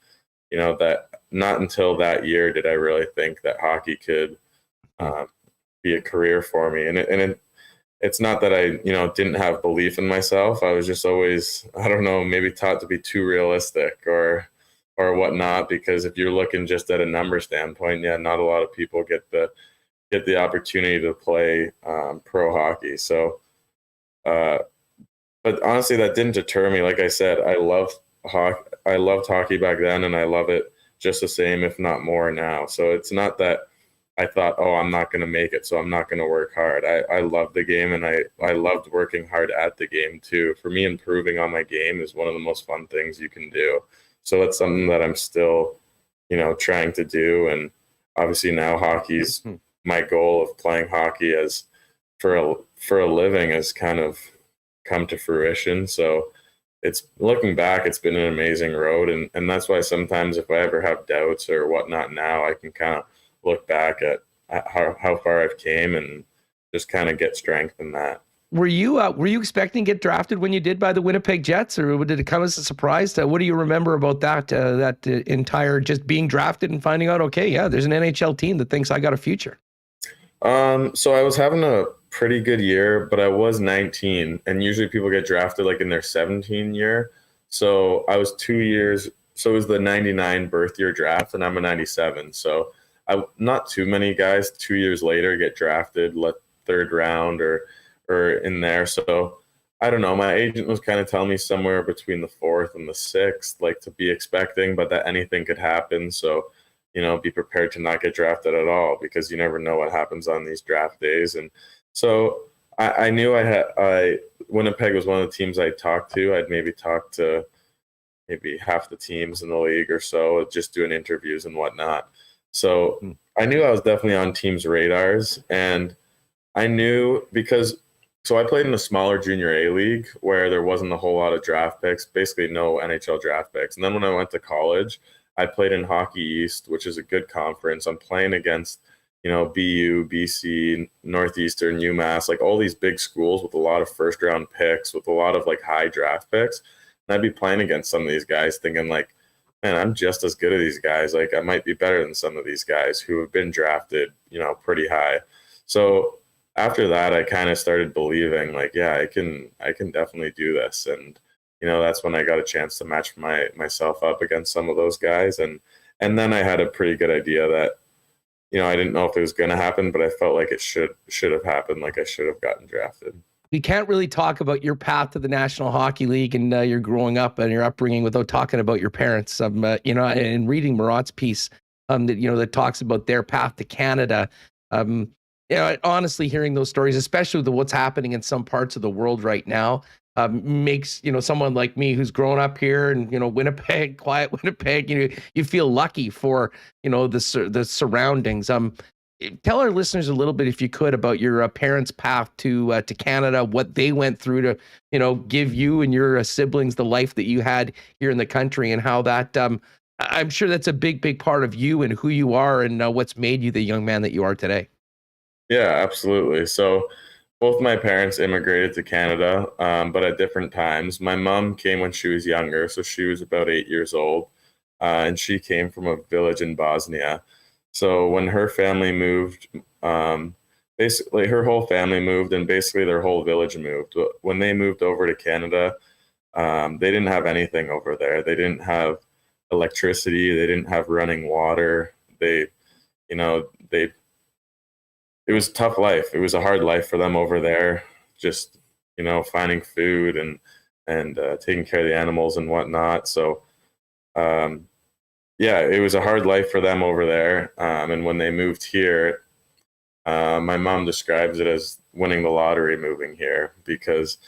that not until that year did I really think that hockey could be a career for me. And it's not that I, didn't have belief in myself. I was just always, I don't know, maybe taught to be too realistic or whatnot, because if you're looking just at a number standpoint, yeah, not a lot of people get the opportunity to play pro hockey. So, but honestly, that didn't deter me. Like I said, I loved hockey back then, and I love it just the same, if not more now. So it's not that I thought, oh, I'm not going to make it, so I'm not going to work hard. I love the game, and I loved working hard at the game too. For me, improving on my game is one of the most fun things you can do. So it's something that I'm still, trying to do. And obviously now hockey's my goal of playing hockey as for a living has kind of come to fruition. So it's, looking back, it's been an amazing road. And that's why sometimes if I ever have doubts or whatnot now, I can kind of look back at how far I've came and just kind of get strength in that. Were you expecting to get drafted when you did by the Winnipeg Jets, or did it come as a surprise? What do you remember about that entire just being drafted and finding out, okay, yeah, there's an NHL team that thinks I got a future? So I was having a pretty good year, but I was 19, and usually people get drafted like in their 17 year. So I was 2 years. So it was the 99 birth year draft, and I'm a 97. So not too many guys 2 years later get drafted, 3rd round or in there. So I don't know. My agent was kind of telling me somewhere between the 4th and the 6th, like to be expecting, but that anything could happen. So, be prepared to not get drafted at all, because you never know what happens on these draft days. And so I knew Winnipeg was one of the teams I talked to. I'd maybe talked to maybe half the teams in the league or so, just doing interviews and whatnot. So I knew I was definitely on teams' radars, and I knew because so I played in a smaller junior A league where there wasn't a whole lot of draft picks, basically no NHL draft picks. And then when I went to college, I played in Hockey East, which is a good conference. I'm playing against, BU, BC, Northeastern, UMass, like all these big schools with a lot of first round picks, with a lot of like high draft picks. And I'd be playing against some of these guys thinking like, man, I'm just as good as these guys. Like I might be better than some of these guys who have been drafted, pretty high. So after that, I kind of started believing like, yeah, I can definitely do this. And, that's when I got a chance to match myself up against some of those guys. And then I had a pretty good idea that, I didn't know if it was going to happen, but I felt like it should have happened. Like I should have gotten drafted. We can't really talk about your path to the National Hockey League and your growing up and your upbringing without talking about your parents. And reading Murat's piece, that talks about their path to Canada. Honestly, hearing those stories, especially with what's happening in some parts of the world right now, makes someone like me who's grown up here in Winnipeg, quiet Winnipeg, you feel lucky for the surroundings. Tell our listeners a little bit, if you could, about your parents' path to Canada, what they went through to give you and your siblings the life that you had here in the country, and how that I'm sure that's a big part of you and who you are and what's made you the young man that you are today. Yeah, absolutely. So both my parents immigrated to Canada, but at different times. My mom came when she was younger, so she was about 8 years old, and she came from a village in Bosnia. So when her family moved, basically her whole family moved, and basically their whole village moved. When they moved over to Canada, they didn't have anything over there. They didn't have electricity. They didn't have running water. It was a tough life. It was a hard life for them over there, just, finding food and taking care of the animals and whatnot. So, it was a hard life for them over there. And when they moved here, my mom describes it as winning the lottery moving here, because,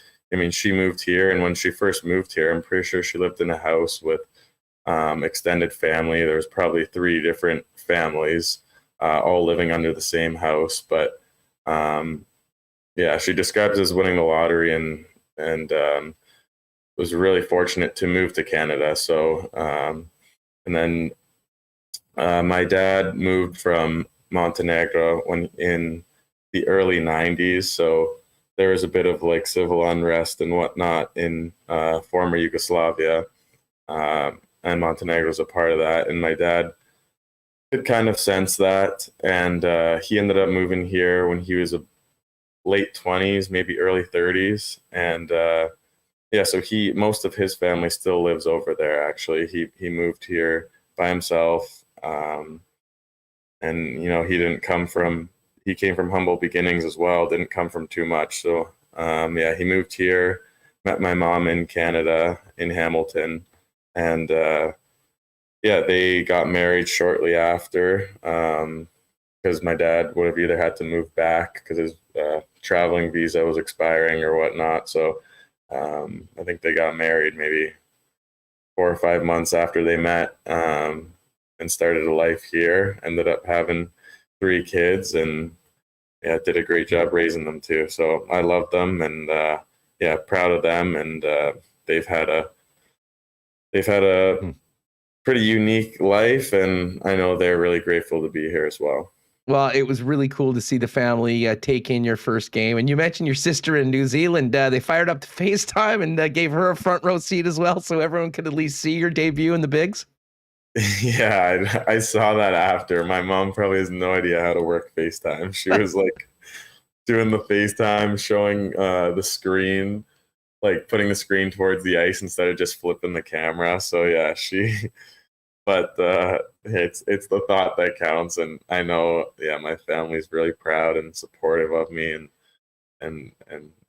she moved here. And when she first moved here, I'm pretty sure she lived in a house with extended family. There was probably 3 different families, all living under the same house. But she describes it as winning the lottery, and was really fortunate to move to Canada. So and then my dad moved from Montenegro in the early 90s. So there was a bit of like civil unrest and whatnot in former Yugoslavia, and Montenegro was a part of that. And my dad could kind of sense that, and he ended up moving here when he was a late 20s, maybe early 30s, and so most of his family still lives over there. Actually, he moved here by himself, and he came from humble beginnings as well. Didn't come from too much, so he moved here, met my mom in Canada in Hamilton, and they got married shortly after, because my dad would have either had to move back because his traveling visa was expiring or whatnot. So I think they got married maybe 4 or 5 months after they met, and started a life here. Ended up having 3 kids, and did a great job raising them too. So I love them, and proud of them. And they've had a pretty unique life, and I know they're really grateful to be here as well. Well, it was really cool to see the family take in your first game. And you mentioned your sister in New Zealand. They fired up to FaceTime and gave her a front row seat as well, so everyone could at least see your debut in the bigs. Yeah, I saw that after. My mom probably has no idea how to work FaceTime. She was like doing the FaceTime, showing the screen, like putting the screen towards the ice instead of just flipping the camera. So yeah, but it's the thought that counts. And I know, my family's really proud and supportive of me, and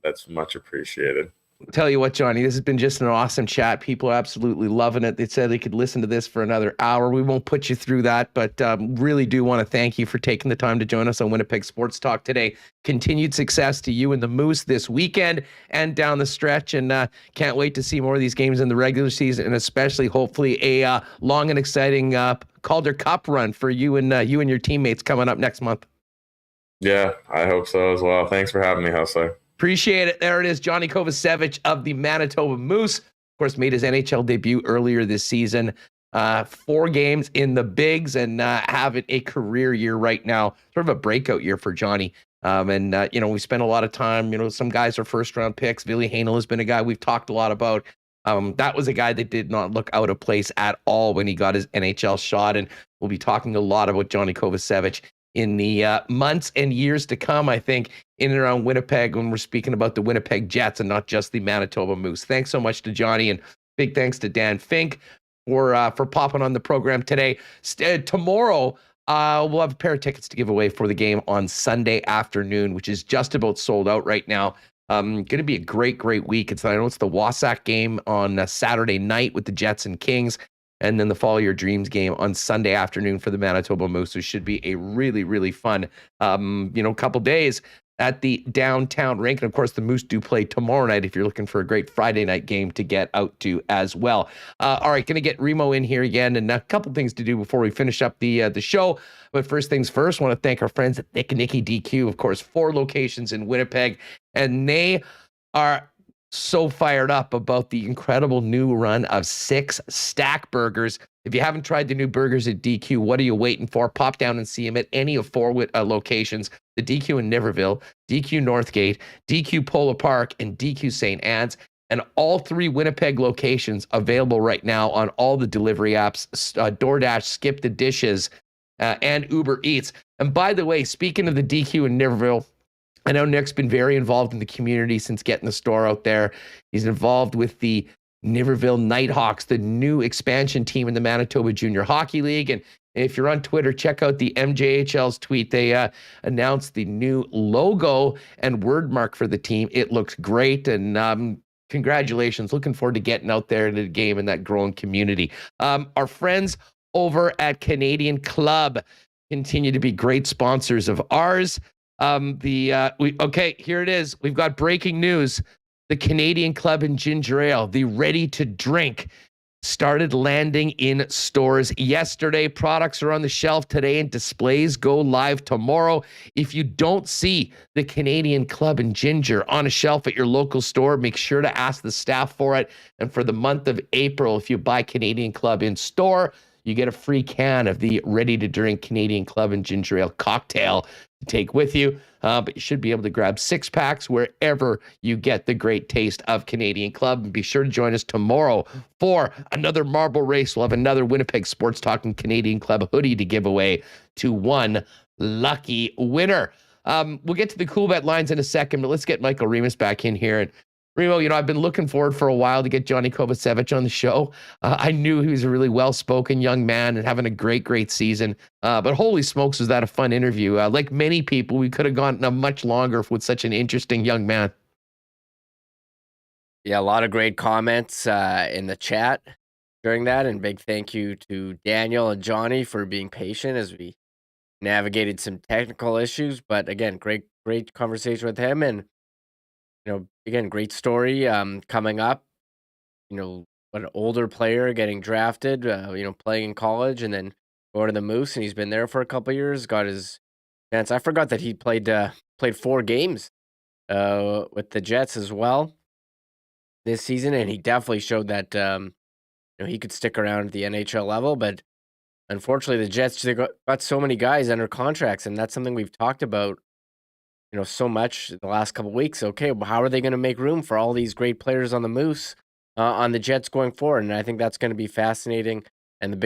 that's much appreciated. Tell you what, Johnny, this has been just an awesome chat. People are absolutely loving it. They said they could listen to this for another hour. We won't put you through that, but really do want to thank you for taking the time to join us on Winnipeg Sports Talk today. Continued success to you and the Moose this weekend and down the stretch, and can't wait to see more of these games in the regular season, and especially hopefully a long and exciting Calder Cup run for you and your teammates coming up next month. Yeah, I hope so as well. Thanks for having me, Hustler. Appreciate it. There it is, Johnny Kovacevic of the Manitoba Moose. Of course, made his NHL debut earlier this season. 4 games in the bigs and having a career year right now. Sort of a breakout year for Johnny. We spent a lot of time, some guys are first-round picks. Ville Heinola has been a guy we've talked a lot about. That was a guy that did not look out of place at all when he got his NHL shot. And we'll be talking a lot about Johnny Kovacevic in the months and years to come, I think, in and around Winnipeg when we're speaking about the Winnipeg Jets and not just the Manitoba Moose. Thanks so much to Johnny, and big thanks to Dan Fink for popping on the program today. Tomorrow, we'll have a pair of tickets to give away for the game on Sunday afternoon, which is just about sold out right now. Going to be a great week. I know it's the Wasack game on Saturday night with the Jets and Kings, and then the Follow Your Dreams game on Sunday afternoon for the Manitoba Moose. So it should be a really fun, couple days at the downtown rink. And of course, the Moose do play tomorrow night if you're looking for a great Friday night game to get out to as well. All right, going to get Remo in here again, and a couple things to do before we finish up the show. But first things first, I want to thank our friends at Nick and Nicky DQ. Of course, 4 locations in Winnipeg, and they are so fired up about the incredible new run of 6 stack burgers. If you haven't tried the new burgers at DQ, what are you waiting for? Pop down and see them at any of 4 locations: the DQ in Niverville, DQ Northgate, DQ Polo Park, and DQ St. Anne's. And all 3 Winnipeg locations available right now on all the delivery apps: DoorDash, Skip the Dishes, and Uber Eats. And by the way, speaking of the DQ in Niverville, I know Nick's been very involved in the community since getting the store out there. He's involved with the Niverville Nighthawks, the new expansion team in the Manitoba Junior Hockey League. And if you're on Twitter, check out the MJHL's tweet. They announced the new logo and word mark for the team. It looks great. And congratulations. Looking forward to getting out there to the game in that growing community. Our friends over at Canadian Club continue to be great sponsors of ours. Okay, here it is. We've got breaking news. The Canadian Club and Ginger Ale, the ready to drink, started landing in stores yesterday. Products are on the shelf today and displays go live tomorrow. If you don't see the Canadian Club and Ginger on a shelf at your local store, make sure to ask the staff for it. And for the month of April, if you buy Canadian Club in store, you get a free can of the ready-to-drink Canadian Club and Ginger Ale cocktail to take with you. But you should be able to grab 6 packs wherever you get the great taste of Canadian Club. And be sure to join us tomorrow for another marble race. We'll have another Winnipeg Sports Talk and Canadian Club hoodie to give away to one lucky winner. We'll get to the Coolbet lines in a second, but let's get Michael Remis back in here. And Remo, I've been looking forward for a while to get Johnny Kovacevic on the show. I knew he was a really well-spoken young man and having a great season. But holy smokes, was that a fun interview. Like many people, we could have gone much longer with such an interesting young man. Yeah, a lot of great comments in the chat during that. And big thank you to Daniel and Johnny for being patient as we navigated some technical issues. But again, great conversation with him. And again, great story coming up. An older player getting drafted, playing in college and then going to the Moose, and he's been there for a couple of years, got his chance. I forgot that he played 4 games with the Jets as well this season, and he definitely showed that he could stick around at the NHL level. But unfortunately, the Jets, they got so many guys under contracts, and that's something we've talked about so much the last couple of weeks. Okay, well, how are they going to make room for all these great players on the Moose, on the Jets going forward? And I think that's going to be fascinating. And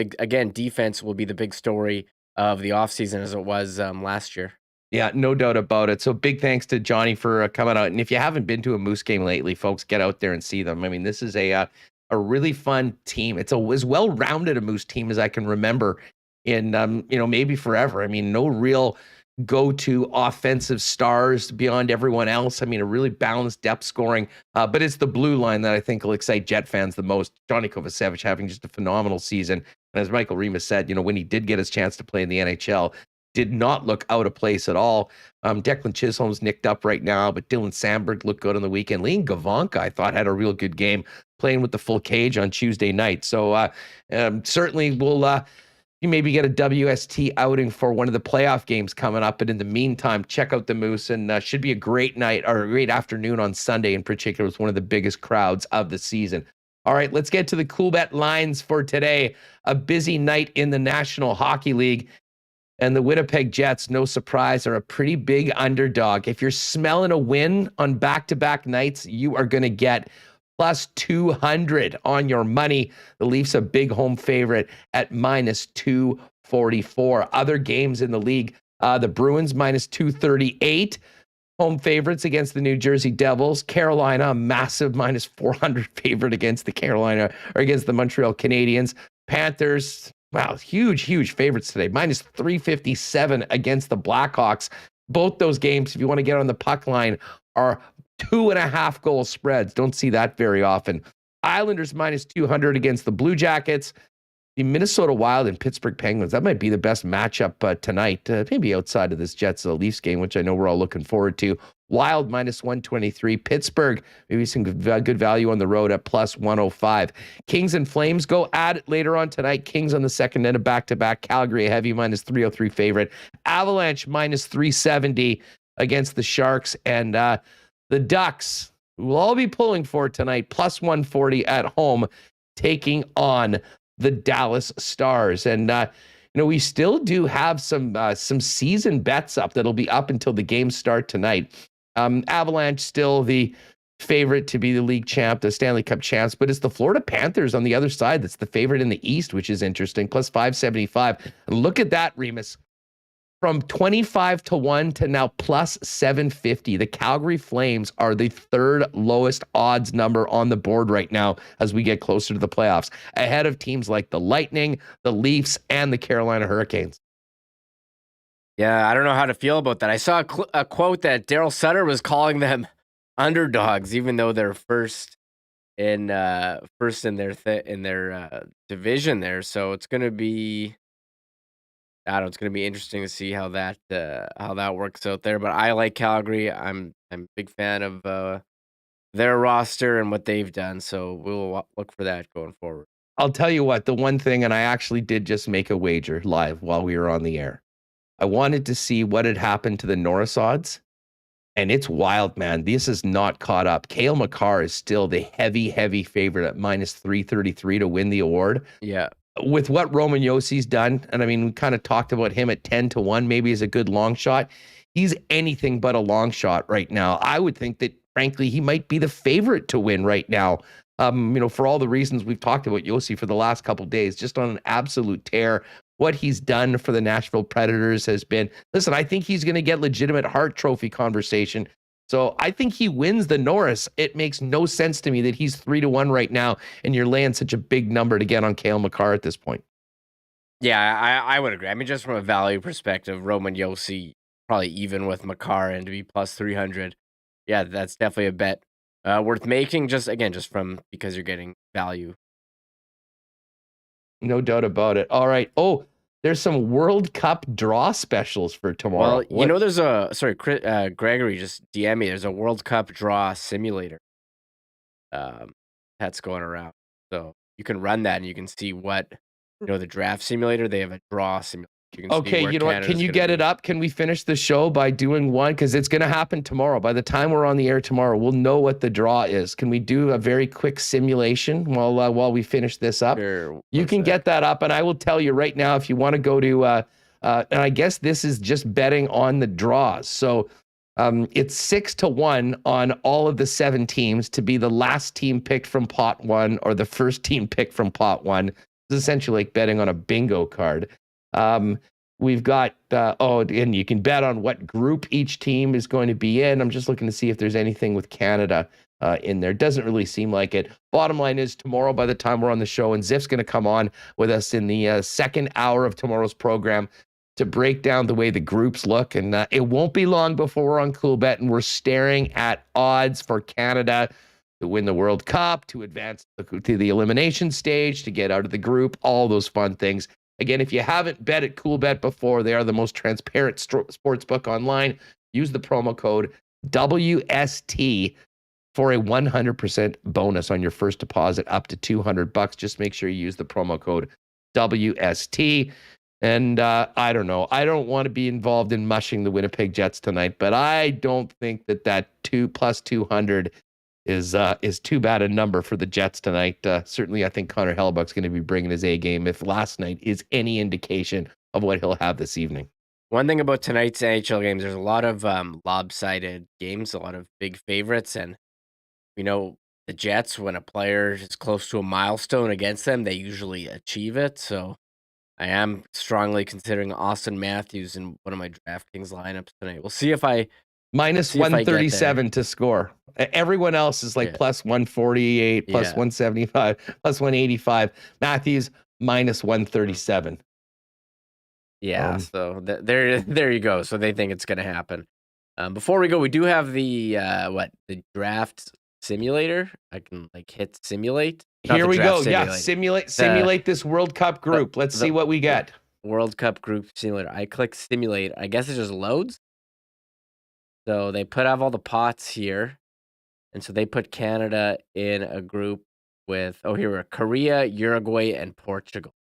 defense will be the big story of the offseason as it was last year. Yeah, no doubt about it. So big thanks to Johnny for coming out. And if you haven't been to a Moose game lately, folks, get out there and see them. I mean, this is a really fun team. It's as well-rounded a Moose team as I can remember in, maybe forever. I mean, no real go-to offensive stars beyond everyone else. I mean, a really balanced depth scoring, but it's the blue line that I think will excite Jet fans the most. Johnny Kovacevic having just a phenomenal season. And as Michael Remis said, when he did get his chance to play in the NHL, did not look out of place at all. Declan Chisholm's nicked up right now, but Dylan Sandberg looked good on the weekend. Leon Gavanka, I thought, had a real good game playing with the full cage on Tuesday night. So certainly we'll you maybe get a WST outing for one of the playoff games coming up. But in the meantime, check out the Moose, and should be a great night or a great afternoon on Sunday in particular. It's one of the biggest crowds of the season. All right, let's get to the Coolbet lines for today. A busy night in the National Hockey League. And the Winnipeg Jets, no surprise, are a pretty big underdog. If you're smelling a win on back-to-back nights, you are going to get plus 200 on your money. The Leafs a big home favorite at minus 244. Other games in the league, the Bruins minus 238. Home favorites against the New Jersey Devils. Carolina, a massive minus 400 favorite against the Montreal Canadiens. Panthers, wow, huge favorites today. Minus 357 against the Blackhawks. Both those games, if you want to get on the puck line, are 2.5 goal spreads. Don't see that very often. Islanders minus 200 against the Blue Jackets. The Minnesota Wild and Pittsburgh Penguins, that might be the best matchup tonight, maybe outside of this Jets-Leafs game, which I know we're all looking forward to. Wild minus 123. Pittsburgh, maybe some good value on the road at plus 105. Kings and Flames go at it later on tonight. Kings on the second end of back-to-back. Calgary, a heavy minus 303 favorite. Avalanche minus 370 against the Sharks. And the Ducks, who will all be pulling for tonight, plus 140 at home, taking on the Dallas Stars. And we still do have some season bets up that'll be up until the games start tonight. Avalanche still the favorite to be the league champ, the Stanley Cup champs, but it's the Florida Panthers on the other side that's the favorite in the East, which is interesting, plus 575. And look at that, Remis. From 25-1 to now plus 750. The Calgary Flames are the third lowest odds number on the board right now as we get closer to the playoffs, ahead of teams like the Lightning, the Leafs, and the Carolina Hurricanes. Yeah, I don't know how to feel about that. I saw a quote that Daryl Sutter was calling them underdogs, even though they're first in their division there. So it's going to be. I don't know, it's going to be interesting to see how that works out there. But I like Calgary. I'm a big fan of their roster and what they've done. So we'll look for that going forward. I'll tell you what, the one thing, and I actually did just make a wager live while we were on the air. I wanted to see what had happened to the Norris odds. And it's wild, man. This is not caught up. Cale Makar is still the heavy favorite at minus 333 to win the award. Yeah. With what Roman Yossi's done, and I mean, we kind of talked about him at 10-1, maybe as a good long shot. He's anything but a long shot right now. I would think that, frankly, he might be the favorite to win right now. For all the reasons we've talked about Yossi for the last couple of days, just on an absolute tear. What he's done for the Nashville Predators has been, listen, I think he's going to get legitimate Hart Trophy conversation. So I think he wins the Norris. It makes no sense to me that he's 3-1 right now, and you're laying such a big number to get on Cale Makar at this point. Yeah, I would agree. I mean, just from a value perspective, Roman Josi probably even with Makar, and to be plus 300. Yeah, that's definitely a bet worth making. Just because you're getting value. No doubt about it. All right. Oh, there's some World Cup draw specials for tomorrow. Well, there's Gregory just DM me. There's a World Cup draw simulator that's going around. So you can run that and you can see what, the draft simulator, they have a draw simulator. Okay, you know what? Can you get it up? Can we finish the show by doing one? Because it's going to happen tomorrow. By the time we're on the air tomorrow, we'll know what the draw is. Can we do a very quick simulation while we finish this up? Sure. You can get that up, and I will tell you right now if you want to go to, and I guess this is just betting on the draws. So it's 6-1 on all of the 7 teams to be the last team picked from pot 1 or the first team picked from pot 1. It's essentially like betting on a bingo card. We've got, and you can bet on what group each team is going to be in. I'm just looking to see if there's anything with Canada in there. Doesn't really seem like it. Bottom line is tomorrow, by the time we're on the show, and Ziff's going to come on with us in the second hour of tomorrow's program to break down the way the groups look. And it won't be long before we're on Coolbet and we're staring at odds for Canada to win the World Cup, to advance to the elimination stage, to get out of the group, all those fun things. Again, if you haven't bet at Coolbet before, they are the most transparent sports book online. Use the promo code WST for a 100% bonus on your first deposit up to $200. Just make sure you use the promo code WST. And I don't know. I don't want to be involved in mushing the Winnipeg Jets tonight, but I don't think that 2 plus 200 is too bad a number for the Jets tonight. Certainly, I think Connor Hellebuck's going to be bringing his A game if last night is any indication of what he'll have this evening. One thing about tonight's NHL games, there's a lot of lopsided games, a lot of big favorites, and the Jets, when a player is close to a milestone against them, they usually achieve it. So I am strongly considering Austin Matthews in one of my DraftKings lineups tonight. We'll see if I minus 137 to score. Everyone else is like plus 148, plus 175, plus 185. Matthews minus 137. Yeah, so there you go. So they think it's going to happen. Before we go, we do have the draft simulator. I can hit simulate. Here we go. Yeah, simulate this World Cup group. Let's see what we get. World Cup group simulator. I click simulate. I guess it just loads. So they put out all the pots here. And so they put Canada in a group with, here we are, Korea, Uruguay, and Portugal.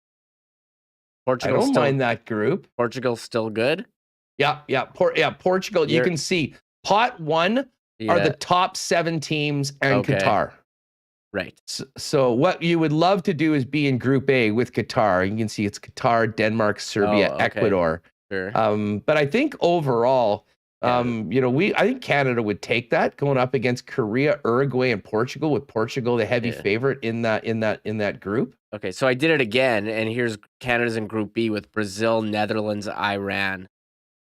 I don't mind that group. Portugal's still good? Yeah. Portugal, you can see pot 1 are the top 7 teams and Qatar. Right. So what you would love to do is be in Group A with Qatar. You can see it's Qatar, Denmark, Serbia, Ecuador. Sure. But I think overall, I think Canada would take that going up against Korea, Uruguay, and Portugal. With Portugal the heavy favorite in that group. Okay, so I did it again, and here's Canada's in Group B with Brazil, Netherlands, Iran.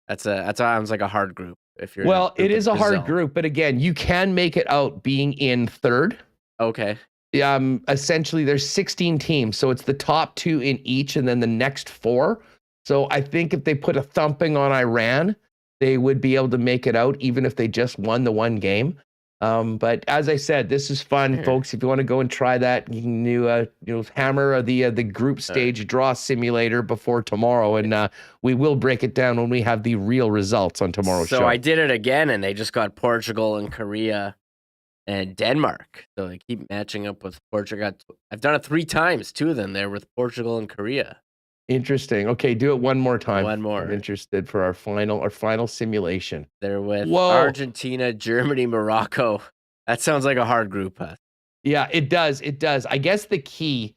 That sounds like a hard group. It is a hard group, but again, you can make it out being in third. Okay. Essentially, there's 16 teams, so it's the top 2 in each, and then the next 4. So I think if they put a thumping on Iran, they would be able to make it out, even if they just won the one game. But as I said, this is fun, folks. If you want to go and try that, you can do hammer the group stage draw simulator before tomorrow, and we will break it down when we have the real results on tomorrow's show. So I did it again, and they just got Portugal and Korea and Denmark. So they keep matching up with Portugal. I've done it 3 times, 2 of them there with Portugal and Korea. Interesting. Okay, do it one more time. One more. I'm interested for our final simulation. They're with Argentina, Germany, Morocco. That sounds like a hard group, huh? Yeah, it does. It does. I guess the key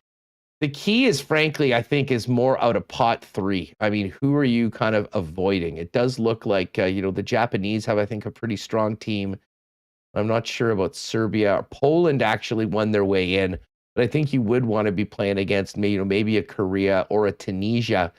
is, frankly, I think, is more out of pot 3. I mean, who are you kind of avoiding? It does look like, the Japanese have, I think, a pretty strong team. I'm not sure about Serbia. Poland actually won their way in. But I think you would want to be playing against maybe a Korea or a Tunisia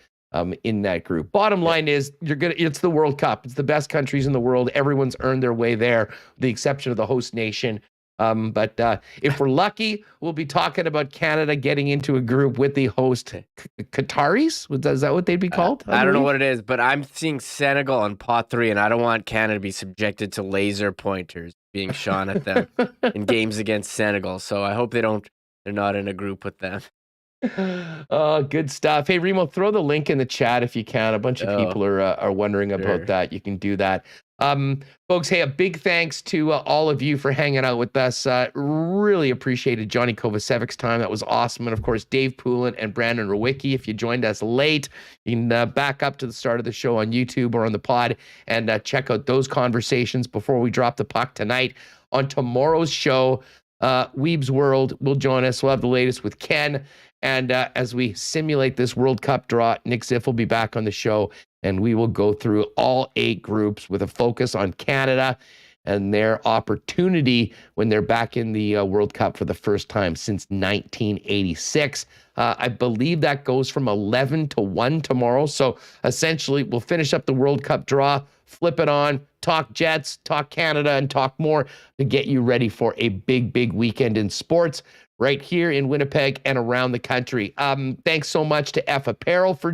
in that group. Bottom line is it's the World Cup. It's the best countries in the world. Everyone's earned their way there, with the exception of the host nation. But if we're lucky, we'll be talking about Canada getting into a group with the host Qataris. Is that what they'd be called? I don't know what it is, but I'm seeing Senegal on pot 3, and I don't want Canada to be subjected to laser pointers being shot at them in games against Senegal. So I hope they're not in a group with them. Oh, good stuff. Hey, Remo, throw the link in the chat if you can. A bunch of people are wondering about that. You can do that. Folks, hey, a big thanks to all of you for hanging out with us. Really appreciated Johnny Kovacevic's time. That was awesome. And of course, Dave Poulin and Brandon Rewucki. If you joined us late, you can back up to the start of the show on YouTube or on the pod and check out those conversations before we drop the puck tonight. On tomorrow's show, Weeb's World will join us. We'll have the latest with Ken. And as we simulate this World Cup draw, Nick Ziff will be back on the show, and we will go through all 8 groups with a focus on Canada and their opportunity when they're back in the World Cup for the first time since 1986. I believe that goes from 11 to 1 tomorrow. So essentially, we'll finish up the World Cup draw, flip it on, talk Jets, talk Canada, and talk more to get you ready for a big, big weekend in sports right here in Winnipeg and around the country. Thanks so much to F Apparel for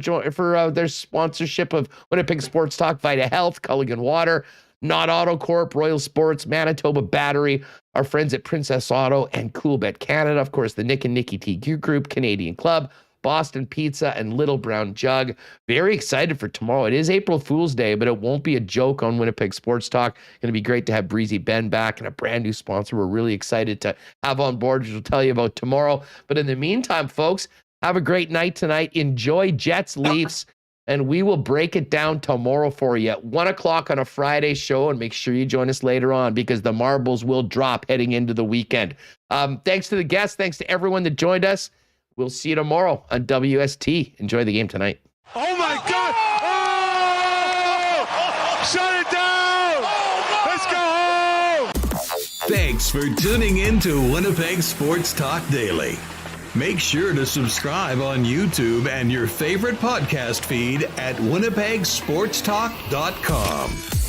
their sponsorship of Winnipeg Sports Talk, Vita Health, Culligan Water, Not Auto Corp, Royal Sports, Manitoba Battery, our friends at Princess Auto, and Coolbet Canada, of course, the Nick and Nikki TQ Group, Canadian Club, Boston Pizza, and Little Brown Jug. Very excited for tomorrow. It is April Fool's Day, but it won't be a joke on Winnipeg Sports Talk. Going to be great to have Breezy Ben back and a brand new sponsor we're really excited to have on board, which we'll tell you about tomorrow. But in the meantime, folks, Have a great night tonight. Enjoy Jets Leafs, and we will break it down tomorrow for you at 1 o'clock on a Friday show. And make sure you join us later on because the marbles will drop heading into the weekend. Thanks to the guests. Thanks to everyone that joined us. We'll see you tomorrow on WST. Enjoy the game tonight. Oh my God! Oh! Shut it down! Let's go home! Thanks for tuning in to Winnipeg Sports Talk Daily. Make sure to subscribe on YouTube and your favorite podcast feed at winnipegsportstalk.com.